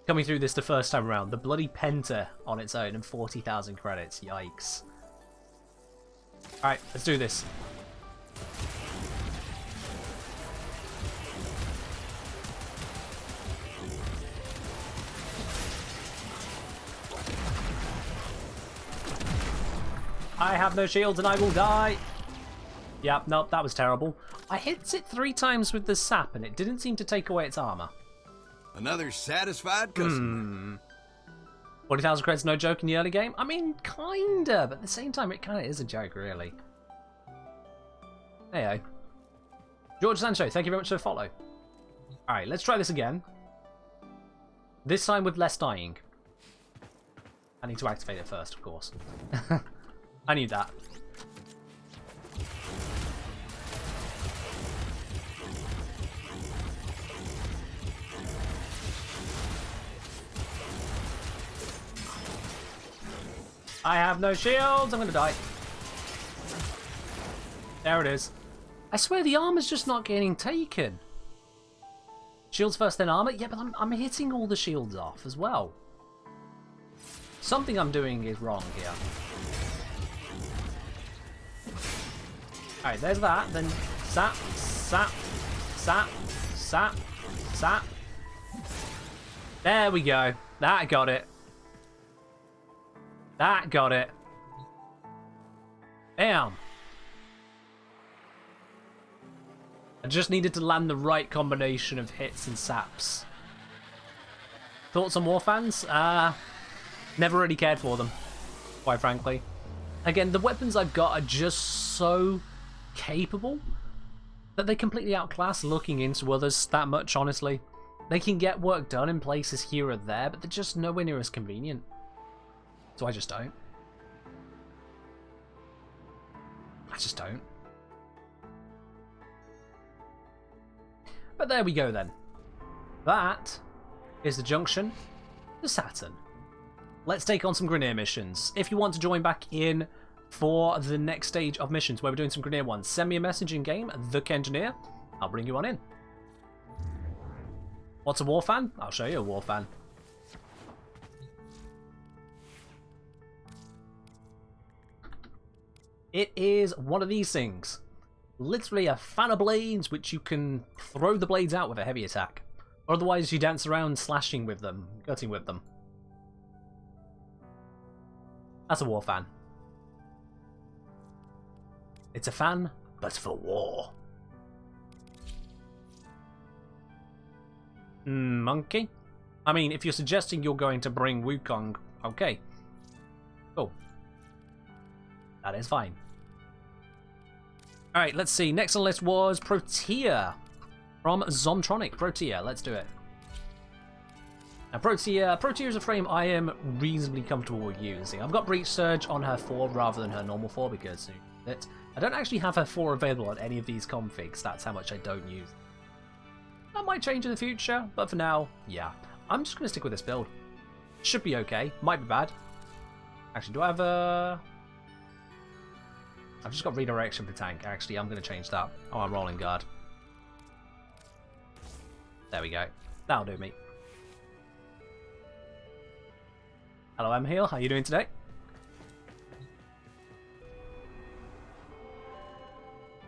coming through this the first time around. The bloody Penta on its own and 40,000 credits, yikes. Alright, let's do this. I have no shields and I will die. Yep, nope, that was terrible. I hit it 3 times with the sap and it didn't seem to take away its armor.
Another satisfied customer.
40,000 credits, no joke in the early game? I mean, kinda, but at the same time, it kinda is a joke, really. Heyo. George Sancho, thank you very much for the follow. Alright, let's try this again. This time with less dying. I need to activate it first, of course. I need that. I have no shields. I'm gonna die. There it is. I swear the armor's just not getting taken. Shields first, then armor. Yeah, but I'm hitting all the shields off as well. Something I'm doing is wrong here. Alright, there's that. Then sap, sap, sap, sap, sap. There we go. That got it. That got it. Bam. I just needed to land the right combination of hits and saps. Thoughts on Warfans? Never really cared for them, quite frankly. Again, the weapons I've got are just so capable that they completely outclass looking into others that much, honestly. They can get work done in places here or there, but they're just nowhere near as convenient. So I just don't. I just don't. But there we go then. That is the junction to Saturn. Let's take on some Grineer missions. If you want to join back in for the next stage of missions where we're doing some Grineer ones, send me a message in game, the Kengineer. I'll bring you on in. What's a Warfan? I'll show you a Warfan. It is one of these things. Literally a fan of blades, which you can throw the blades out with a heavy attack. Otherwise, you dance around slashing with them, cutting with them. That's a Warfan. It's a fan, but for war. Monkey? I mean, if you're suggesting you're going to bring Wukong, okay. Cool. That is fine. Alright, let's see. Next on the list was Protea from Zomtronic. Protea, let's do it. Now, Protea is a frame I am reasonably comfortable with using. I've got Breach Surge on her 4 rather than her normal 4 because I don't actually have her 4 available on any of these configs. That's how much I don't use. That might change in the future, but for now, yeah. I'm just going to stick with this build. Should be okay. Might be bad. Actually, do I have a... I've just got redirection for tank. Actually, I'm going to change that. Oh, I'm rolling guard. There we go. That'll do me. Hello, I'm Heel. How are you doing today?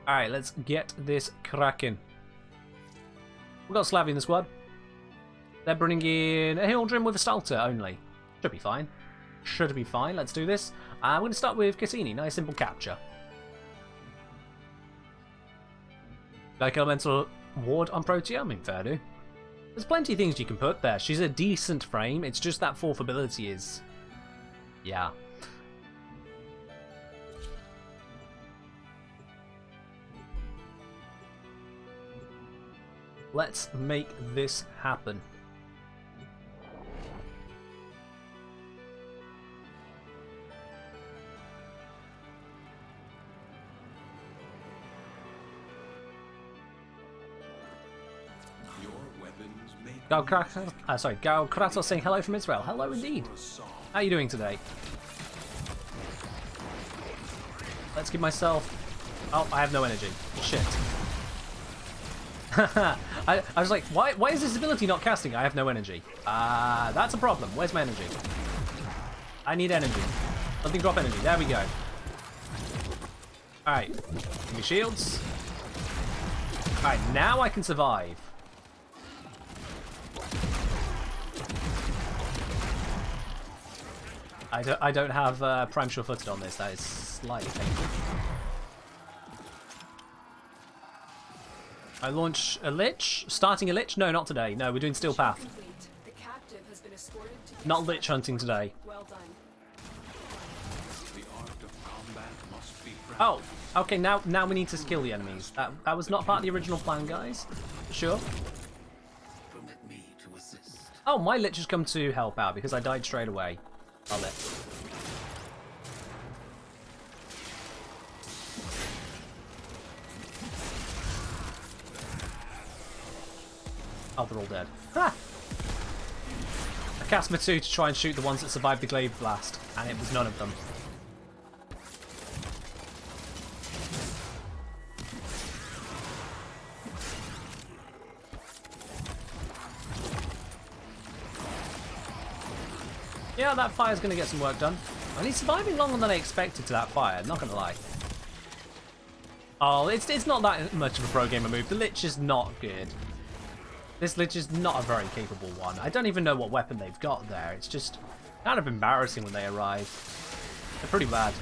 Alright, let's get this cracking. We've got Slavy in the squad. They're bringing in a Hildren with a Stalter only. Should be fine. Should be fine. Let's do this. I'm going to start with Cassini. Nice simple capture. Like Elemental Ward on Protea? I mean, fair do. There's plenty of things you can put there. She's a decent frame. It's just that 4th ability is... yeah. Let's make this happen. Gal Kratos saying hello from Israel. Hello indeed. How are you doing today? Let's give myself... Oh, I have no energy. Shit. I was like, why is this ability not casting? I have no energy. That's a problem. Where's my energy? I need energy. Something drop energy. There we go. Alright. Give me shields. Alright, now I can survive. I don't have Prime Sure-Footed on this. That is slightly painful. I launch a Lich? Starting a Lich? No, not today. No, we're doing Steel Path.
The captive has been escorted to
Not Lich hunting today.
Well done.
The art of combat must be
Oh, okay, now we need to kill the enemies. That was not part of the original plan, guys. Sure.
Permit me to assist.
Oh, my Lich has come to help out because I died straight away. Love it. Oh, they're all dead. Ha! I cast Matu to try and shoot the ones that survived the glaive blast, and it was none of them. Yeah, that fire's going to get some work done. And he's surviving longer than I expected to that fire, not going to lie. Oh, it's not that much of a pro gamer move. The Lich is not good. This Lich is not a very capable one. I don't even know what weapon they've got there. It's just kind of embarrassing when they arrive. They're pretty bad.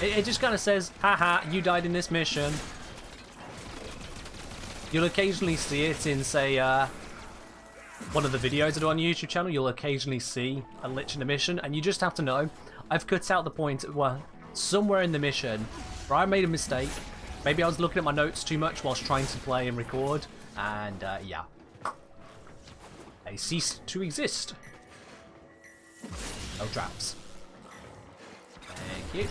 It just kind of says, haha, you died in this mission. You'll occasionally see it in, say, one of the videos I do on the YouTube channel. You'll occasionally see a Lich in a mission, and you just have to know, I've cut out the point where somewhere in the mission where I made a mistake. Maybe I was looking at my notes too much whilst trying to play and record, and yeah. They ceased to exist. No traps. Thank you.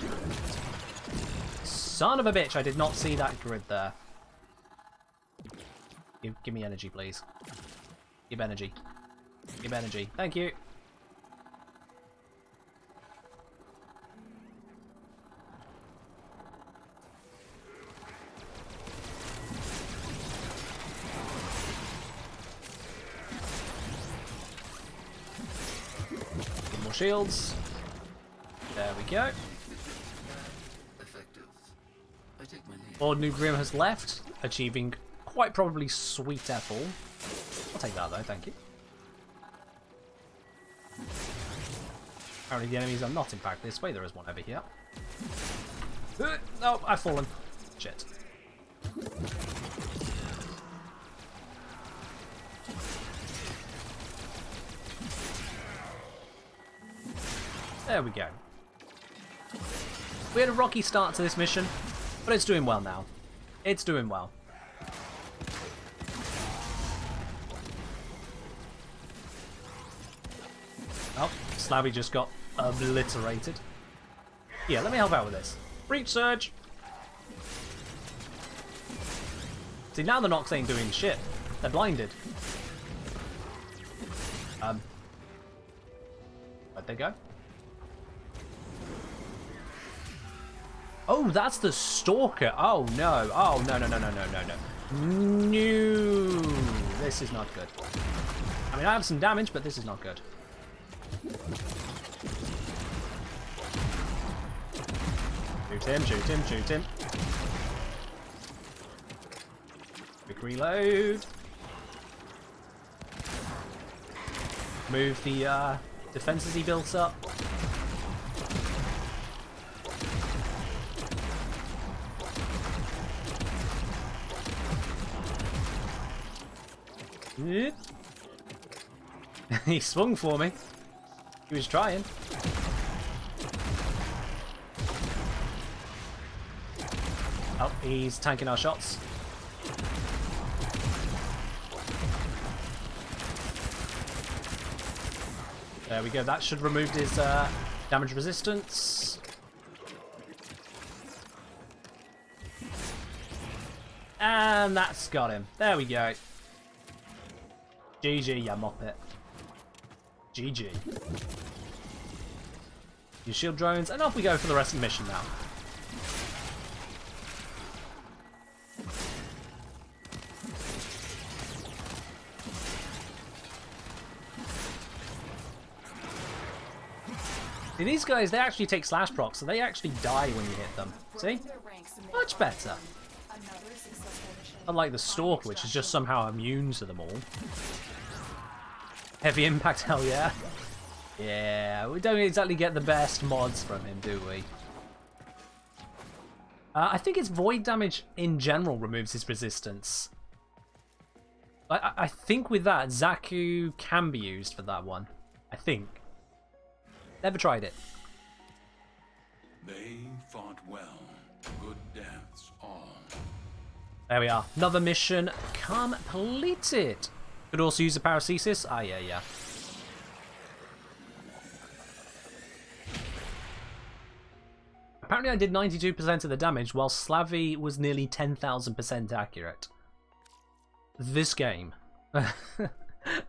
Son of a bitch, I did not see that grid there. Give me energy, please. Give energy. Give energy. Thank you. Get more shields. There we go.
Effective. I take my leave.
Lord New Grim has left, achieving quite probably Sweet Ethel. I'll take that though, thank you. Apparently the enemies are not in fact this way, there is one over here. No, I've fallen. Shit. There we go. We had a rocky start to this mission, but it's doing well now. It's doing well. Oh, Slabby just got obliterated. Yeah, let me help out with this. Breach Surge! See, now the Nox ain't doing shit. They're blinded. Where'd they go? Oh, that's the Stalker. Oh, no. Oh, no, no, no, no, no, no, no. No. This is not good. I mean, I have some damage, but this is not good. Shoot him, shoot him, shoot him. Quick reload. Move the defenses he built up. He swung for me. He was trying. Oh, he's tanking our shots. There we go. That should remove his damage resistance. And that's got him. There we go. GG, ya moppet. GG. Use shield drones, and off we go for the rest of the mission now. See, these guys, they actually take slash procs, so they actually die when you hit them. See? Much better. Unlike the Stalker, which is just somehow immune to them all. Heavy impact, hell yeah. Yeah, we don't exactly get the best mods from him, do we? I think its void damage in general removes his resistance. I think with that, Zaku can be used for that one. I think. Never tried it.
They fought well. Good deaths all.
There we are. Another mission completed. Could also use a paracesis. Ah, yeah. Apparently I did 92% of the damage, while Slavi was nearly 10,000% accurate. This game.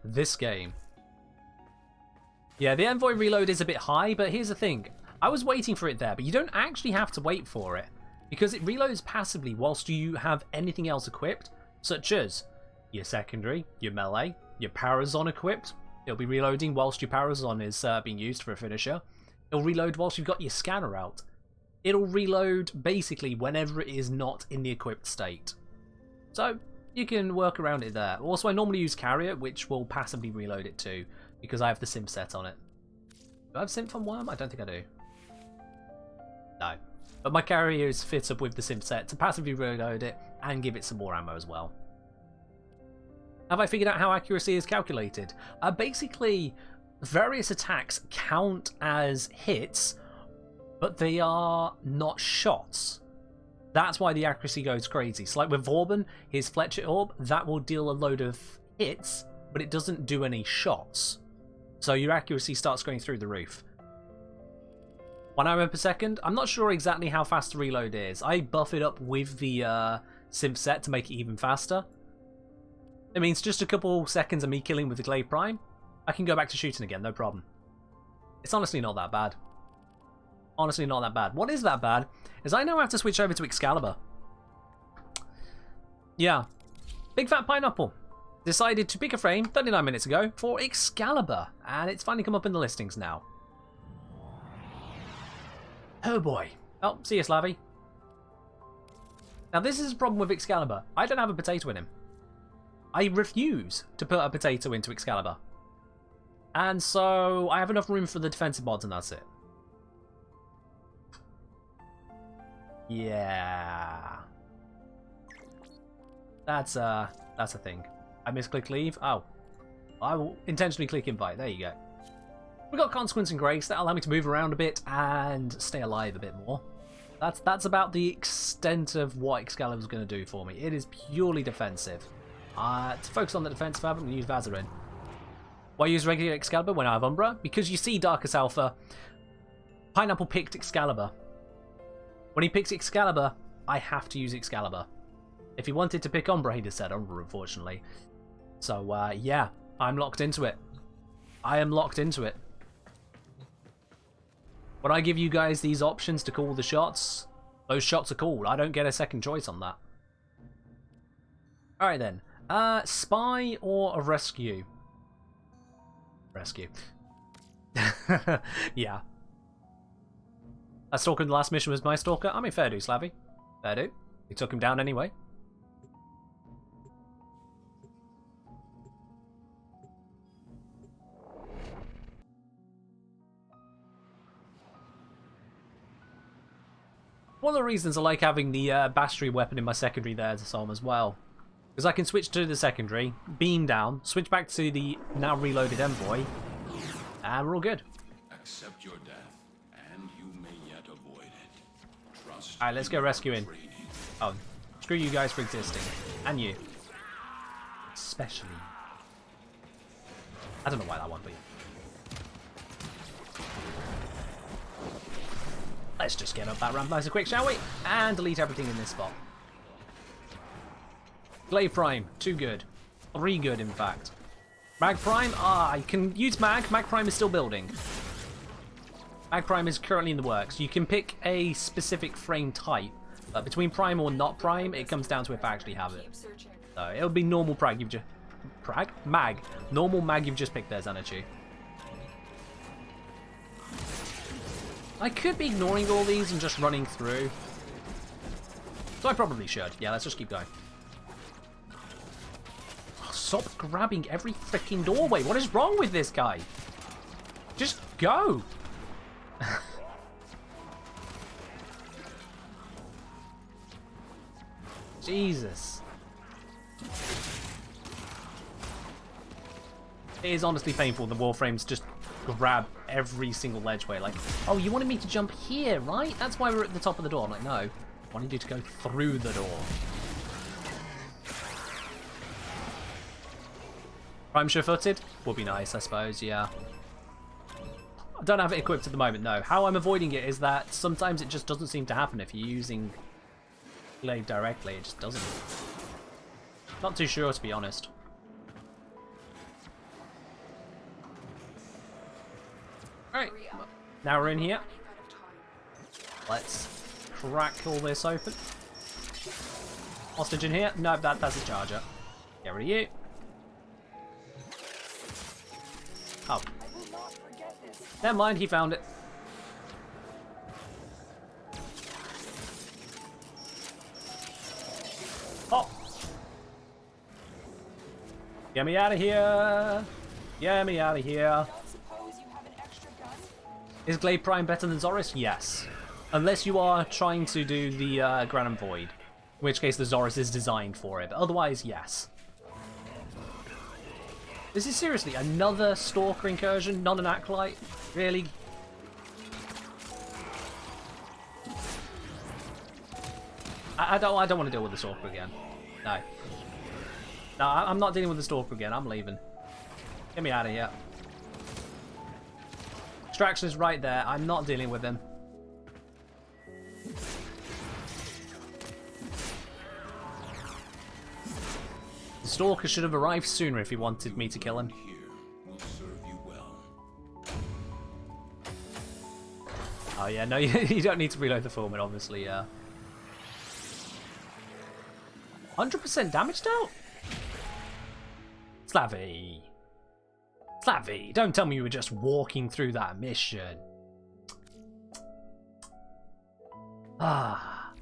This game. Yeah, the Envoy reload is a bit high, but here's the thing. I was waiting for it there, but you don't actually have to wait for it, because it reloads passively whilst you have anything else equipped, such as your secondary, your melee, your Parazon equipped. It'll be reloading whilst your Parazon is being used for a finisher. It'll reload whilst you've got your scanner out. It'll reload basically whenever it is not in the equipped state. So you can work around it there. Also, I normally use Carrier, which will passively reload it too, because I have the Synth set on it. Do I have Synth on Worm? I don't think I do. No. But my Carrier is fit up with the Synth set to passively reload it and give it some more ammo as well. Have I figured out how accuracy is calculated? Basically, various attacks count as hits, but they are not shots. That's why the accuracy goes crazy. So like with Vauban, his Fletcher Orb, that will deal a load of hits, but it doesn't do any shots. So your accuracy starts going through the roof. 1 arrow per second? I'm not sure exactly how fast the reload is. I buff it up with the Synth set to make it even faster. It means just a couple seconds of me killing with the Glaive Prime, I can go back to shooting again, no problem. It's honestly not that bad. Honestly not that bad. What is that bad is I now have to switch over to Excalibur. Yeah. Big Fat Pineapple decided to pick a frame 39 minutes ago for Excalibur, and it's finally come up in the listings now. Oh boy. Oh, see you, Slavy. Now this is a problem with Excalibur. I don't have a potato in him. I refuse to put a potato into Excalibur. And so I have enough room for the defensive mods and that's it. Yeah. That's a thing. I misclick leave. Oh. I will intentionally click invite. There you go. We've got Consequence and Grace that allow me to move around a bit and stay alive a bit more. That's about the extent of what Excalibur's going to do for me. It is purely defensive. To focus on the defensive, I'm going to use Vazarin. Why use regular Excalibur when I have Umbra? Because you see Darkest Alpha, Pineapple picked Excalibur. When he picks Excalibur, I have to use Excalibur. If he wanted to pick Umbra, he'd have said Umbra, unfortunately. So, yeah, I'm locked into it. I am locked into it. When I give you guys these options to call the shots, those shots are called. I don't get a second choice on that. Alright then. Spy or a rescue? Rescue. Yeah. That Stalker in the last mission was my Stalker. I mean, fair do, Slavy. Fair do. We took him down anyway. One of the reasons I like having the Bastry weapon in my secondary there to Psalm as well. Because I can switch to the secondary, beam down, switch back to the now reloaded Envoy, and we're all good.
Accept your death, and you may yet avoid it. Trust.
Alright, let's go rescuing. Oh, screw you guys for existing. And you. Especially. I don't know why that one, but let's just get up that ramp nice and quick, shall we? And delete everything in this spot. Glaive Prime, 2 good. 3 good, in fact. Mag Prime? Ah, you can use Mag. Mag Prime is still building. Mag Prime is currently in the works. You can pick a specific frame type. But between Prime or not Prime, it comes down to if I actually have it.
Keep searching.
So it'll be normal Prag. You've just... Prag? Mag. Normal Mag you've just picked there, Xanachi. I could be ignoring all these and just running through. So I probably should. Yeah, let's just keep going. Oh, stop grabbing every freaking doorway. What is wrong with this guy? Just go. Jesus. It is honestly painful. The Warframes just grab every single ledgeway. Like, oh, you wanted me to jump here, right? That's why we're at the top of the door. I'm like, no. I wanted you to go through the door. Prime sure-footed? Would be nice, I suppose, yeah. I don't have it equipped at the moment, no. How I'm avoiding it is that sometimes it just doesn't seem to happen if you're using Glaive directly. It just doesn't. Not too sure, to be honest. Alright, now we're in here. Let's crack all this open. Hostage in here? No, that's a charger. Get rid of you. Oh. Never mind, he found it. Oh! Get me out of here! Get me out of here! Is Glaive Prime better than Zoris? Yes. Unless you are trying to do the Granum Void. In which case the Zoris is designed for it. But otherwise, yes. This is seriously another Stalker incursion, not an Acolyte? Really? I don't want to deal with the Stalker again. No. No, I'm not dealing with the Stalker again. I'm leaving. Get me out of here. Distraction is right there. I'm not dealing with him. The Stalker should have arrived sooner if he wanted me to kill him.
Here will serve you well.
Oh yeah, no, you don't need to reload the Foreman, obviously, yeah. 100% damaged out? Slavy. Slavy, don't tell me you were just walking through that mission. Ah.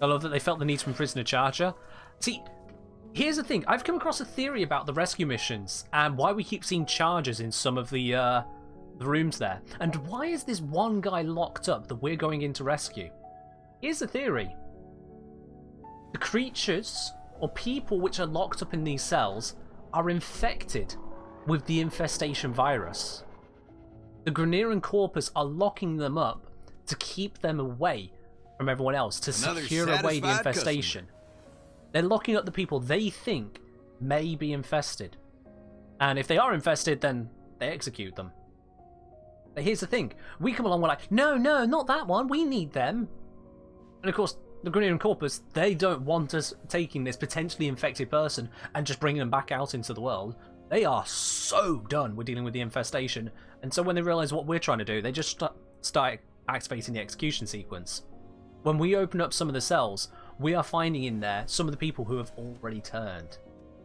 I love that they felt the need to imprison a charger. See, here's the thing. I've come across a theory about the rescue missions and why we keep seeing chargers in some of the rooms there. And why is this one guy locked up that we're going in to rescue? Here's the theory. The creatures or people which are locked up in these cells are infected with the infestation virus. The Graneran Corpus are locking them up to keep them away from everyone else, to secure away the infestation. They're locking up the people they think may be infested. And if they are infested, then they execute them. But here's the thing. We come along, we're like, no, not that one. We need them. And of course, the Graneran Corpus, they don't want us taking this potentially infected person and just bringing them back out into the world. They are so done with dealing with the infestation. And so when they realize what we're trying to do, they just start activating the execution sequence. When we open up some of the cells, we are finding in there some of the people who have already turned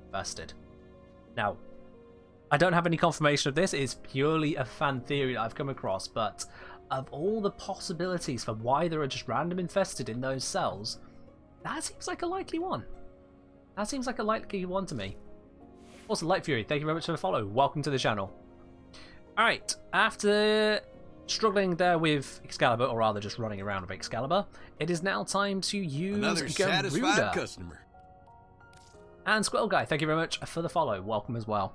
infested. Now, I don't have any confirmation of this. It is purely a fan theory that I've come across, but of all the possibilities for why there are just random infested in those cells, that seems like a likely one. That seems like a likely one to me. Also, Light Fury, thank you very much for the follow. Welcome to the channel. Alright, after struggling there with Excalibur, or rather just running around with Excalibur, it is now time to use
Another satisfied customer.
And Squirrel Guy, thank you very much for the follow. Welcome as well.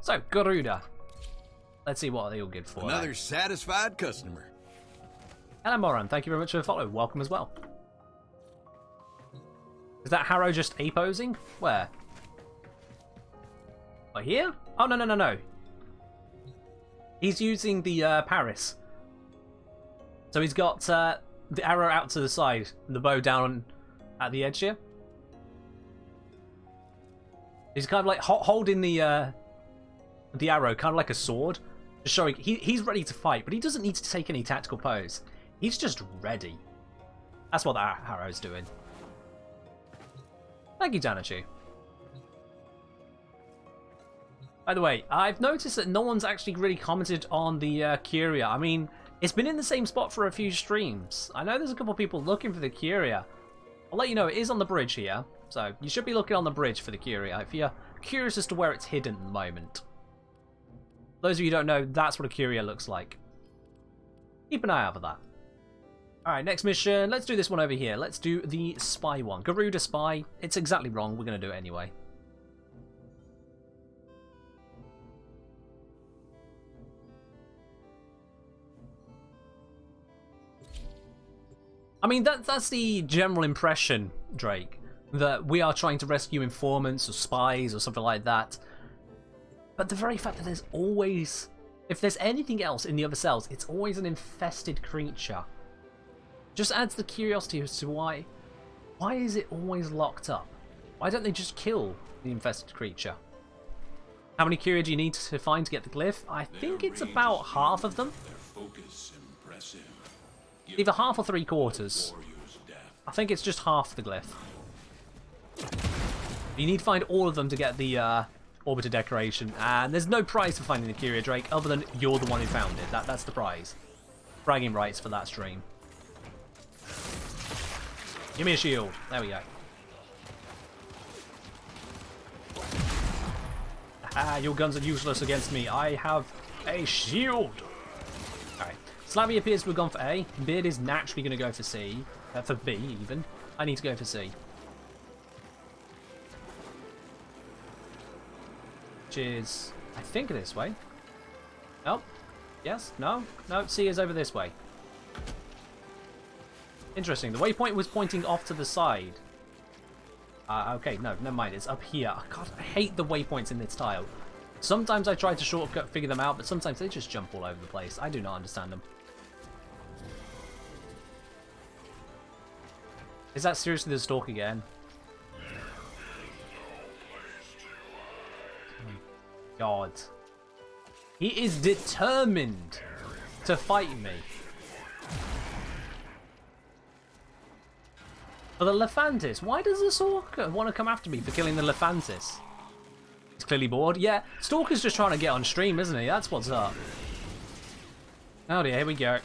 So, Garuda. Let's see what they all good for.
Another satisfied customer.
Hello, Moran. Thank you very much for the follow. Welcome as well. Is that Harrow just A-posing? Where? Oh, here? Oh, no. He's using the Paris. So he's got the arrow out to the side and the bow down at the edge here. He's kind of like holding the arrow, kind of like a sword, just showing he's ready to fight, but he doesn't need to take any tactical pose. He's just ready. That's what that arrow's doing. Thank you, Danachi. By the way, I've noticed that no one's actually really commented on the Curia. I mean, it's been in the same spot for a few streams. I know there's a couple of people looking for the Curia. I'll let you know, it is on the bridge here. So, you should be looking on the bridge for the Curia if you're curious as to where it's hidden at the moment. Those of you who don't know, that's what a Curia looks like. Keep an eye out for that. Alright, next mission. Let's do this one over here. Let's do the spy one. Garuda spy. It's exactly wrong. We're going to do it anyway. I mean, that's the general impression, Drake, that we are trying to rescue informants or spies or something like that. But the very fact that there's always, if there's anything else in the other cells, it's always an infested creature. Just adds the curiosity as to why is it always locked up? Why don't they just kill the infested creature? How many Curia do you need to find to get the glyph? I think it's about half of them.
Their focus impressive.
Either half or 3/4. I think it's just half the glyph. You need to find all of them to get the Orbiter decoration, and there's no prize for finding the Curia, Drake, other than you're the one who found it. That's the prize. Bragging rights for that stream. Give me a shield. There we go. Ah, your guns are useless against me. I have a shield. Alright. Slabby appears to have gone for A. Beard is naturally going to go for C. For B, even. I need to go for C. Which is, I think, this way. Nope. Yes? No? No, C is over this way. Interesting. The waypoint was pointing off to the side. Okay, no, never mind. It's up here. God, I hate the waypoints in this tile. Sometimes I try to shortcut figure them out, but sometimes they just jump all over the place. I do not understand them. Is that seriously the stalk again? Oh, God. He is determined to fight me. For the Lephantis. Why does the Stalker want to come after me for killing the Lephantis? He's clearly bored. Yeah, Stalker's just trying to get on stream, isn't he? That's what's up. Oh dear, here we go.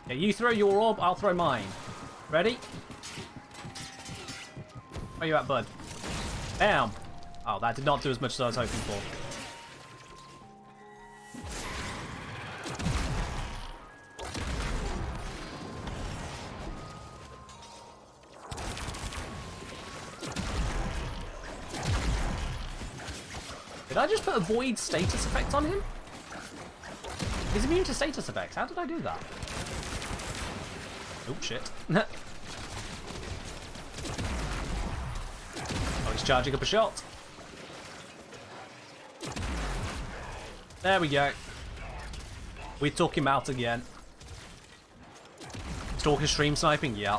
Yeah, you throw your orb, I'll throw mine. Ready? Where you at, bud? Bam! Oh, that did not do as much as I was hoping for. Did I just put a void status effect on him? He's immune to status effects. How did I do that? Oh, shit. Oh, he's charging up a shot. There we go. We took him out again. Stalker stream sniping? Yeah.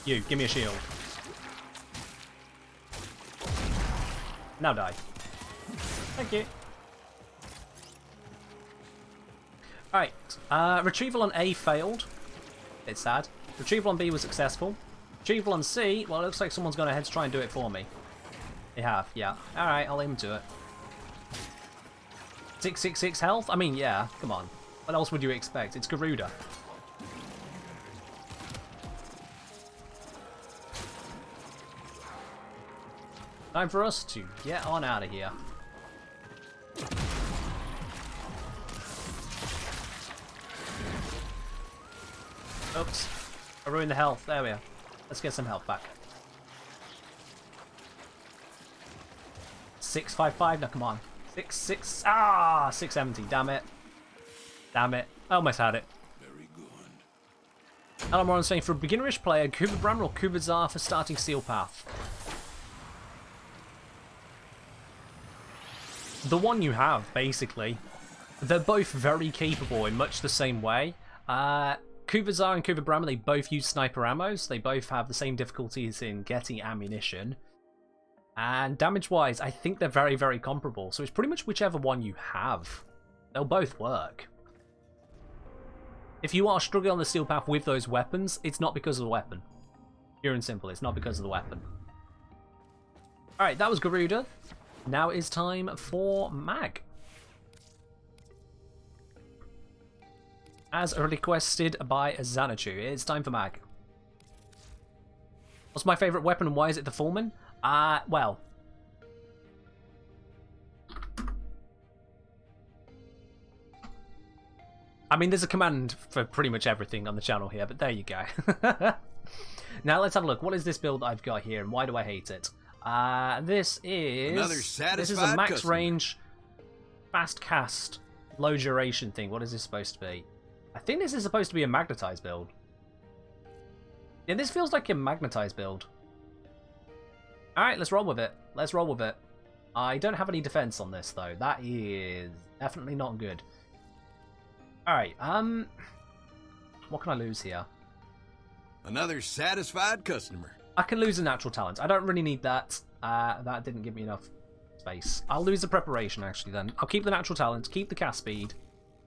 You, give me a shield. Now die. Thank you. Alright. Retrieval on A failed. It's sad. Retrieval on B was successful. Retrieval on C, well, it looks like someone's gone ahead to try and do it for me. They have, yeah. Alright, I'll aim to it. 666 health? I mean, yeah, come on. What else would you expect? It's Garuda. Time for us to get on out of here. Oops. I ruined the health. There we are. Let's get some health back. 655. Now, come on. 6. Ah! 670. Damn it. Damn it. I almost had it.
Very good.
Alan Moran saying, for a beginnerish player, Kuba Brammer or Kuba Tsar for starting Steel Path? The one you have, basically. They're both very capable in much the same way. Kuvazar and Kuvabrama, they both use sniper ammos. They both have the same difficulties in getting ammunition. And damage-wise, I think they're very, very comparable. So it's pretty much whichever one you have. They'll both work. If you are struggling on the steel path with those weapons, it's not because of the weapon. Pure and simple, it's not because of the weapon. Alright, that was Garuda. Now it's time for Mag. As requested by Xanachu, it's time for Mag. What's my favourite weapon and why is it the Fullman? Well. I mean, there's a command for pretty much everything on the channel here, but there you go. Now let's have a look. What is this build I've got here and why do I hate it? This is a max
customer.
range, fast cast, low duration thing. What is this supposed to be? I think this is supposed to be a magnetized build. Yeah, this feels like a magnetized build. Alright, let's roll with it. Let's roll with it. I don't have any defense on this, though. That is definitely not good. Alright, what can I lose here?
Another satisfied customer.
I can lose a natural talent. I don't really need that. That didn't give me enough space. I'll lose the preparation, actually, then. I'll keep the natural talent, keep the cast speed,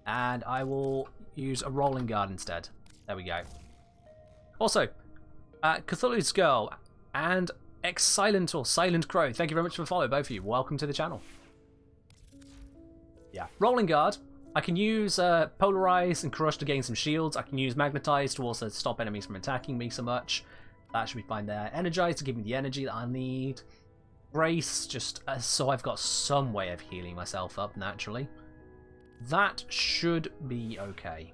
and I will use a rolling guard instead. There we go. Also, Cthulhu's Girl and Silent or Silent Crow, thank you very much for the follow, both of you. Welcome to the channel. Yeah, rolling guard. I can use Polarize and Crush to gain some shields. I can use Magnetize to also stop enemies from attacking me so much. That should be fine there. Energize to give me the energy that I need. Brace, just so I've got some way of healing myself up naturally. That should be okay.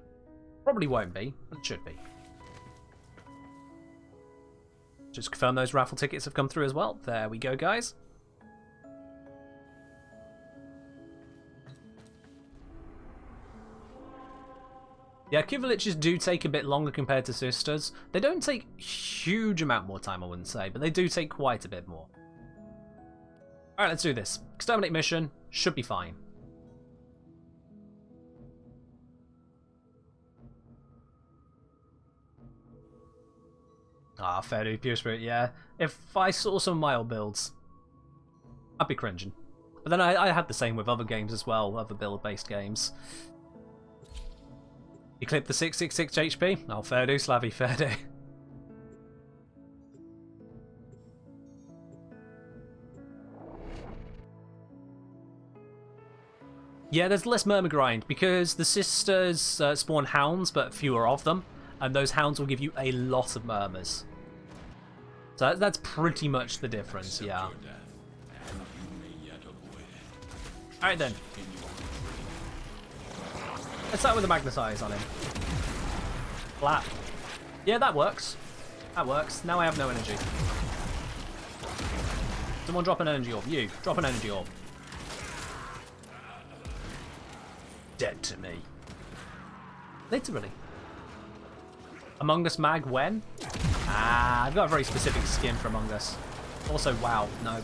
Probably won't be, but it should be. Just confirm those raffle tickets have come through as well. There we go, guys. Yeah, Kivaliches do take a bit longer compared to Sisters. They don't take a huge amount more time, I wouldn't say, but they do take quite a bit more. Alright, let's do this. Exterminate mission. Should be fine. Ah, fair dude, Pure Spirit, yeah. If I saw some of my old builds, I'd be cringing. But then I had the same with other games as well, other build-based games. You clip the 666 HP? Oh, fair do, Slavy, fair do. Yeah, there's less murmur grind because the sisters spawn hounds, but fewer of them, and those hounds will give you a lot of murmurs. So that's pretty much the difference, yeah. Alright then. Let's start with the Magnetize on him. Flat. Yeah, that works. That works. Now I have no energy. Someone drop an energy orb. You, drop an energy orb. Dead to me. Literally. Among Us Mag when? I've got a very specific skin for Among Us. Also, wow, no.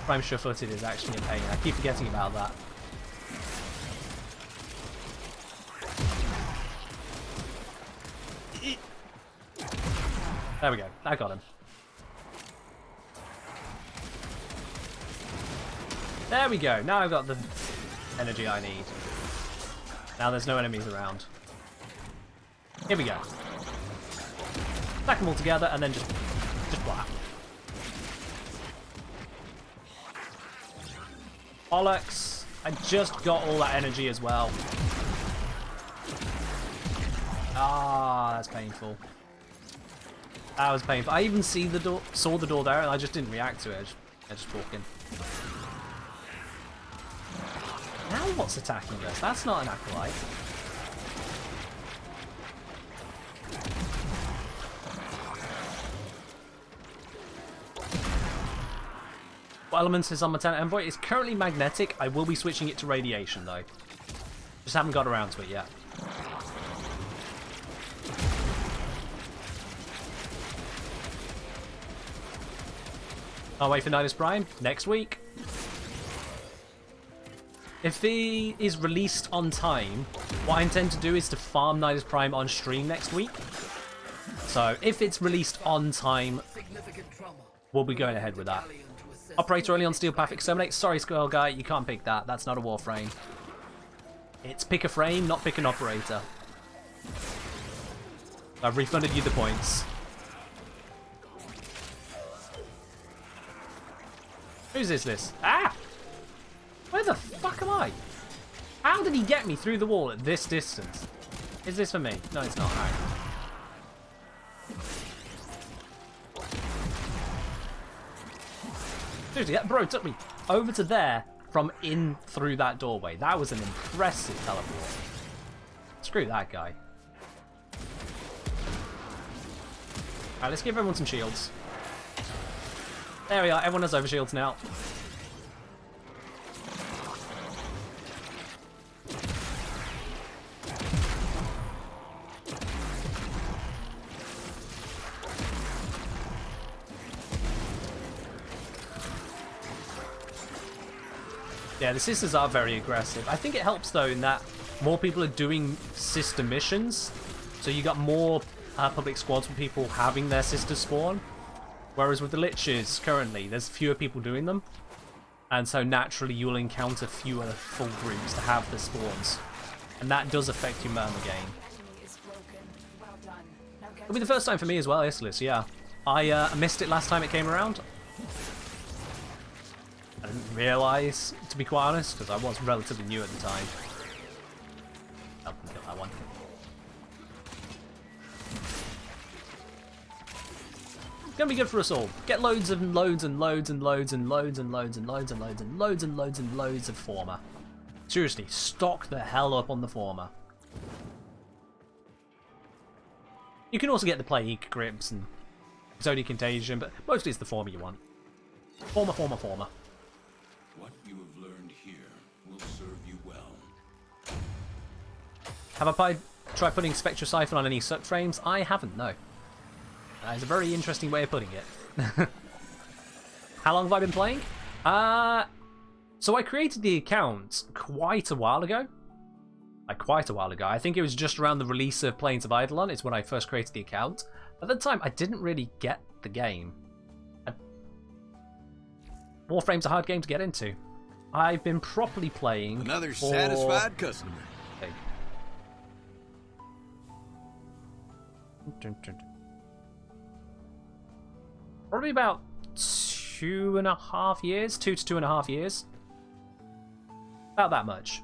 Prime Sure-Footed is actually a pain. I keep forgetting about that. There we go. I got him. There we go. Now I've got the energy I need. Now there's no enemies around. Here we go. Stack them all together and then just blap. Bollocks. I just got all that energy as well. Ah, that's painful. That was painful. I even saw the door there and I just didn't react to it. I just walk in. Now what's attacking us? That's not an acolyte. What elements is on my Lieutenant Envoy? It's currently magnetic. I will be switching it to radiation though. Just haven't got around to it yet. I'll wait for Nidus Prime next week. If he is released on time, what I intend to do is to farm Nidus Prime on stream next week. So if it's released on time, we'll be going ahead with that. Operator only on Steel Path Exterminate. Sorry, Skull Guy, you can't pick that. That's not a Warframe. It's pick a frame, not pick an operator. I've refunded you the points. Whose is this? Ah! Where the fuck am I? How did he get me through the wall at this distance? Is this for me? No, it's not. Alright. Seriously, that bro took me over to there from in through that doorway. That was an impressive teleport. Screw that guy. Alright, let's give everyone some shields. There we are, everyone has overshields now. Yeah, the sisters are very aggressive. I think it helps though in that more people are doing sister missions, so you got more public squads with people having their sisters spawn. Whereas with the Liches currently, there's fewer people doing them, and so naturally you'll encounter fewer full groups to have the spawns, and that does affect your murmur game. It'll be the first time for me as well, Islis. Yeah, I missed it last time it came around. I didn't realise, to be quite honest, because I was relatively new at the time. Help me kill that one. It's gonna be good for us all. Get loads and loads and loads and loads and loads and loads and loads and loads and loads and loads and loads of former. Seriously, stock the hell up on the former. You can also get the Plague Grips and Zodiac Contagion, but mostly it's the former you want. Former.
What you have learned here will serve you well.
Have I tried putting Spectrosiphon on any suck frames? I haven't, no. That is a very interesting way of putting it. How long have I been playing? So I created the account quite a while ago. I think it was just around the release of Planes of Eidolon is when I first created the account. At the time, I didn't really get the game. Warframe's a hard game to get into. I've been properly playing
Another satisfied customer.
Okay. Probably about 2.5 years. 2 to 2.5 years. About that much.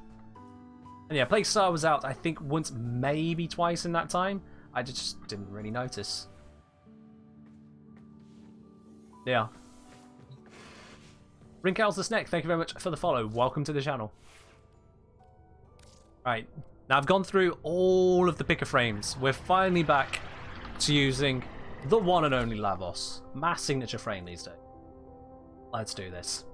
And yeah, Plague Star was out, I think, once, maybe twice in that time. I just didn't really notice. Yeah. Rinkels the Snack, thank you very much for the follow. Welcome to the channel. Right, now I've gone through all of the picker frames. We're finally back to using the one and only Lavos. Mass signature frame these days. Let's do this.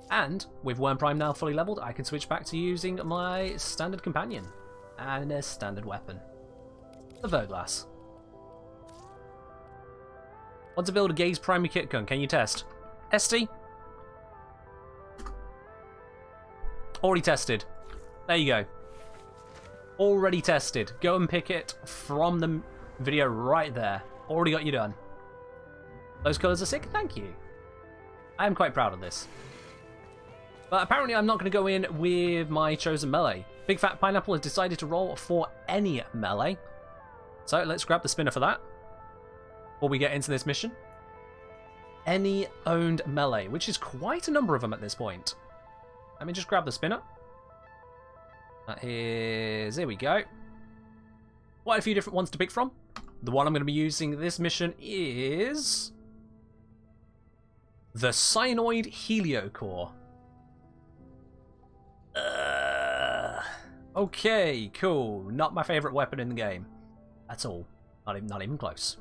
And with Worm Prime now fully leveled, I can switch back to using my standard companion and a standard weapon. The Verglass. Want to build a Gaze primary kit gun? Can you test? ST? Already tested. There you go. Already tested. Go and pick it from the video right there. Already got you done. Those colours are sick. Thank you. I am quite proud of this. But apparently I'm not going to go in with my chosen melee. Big Fat Pineapple has decided to roll for any melee. So let's grab the spinner for that. Before we get into this mission. Any owned melee, which is quite a number of them at this point. Let me just grab the spinner. That is... Here we go. Quite a few different ones to pick from. The one I'm going to be using this mission is... the Cyanoid Heliocore. Okay, cool. Not my favourite weapon in the game. At all. Not even close.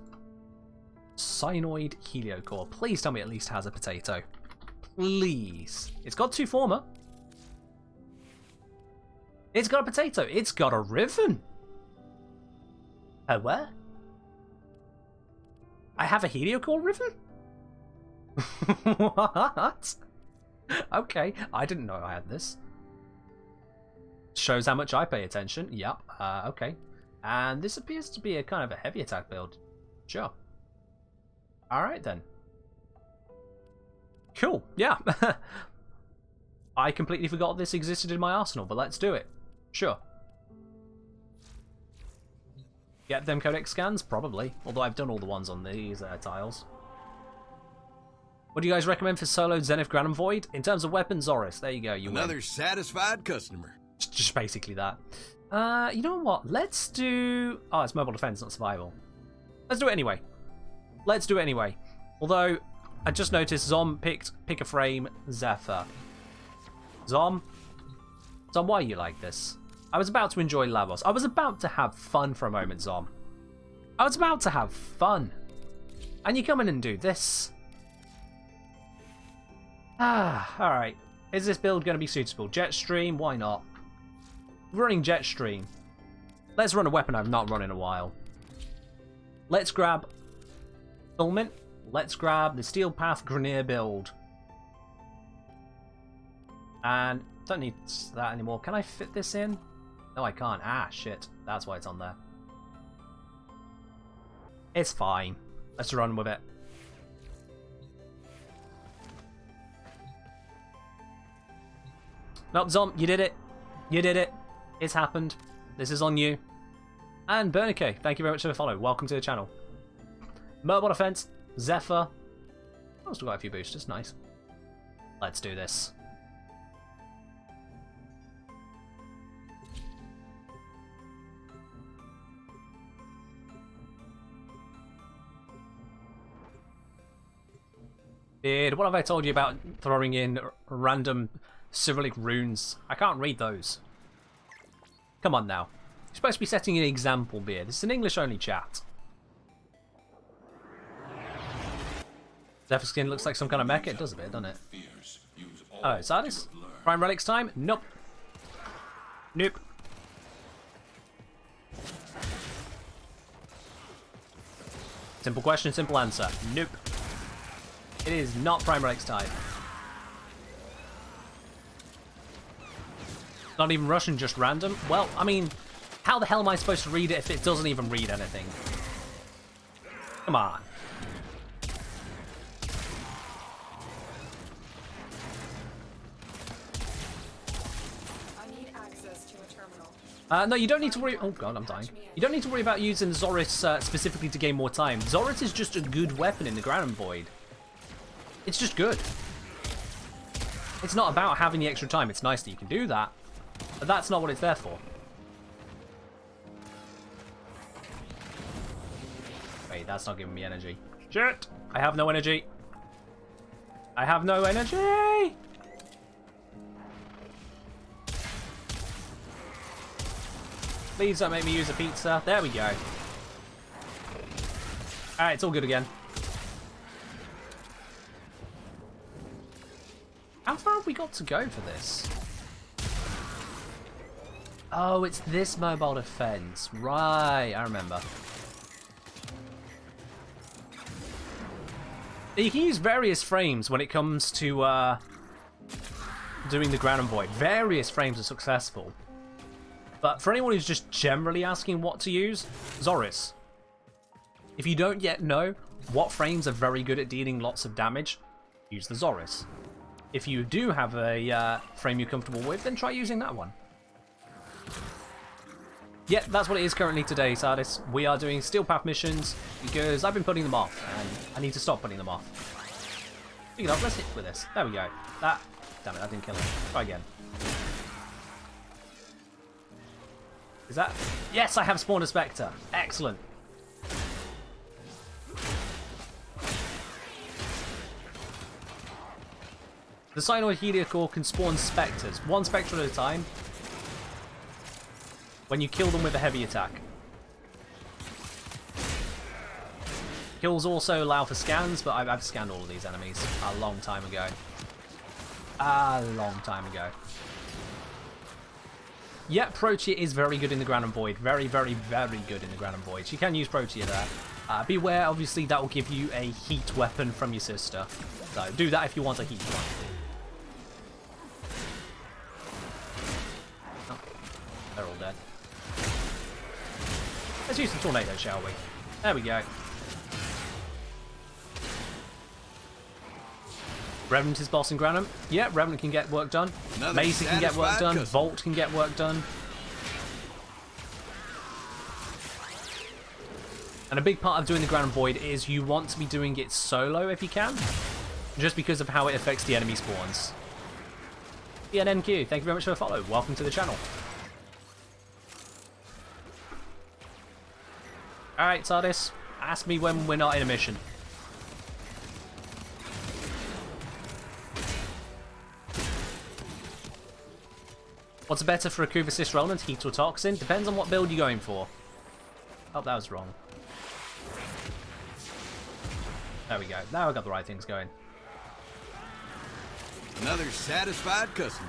Cyanoid Heliocore. Please tell me it at least has a potato. Please. It's got 2 former. It's got a potato. It's got a ribbon. Oh, where? I have a Heliocore ribbon? What? Okay, I didn't know I had this. Shows how much I pay attention. Yep. Okay. And this appears to be a kind of a heavy attack build. Sure. Alright then. Cool. Yeah. I completely forgot this existed in my arsenal, but let's do it. Sure. Get them codex scans? Probably. Although I've done all the ones on these tiles. What do you guys recommend for solo Zenith Granum Void? In terms of weapons, Zoris. There you go. You
Another
win.
satisfied customer.
Just basically that. You know what? Let's do... Oh, it's mobile defense, not survival. Let's do it anyway. Let's do it anyway. Although, I just noticed Zom picked Pick a Frame Zephyr. Zom, why are you like this? I was about to enjoy Lavos. I was about to have fun for a moment, Zom. I was about to have fun. And you come in and do this. Alright. Is this build going to be suitable? Jetstream? Why not? Running Jetstream. Let's run a weapon I've not run in a while. Let's grab Fulment. Let's grab the Steel Path Grenier build. And don't need that anymore. Can I fit this in? No, I can't. Ah, shit. That's why it's on there. It's fine. Let's run with it. Nope, Zom, you did it. You did it. It's happened. This is on you. And Bernice, thank you very much for the follow. Welcome to the channel. Mobile defense, Zephyr. Oh, still got a few boosters. Nice. Let's do this. What have I told you about throwing in random Cyrillic runes? I can't read those. Come on now. You're supposed to be setting an example, Beer. This is an English-only chat. Zephyr skin looks like some kind of mecha. It does a bit, doesn't it? Oh, is that this? Prime Relics time? Nope. Nope. Simple question, simple answer. Nope. It is not Prime Relics time. Not even Russian, just random. Well, I mean, how the hell am I supposed to read it if it doesn't even read anything? Come on.
I need access to a terminal.
No, you don't need to worry... Oh god, I'm dying. You don't need to worry about using Zoris specifically to gain more time. Zoris is just a good weapon in the Granum Void. It's just good. It's not about having the extra time. It's nice that you can do that. But that's not what it's there for. Wait, that's not giving me energy. Shit! I have no energy. I have no energy! Please don't make me use a pizza. There we go. Alright, it's all good again. How far have we got to go for this? Oh, it's this mobile defense. Right, I remember. You can use various frames when it comes to doing the Granum Void. Various frames are successful. But for anyone who's just generally asking what to use, Zoris. If you don't yet know what frames are very good at dealing lots of damage, use the Zoris. If you do have a frame you're comfortable with, then try using that one. Yeah, that's what it is currently today, Sardis. We are doing Steel Path missions because I've been putting them off, and I need to stop putting them off. Speaking of, let's hit with this. There we go. That... Damn it, that didn't kill him. Try again. Is that... Yes, I have spawned a Spectre. Excellent. The Cyanoid Heliocore can spawn Spectres, one Spectre at a time, when you kill them with a heavy attack. Kills also allow for scans, but I've scanned all of these enemies a long time ago. A long time ago. Yeah, Protea is very good in the Granum Void. Very, very, very good in the Granum Void. You can use Protea there. Beware, obviously, that will give you a heat weapon from your sister. So do that if you want a heat one. They're all dead. Let's use the tornado, shall we? There we go. Revenant is bossing Granum. Yeah, Revenant can get work done. Macy can get work done. Volt can get work done. And a big part of doing the Granum Void is you want to be doing it solo if you can. Just because of how it affects the enemy spawns. ENNQ, thank you very much for the follow. Welcome to the channel. Alright, Sardis. Ask me when we're not in a mission. What's better for a Kuva Assist Roland, Heat or Toxin? Depends on what build you're going for. Oh, that was wrong. There we go. Now I got the right things going.
Another satisfied customer.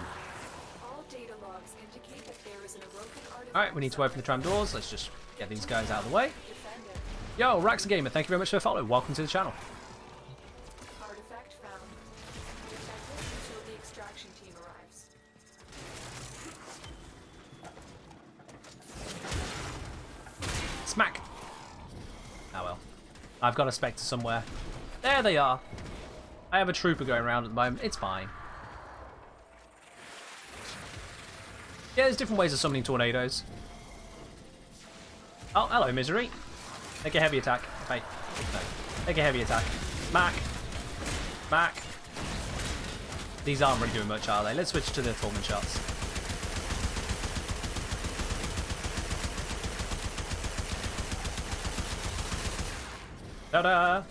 All data logs indicate that there is an Arokan artifact.
Alright, we need to open the tram doors. Let's just get these guys out of the way.
Defend it.
Yo, Raxa Gamer, thank you very much for the follow. Welcome to the channel.
Artifact found. Defend it until the extraction team arrives.
Smack! Oh well. I've got a Spectre somewhere. There they are! I have a Trooper going around at the moment. It's fine. Yeah, there's different ways of summoning tornadoes. Oh, hello, Misery. Make a heavy attack. Wait. No. Make a heavy attack. Mac! Mac! These aren't really doing much, are they? Let's switch to the Fulman shots. Ta-da!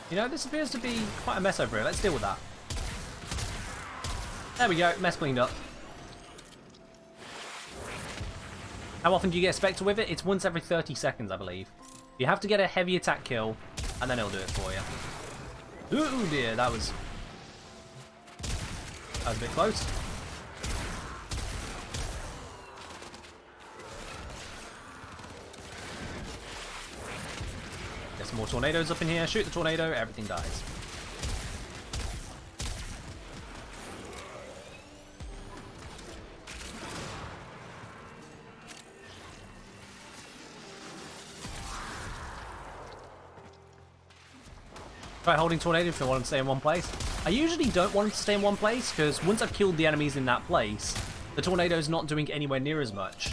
You know, this appears to be quite a mess over here. Let's deal with that. There we go. Mess cleaned up. How often do you get a Spectre with it? It's once every 30 seconds, I believe. You have to get a heavy attack kill, and then it'll do it for you. Ooh, dear. That was a bit close. Get some more tornadoes up in here. Shoot the tornado. Everything dies. Try holding tornado if you want to stay in one place. I usually don't want to stay in one place because once I've killed the enemies in that place, the tornado's not doing anywhere near as much.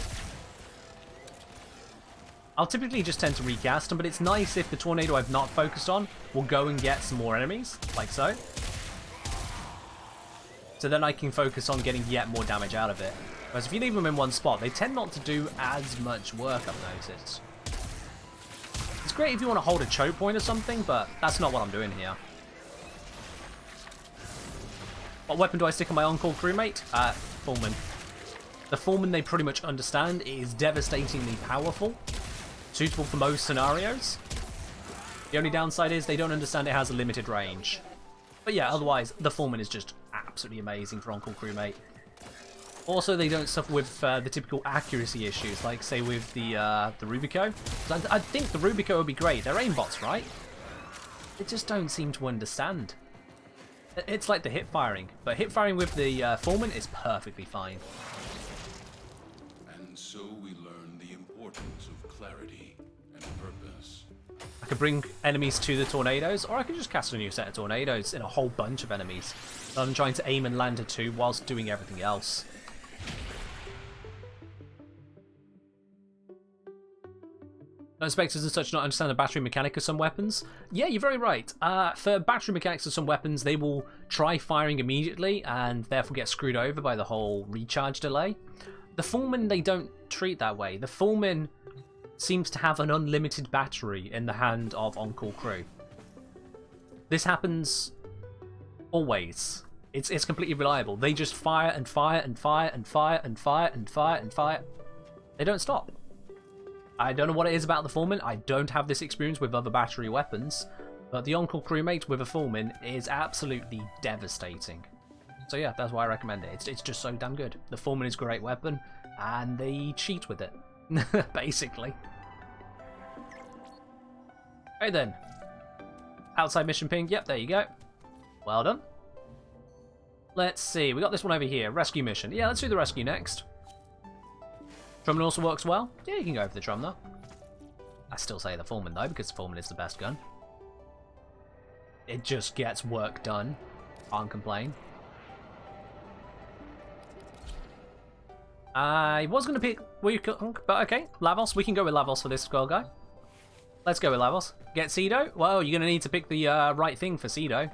I'll typically just tend to recast them, but it's nice if the tornado I've not focused on will go and get some more enemies, like so. So then I can focus on getting yet more damage out of it. Whereas if you leave them in one spot, they tend not to do as much work, I've noticed. It's great if you want to hold a choke point or something, but that's not what I'm doing here. What weapon do I stick on my on-call crewmate? Fulman. The Fulman they pretty much understand is devastatingly powerful, suitable for most scenarios. The only downside is they don't understand it has a limited range. But yeah, otherwise, the Fulman is just absolutely amazing for on-call crewmate. Also, they don't suffer with the typical accuracy issues, like, say, with the Rubico. I think the Rubico would be great. They're aimbots, right? They just don't seem to understand. It's like the hip firing, but hip firing with the Foreman is perfectly fine.
And so we learn the importance of clarity and purpose.
I could bring enemies to the tornadoes, or I could just cast a new set of tornadoes in a whole bunch of enemies, rather than trying to aim and land a two whilst doing everything else. Spectres and such not understand the battery mechanic of some weapons. Yeah, you're very right. For battery mechanics of some weapons, they will try firing immediately and therefore get screwed over by the whole recharge delay. The Fulman, they don't treat that way. The Fulman seems to have an unlimited battery in the hand of on-call crew. This happens always. It's completely reliable. They just fire and fire and fire and fire and fire and fire and fire. They don't stop. I don't know what it is about the Fulman. I don't have this experience with other battery weapons, but the on-call crewmate with a Fulman is absolutely devastating. So yeah, that's why I recommend it. It's just so damn good. The Fulman is a great weapon, and they cheat with it, basically. Hey then. Outside mission ping. Yep, there you go. Well done. Let's see, we got this one over here, rescue mission. Yeah, let's do the rescue next. Truman also works well. Yeah, you can go for the Trum though. I still say the Foreman though, because the Foreman is the best gun. It just gets work done. Can't complain. I was going to pick Wukong, but okay, Lavos. We can go with Lavos for this skull guy. Let's go with Lavos. Get Cedo? Well, you're going to need to pick the right thing for Cedo.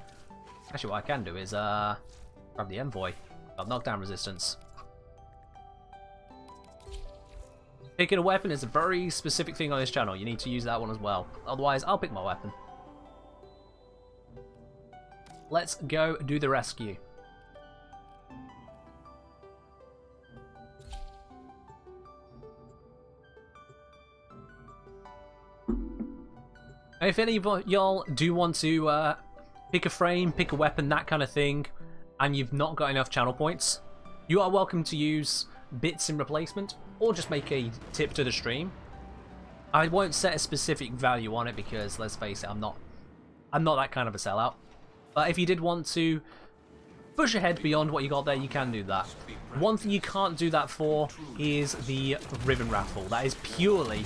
Actually, what I can do is grab the Envoy. Got knockdown resistance. Picking a weapon is a very specific thing on this channel. You need to use that one as well. Otherwise, I'll pick my weapon. Let's go do the rescue. If any of y'all do want to pick a frame, pick a weapon, that kind of thing, and you've not got enough channel points, you are welcome to use bits in replacement, or just make a tip to the stream. I won't set a specific value on it because, let's face it, I'm not that kind of a sellout. But if you did want to push ahead beyond what you got there, you can do that. One thing you can't do that for is the Ribbon Raffle. That is purely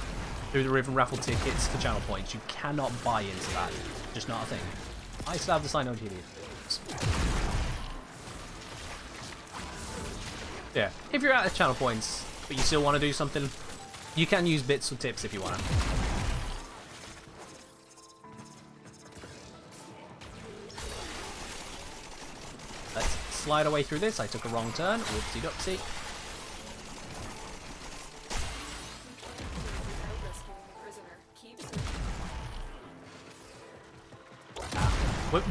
through the Ribbon Raffle tickets for channel points. You cannot buy into that. Just not a thing. I still have the sign on TV. Yeah, if you're out of channel points, but you still want to do something, you can use bits or tips if you want to. Let's slide away through this. I took a wrong turn. Whoopsie doopsie.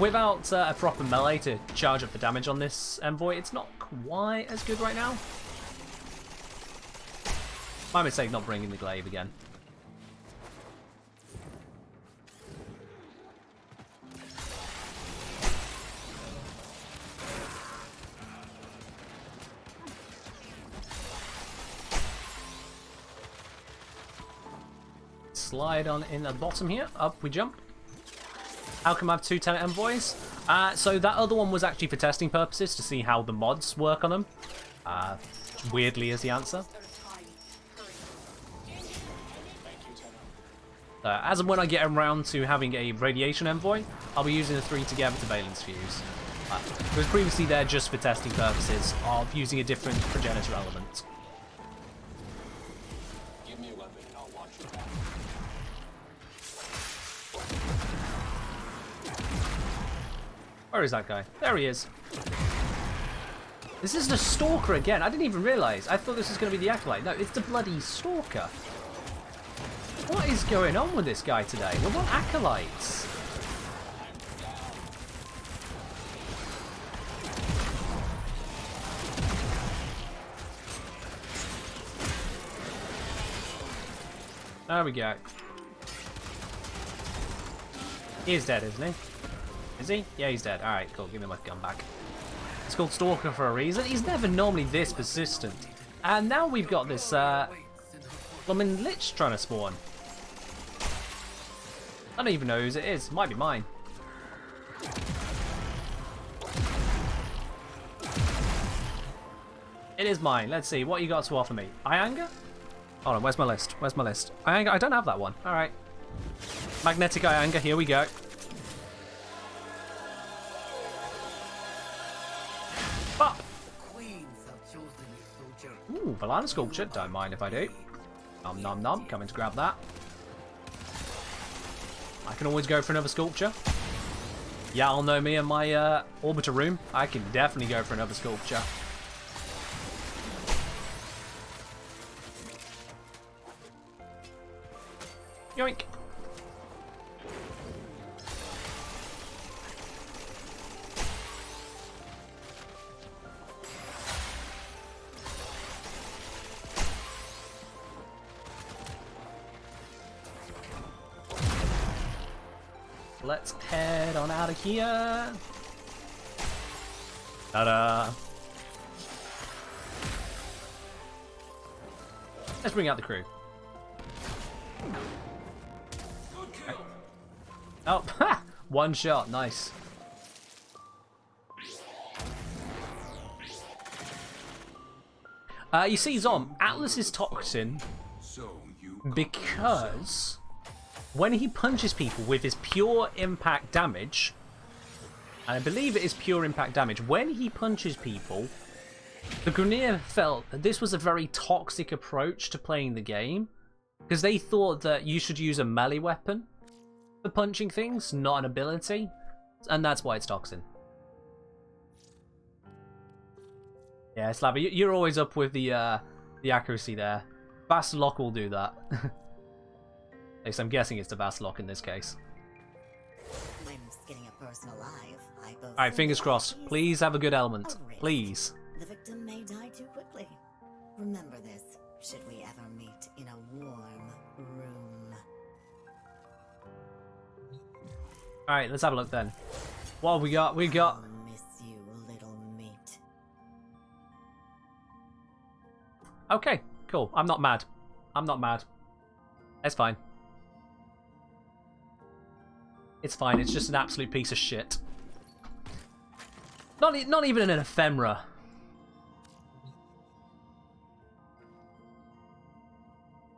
Without a proper melee to charge up the damage on this Envoy, it's not quite as good right now. My mistake not bringing the glaive again. Slide on in at the bottom here. Up we jump. How come I have 2 Tenet Envoys? So that other one was actually for testing purposes to see how the mods work on them. Weirdly is the answer. As and when I get around to having a Radiation Envoy, I'll be using the 3 together to Valence Fuse. It was previously there just for testing purposes of using a different progenitor element.
Give me a weapon and I'll watch your back.
Where is that guy? There he is. This is the Stalker again. I didn't even realise. I thought this was going to be the Acolyte. No, it's the bloody Stalker. What is going on with this guy today? We're not Acolytes. There we go. He is dead, isn't he? Is he? Yeah, he's dead. Alright, cool. Give me my gun back. It's called Stalker for a reason. He's never normally this persistent. And now we've got this, blooming Lich trying to spawn. I don't even know whose it is. Might be mine. It is mine. Let's see. What you got to offer me? Ianga? Hold on. Where's my list? Where's my list? Ianga? I don't have that one. Alright. Magnetic Ianga. Here we go. Bop! Ooh, Valana Sculpture. Don't mind if I do. Nom nom nom. Coming to grab that. I can always go for another Sculpture. Yeah, I'll know me and my Orbiter room. I can definitely go for another Sculpture. Yoink. Let's head on out of here. Ta-da! Let's bring out the crew. Oh, one shot, nice. You see, Zom, Atlas is toxin
So you
because when he punches people with his pure impact damage, and I believe it is pure impact damage, when he punches people, the Grineer felt that this was a very toxic approach to playing the game, because they thought that you should use a melee weapon for punching things, not an ability, and that's why it's toxin. Yeah, Slavy, you're always up with the accuracy there. Vassalok will do that. At least I'm guessing it's the Vassalok in this case.
When skinning a person alive, I both
Alright, fingers crossed. Please have a good element. Please.
The victim may die too quickly. Remember this, should we ever meet in a warm room.
Alright, let's have a look then. What have we got? We got...
I'll miss you, little meat.
Okay, cool. I'm not mad. I'm not mad. It's fine. It's fine. It's just an absolute piece of shit. Not even an ephemera.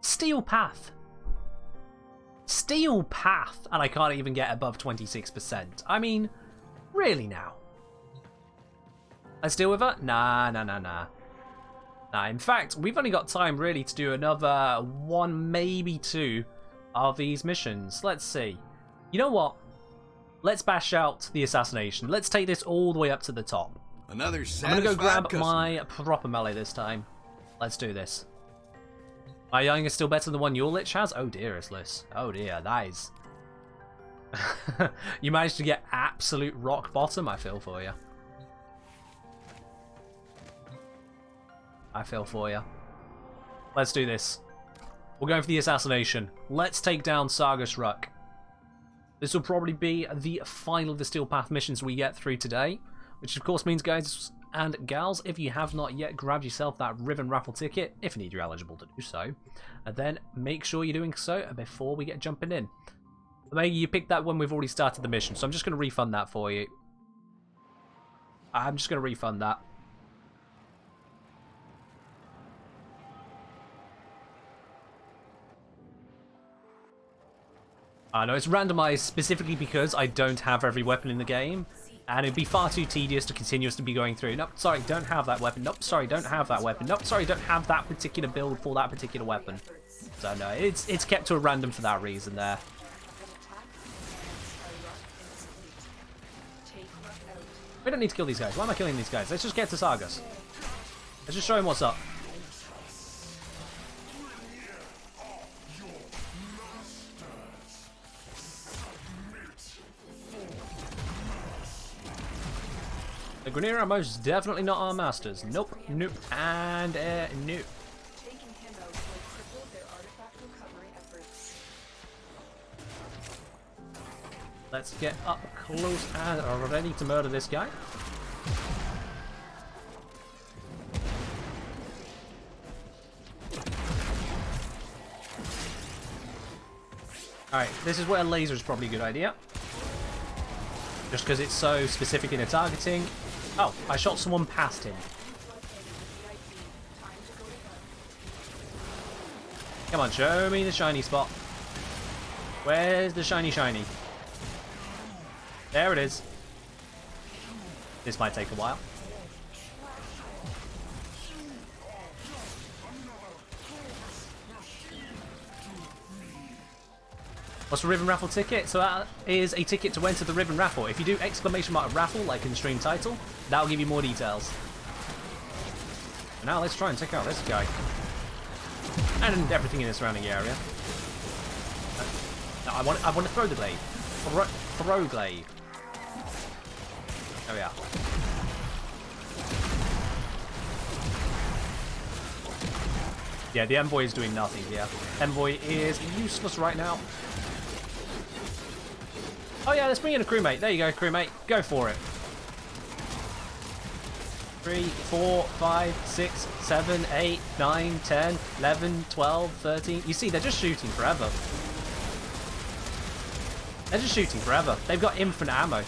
Steel Path. Steel Path, and I can't even get above 26%. I mean, really now? Let's deal with her? Nah. Nah, in fact, we've only got time really to do another one, maybe two of these missions. Let's see. You know what? Let's bash out the assassination. Let's take this all the way up to the top.
Another
I'm
satisfied
gonna go grab
customer.
my proper melee this time. Let's do this. My young is still better than the one your Lich has? Oh dearest Liz. Oh dear, that is... You managed to get absolute rock bottom, I feel for you. I feel for you. Let's do this. We're going for the assassination. Let's take down Sargus Ruck. This will probably be the final of the Steel Path missions we get through today, which of course means, guys and gals, if you have not yet grabbed yourself that Riven raffle ticket, if indeed you're eligible to do so, then make sure you're doing so before we get jumping in. Maybe you picked that when we've already started the mission, so I'm just going to refund that for you. I'm just going to refund that. No, it's randomized specifically because I don't have every weapon in the game, and it'd be far too tedious to continuously be going through. Nope, sorry, don't have that weapon. Nope, sorry, don't have that weapon. Nope, sorry, don't have that particular build for that particular weapon. So no, it's kept to a random for that reason there. We don't need to kill these guys. Why am I killing these guys? Let's just get to Sargus. Let's just show him what's up. The Grineer are most definitely not our masters. Nope, nope, and nope.
Taking him out will cripple their artifact recovery efforts.
Let's get up close and ready to murder this guy. Alright, this is where a laser is probably a good idea. Just because it's so specific in its targeting. Oh, I shot someone past him. Come on, show me the shiny spot. Where's the shiny? There it is. This might take a while. What's a Riven raffle ticket? So that is a ticket to enter the Riven raffle. If you do exclamation mark raffle, like in the stream title, that'll give you more details. But now let's try and take out this guy. And everything in the surrounding area. No, I want to throw the glaive. Throw glaive. There we are. Yeah, the Envoy is doing nothing here. Envoy is useless right now. Oh yeah, let's bring in a crewmate. There you go, crewmate. Go for it. 3, 4, 5, 6, 7, 8, 9, 10, 11, 12, 13. You see, they're just shooting forever. They're just shooting forever. They've got infinite ammo.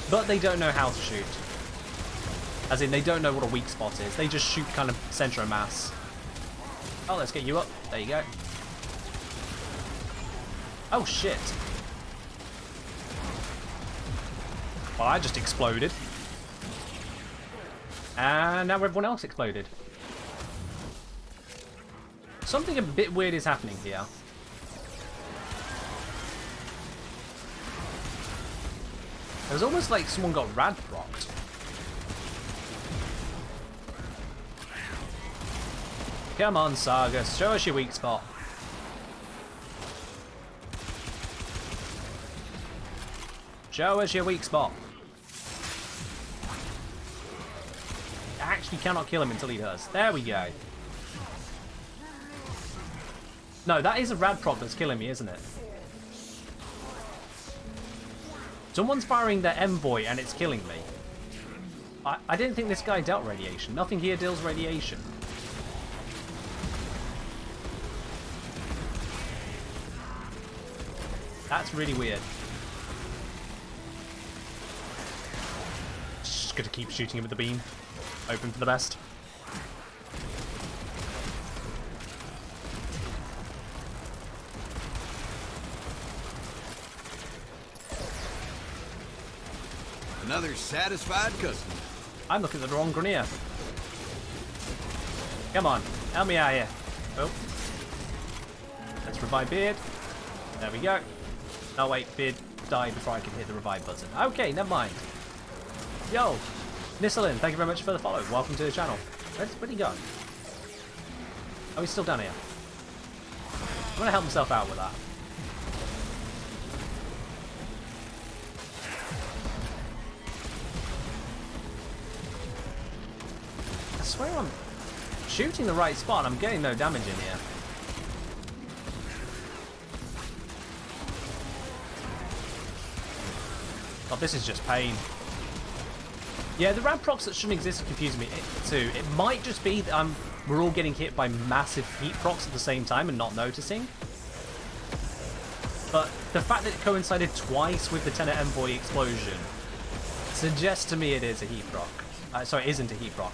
But they don't know how to shoot. As in, they don't know what a weak spot is. They just shoot kind of center of mass. Oh, let's get you up. There you go. Oh, shit. Well, I just exploded. And now everyone else exploded. Something a bit weird is happening here. It was almost like someone got rad procced. Come on, Saga, show us your weak spot. Show us your weak spot. Actually cannot kill him until he does. There we go. No, that is a rad proc that's killing me, isn't it? Someone's firing their envoy and it's killing me. I didn't think this guy dealt radiation. Nothing here deals radiation. That's really weird. Just gonna keep shooting him with the beam. Hoping for the best.
Another satisfied customer.
I'm looking at the wrong Grenier. Come on, help me out here. Oh. Let's revive Beard. There we go. Oh wait, Beard died before I could hit the revive button. Okay, never mind. Yo, Nisselin, thank you very much for the follow. Welcome to the channel. Where'd he go? Oh, he's still down here. I'm gonna help himself out with that. I swear I'm shooting the right spot. I'm getting no damage in here. Oh, this is just pain. Yeah, the rad procs that shouldn't exist confuse me too. It might just be that we're all getting hit by massive heat procs at the same time and not noticing. But the fact that it coincided twice with the Tenet Envoy explosion suggests to me it is a heat proc. Sorry, it isn't a heat proc.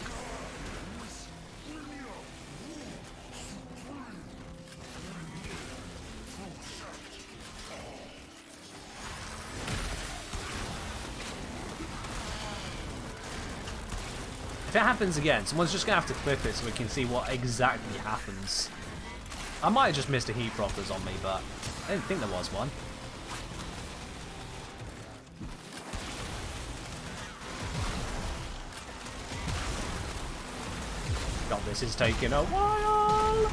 If it happens again, someone's just going to have to clip it so we can see what exactly happens. I might have just missed a heat proc that's on me, but I didn't think there was one. God, this is taking a while.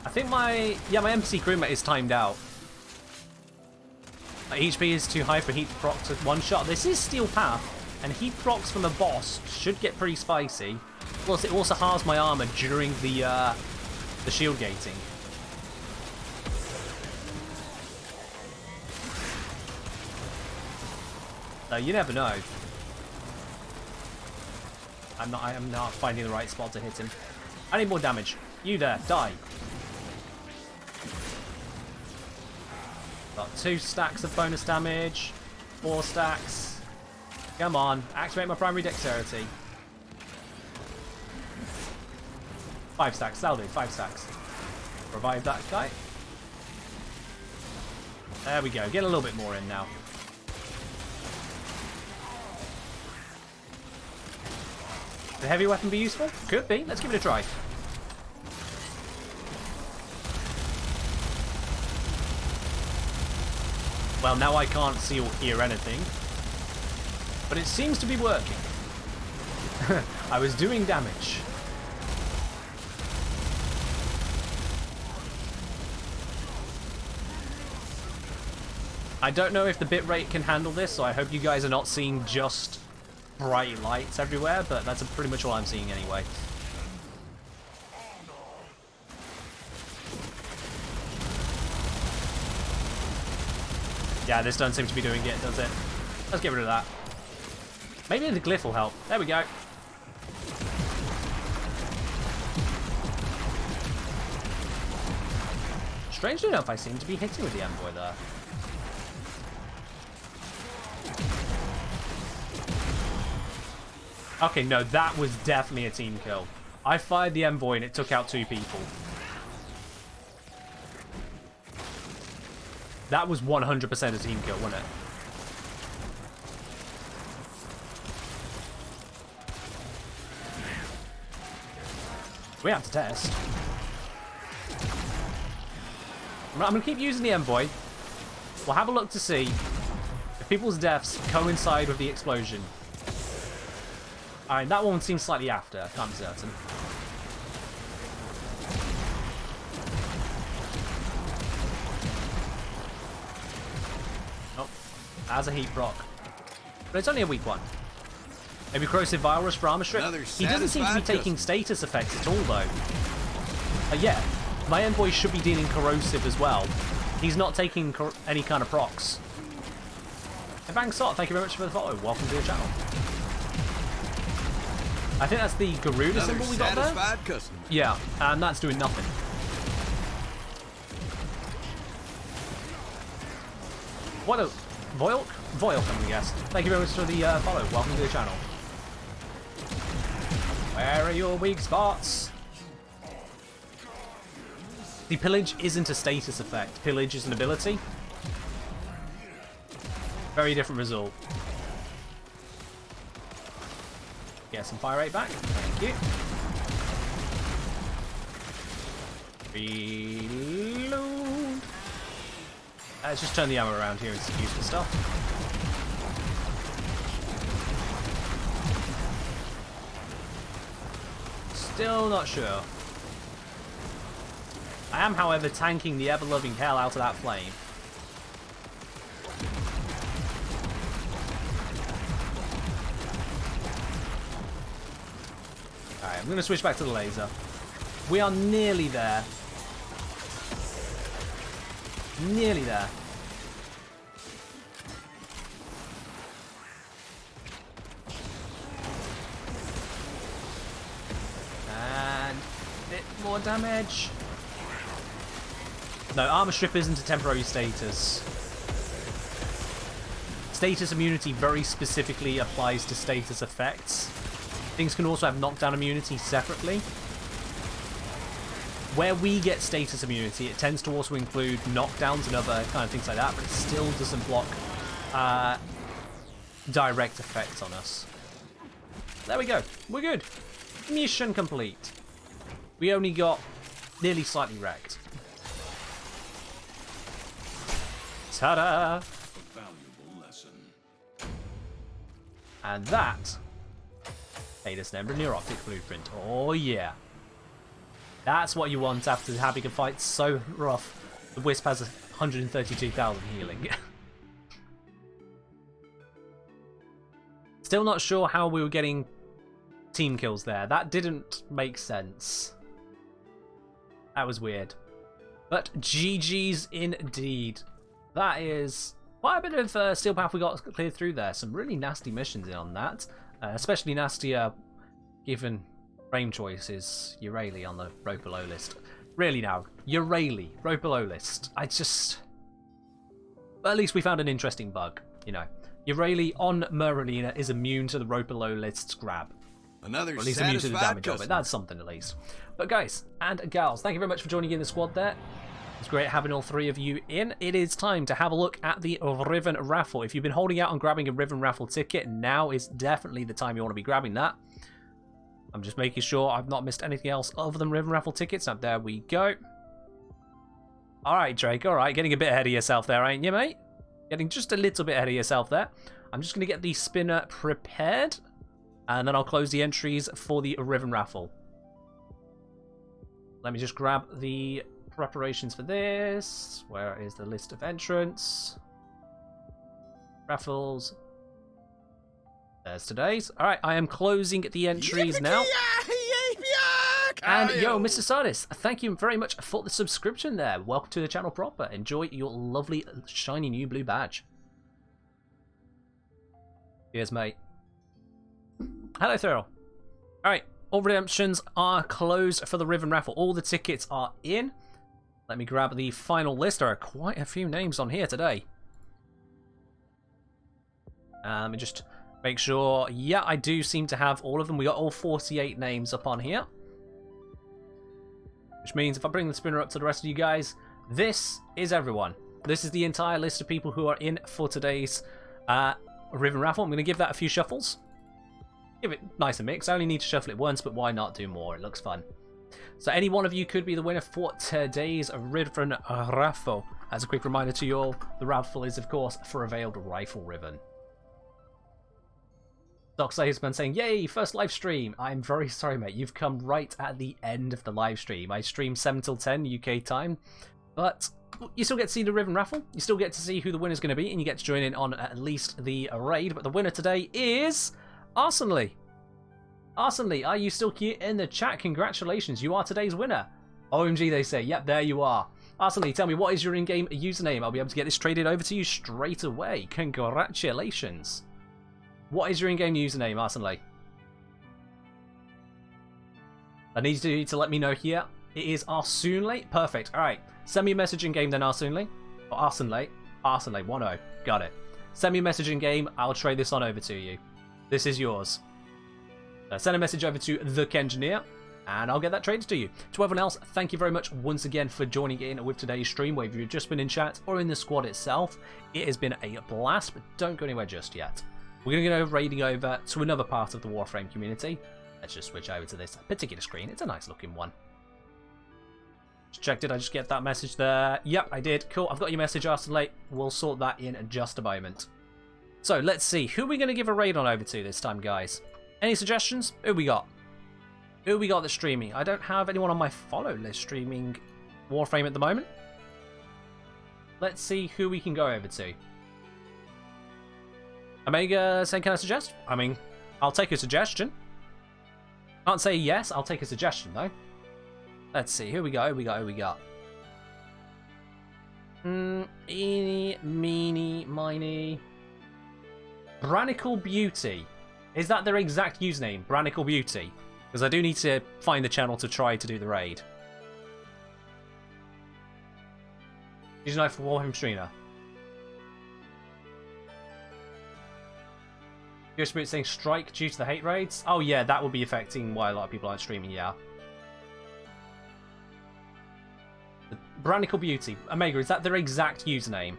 I think my NPC crewmate is timed out. HP is too high for heat proc to one shot. This is Steel Path. And heat procs from a boss should get pretty spicy. Plus, it also halves my armor during the shield gating. So you never know. I am not finding the right spot to hit him. I need more damage. You there, die. Got 2 stacks of bonus damage. 4 stacks. Come on, activate my primary dexterity. 5 stacks, that'll do, 5 stacks. Revive that guy. There we go, get a little bit more in now. Could a heavy weapon be useful? Could be, let's give it a try. Well, now I can't see or hear anything. But it seems to be working. I was doing damage. I don't know if the bitrate can handle this, so I hope you guys are not seeing just bright lights everywhere, but that's pretty much all I'm seeing anyway. Yeah, this doesn't seem to be doing it, does it? Let's get rid of that. Maybe the glyph will help. There we go. Strangely enough, I seem to be hitting with the envoy there. Okay, no, that was definitely a team kill. I fired the envoy and it took out 2 people. That was 100% a team kill, wasn't it? We have to test. I'm going to keep using the envoy. We'll have a look to see if people's deaths coincide with the explosion. Alright, that one seems slightly after. Can't be certain. Oh, that's a heat proc. But it's only a weak one. Maybe Corrosive Virus for Armor Strip. He doesn't seem to be taking status effects at all, though. Yeah, my envoy should be dealing Corrosive as well. He's not taking any kind of procs. Hey, Bang Sot, thank you very much for the follow. Welcome to the channel. I think that's the Garuda symbol we got there.
Customer.
Yeah, and that's doing nothing. What a... Voilk? Voilk, I'm gonna guess. Thank you very much for the follow. Welcome to the channel. Where are your weak spots? The Pillage isn't a status effect. Pillage is an ability. Very different result. Get some fire rate back. Thank you. Reload. Let's just turn the ammo around here and some useful stuff. Still not sure. I am, however, tanking the ever-loving hell out of that flame. Alright, I'm going to switch back to the laser. We are nearly there. Nearly there. And a bit more damage. No, Armor Strip isn't a temporary status. Status immunity very specifically applies to status effects. Things can also have knockdown immunity separately. Where we get status immunity, it tends to also include knockdowns and other kind of things like that, but it still doesn't block direct effects on us. There we go. We're good. Mission complete. We only got nearly slightly wrecked. Ta-da!
A valuable lesson.
And that made us an Neuroptic Blueprint. Oh yeah. That's what you want after having a fight so rough. The Wisp has 132,000 healing. Still not sure how we were getting team kills there. That didn't make sense. That was weird. But GG's indeed. That is quite a bit of Steel Path we got cleared through there. Some really nasty missions in on that. Especially nastier given frame choices. Urayli on the rope below list. Really now. Urayli. Rope below list. I just... But at least we found an interesting bug. You know. Urayli on Merlina is immune to the rope below list's grab.
Another
or at least immune to the damage of it. That's something at least. But guys and gals, thank you very much for joining in the squad there. It's great having all three of you in. It is time to have a look at the Riven Raffle. If you've been holding out on grabbing a Riven Raffle ticket, now is definitely the time you want to be grabbing that. I'm just making sure I've not missed anything else other than Riven Raffle tickets. Now, there we go. Alright, Drake, alright. Getting a bit ahead of yourself there, ain't you, mate? Getting just a little bit ahead of yourself there. I'm just going to get the spinner prepared. And then I'll close the entries for the Riven Raffle. Let me just grab the preparations for this. Where is the list of entrants? Raffles. There's today's. Alright, I am closing the entries now. And yo, Mr. Sardis, thank you very much for the subscription there. Welcome to the channel proper. Enjoy your lovely, shiny new blue badge. Cheers, mate. Hello, Thurl. Alright, all redemptions are closed for the Riven Raffle. All the tickets are in. Let me grab the final list. There are quite a few names on here today. Let me just Make sure, yeah, I do seem to have all of them. We got all 48 names up on here. Which means if I bring the spinner up to the rest of you guys, this is everyone. This is the entire list of people who are in for today's Riven Raffle. I'm going to give that a few shuffles. Give it nice and mix. I only need to shuffle it once, but why not do more? It looks fun. So any one of you could be the winner for today's Riven Raffle. As a quick reminder to you all, the raffle is, of course, for a Veiled Rifle Ribbon. Dockslayer's been saying, yay, first live stream. I'm very sorry, mate. You've come right at the end of the live stream. I stream 7 till 10 UK time. But you still get to see the Riven Raffle. You still get to see who the winner's going to be. And you get to join in on at least the raid. But the winner today is Arsonly. Arsonly, are you still here in the chat? Congratulations, you are today's winner. OMG, they say. Yep, there you are. Arsonly, tell me, what is your in-game username? I'll be able to get this traded over to you straight away. Congratulations. What is your in-game username, Arsonly? I need you to let me know here. It is Arsonly. Perfect. All right. Send me a message in-game then, Arsonly. Or Arsonly. Arsonly, 1-0. Got it. Send me a message in-game. I'll trade this on over to you. This is yours. Send a message over to the Kengineer, and I'll get that traded to you. To everyone else, thank you very much once again for joining in with today's stream, whether you've just been in chat or in the squad itself. It has been a blast, but don't go anywhere just yet. We're going to go raiding over to another part of the Warframe community. Let's just switch over to this particular screen. It's a nice looking one. Just check, did I just get that message there? Yep, I did. Cool, I've got your message, Arsonly. We'll sort that in just a moment. So, let's see. Who are we going to give a raid on over to this time, guys? Any suggestions? Who we got? Who we got that's streaming? I don't have anyone on my follow list streaming Warframe at the moment. Let's see who we can go over to. Omega saying, can I suggest? I mean, I'll take a suggestion. Can't say yes, I'll take a suggestion though. Let's see, who we got, who we got, who we got. Eeny, meeny, miny. Branical Beauty. Is that their exact username? Branical Beauty? Because I do need to find the channel to try to do the raid. Did you know for Warframe streamer? Your Spirit saying strike due to the hate raids? Oh yeah, that would be affecting why a lot of people aren't streaming, yeah. Branical Beauty. Omega, is that their exact username?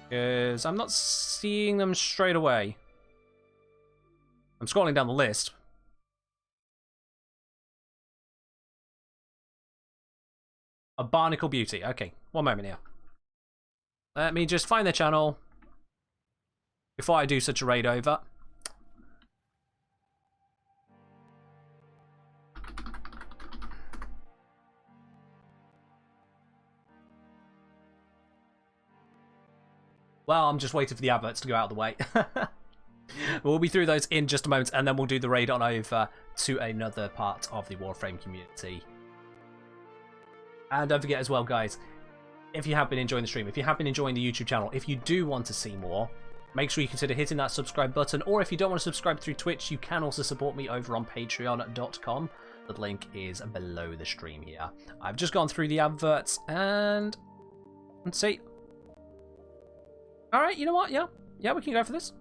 Because I'm not seeing them straight away. I'm scrolling down the list. A Barnacle Beauty. Okay, one moment here. Let me just find their channel before I do such a raid over. Well, I'm just waiting for the adverts to go out of the way. We'll be through those in just a moment, and then we'll do the raid on over to another part of the Warframe community. And don't forget as well, guys, if you have been enjoying the stream, if you have been enjoying the YouTube channel, if you do want to see more, make sure you consider hitting that subscribe button, or if you don't want to subscribe through Twitch, you can also support me over on patreon.com. The link is below the stream here. I've just gone through the adverts, and let's see. Alright, you know what? Yeah, we can go for this.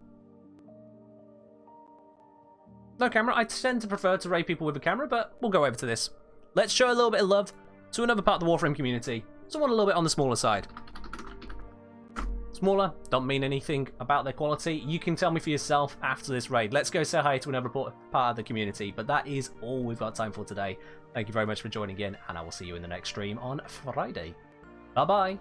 No camera. I tend to prefer to raid people with a camera, but we'll go over to this. Let's show a little bit of love to another part of the Warframe community. Someone a little bit on the smaller side. Smaller, don't mean anything about their quality. You can tell me for yourself after this raid. Let's go say hi to another part of the community. But that is all we've got time for today. Thank you very much for joining in, and I will see you in the next stream on Friday. Bye-bye.